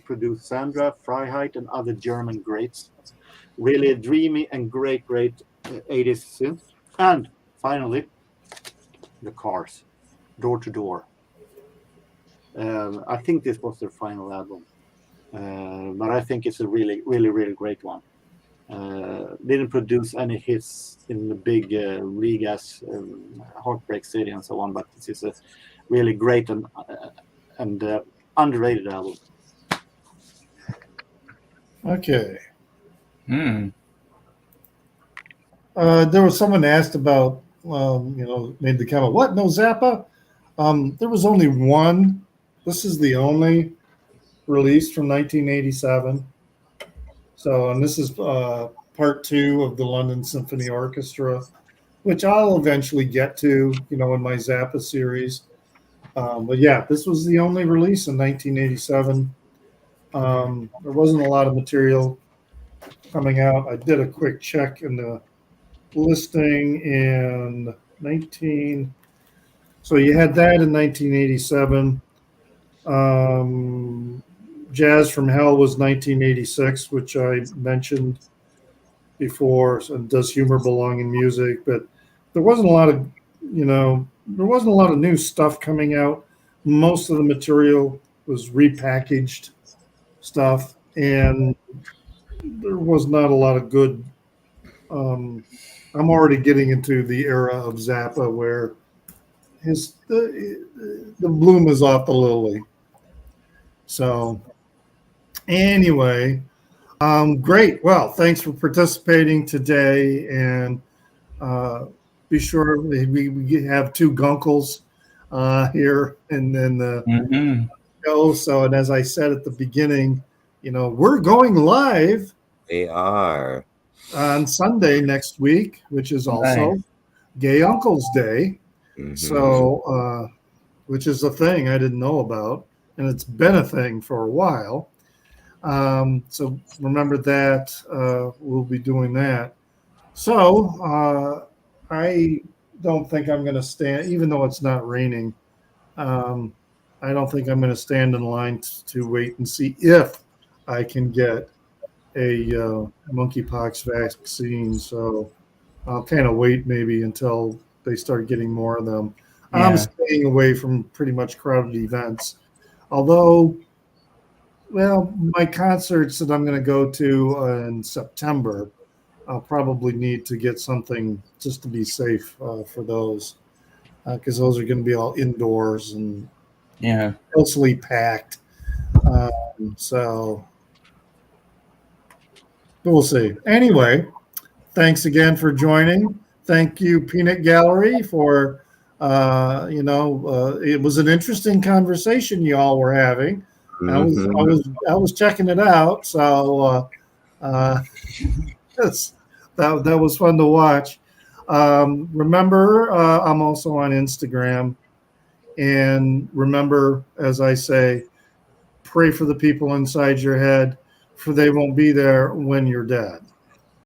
produced Sandra, Freiheit, and other German greats. Really dreamy and great 80s synth. And finally, the Cars, Door to Door. I think this was their final album, but I think it's a really great one. Didn't produce any hits in the big league as Heartbreak City and so on, but this is a really great and underrated album. Okay. Hmm. There was someone asked about, made the comment, what, no Zappa? There was only one. This is the only release from 1987. So, and this is part 2 of the London Symphony Orchestra, which I'll eventually get to, in my Zappa series. But yeah, this was the only release in 1987. There wasn't a lot of material coming out. I did a quick check in the listing in 19. So you had that in 1987. Jazz from Hell was 1986, which I mentioned before. So does humor belong in music? But there wasn't a lot of, new stuff coming out. Most of the material was repackaged stuff, and there was not a lot of good. I'm already getting into the era of Zappa where the bloom is off the lily. So anyway, great. Well, thanks for participating today, and be sure we have 2 gunkles here and then the show. So, and as I said at the beginning, we're going live. We are On Sunday next week, which is also Gay Uncle's Day. Mm-hmm. So, which is a thing I didn't know about, and it's been a thing for a while. So remember that. We'll be doing that. So I don't think I'm going to stand, even though it's not raining. I don't think I'm going to stand in line to wait and see if I can get a monkeypox vaccine. So I'll kind of wait maybe until they start getting more of them. Yeah. I'm staying away from pretty much crowded events. Although, well, my concerts that I'm going to go to in September, I'll probably need to get something just to be safe for those, because those are going to be all indoors and mostly packed. So we'll see. Anyway, thanks again for joining. Thank you, Peanut Gallery, for it was an interesting conversation you all were having. Mm-hmm. I was checking it out, so that was fun to watch. Remember, I'm also on Instagram, and remember, as I say, pray for the people inside your head, for they won't be there when you're dead.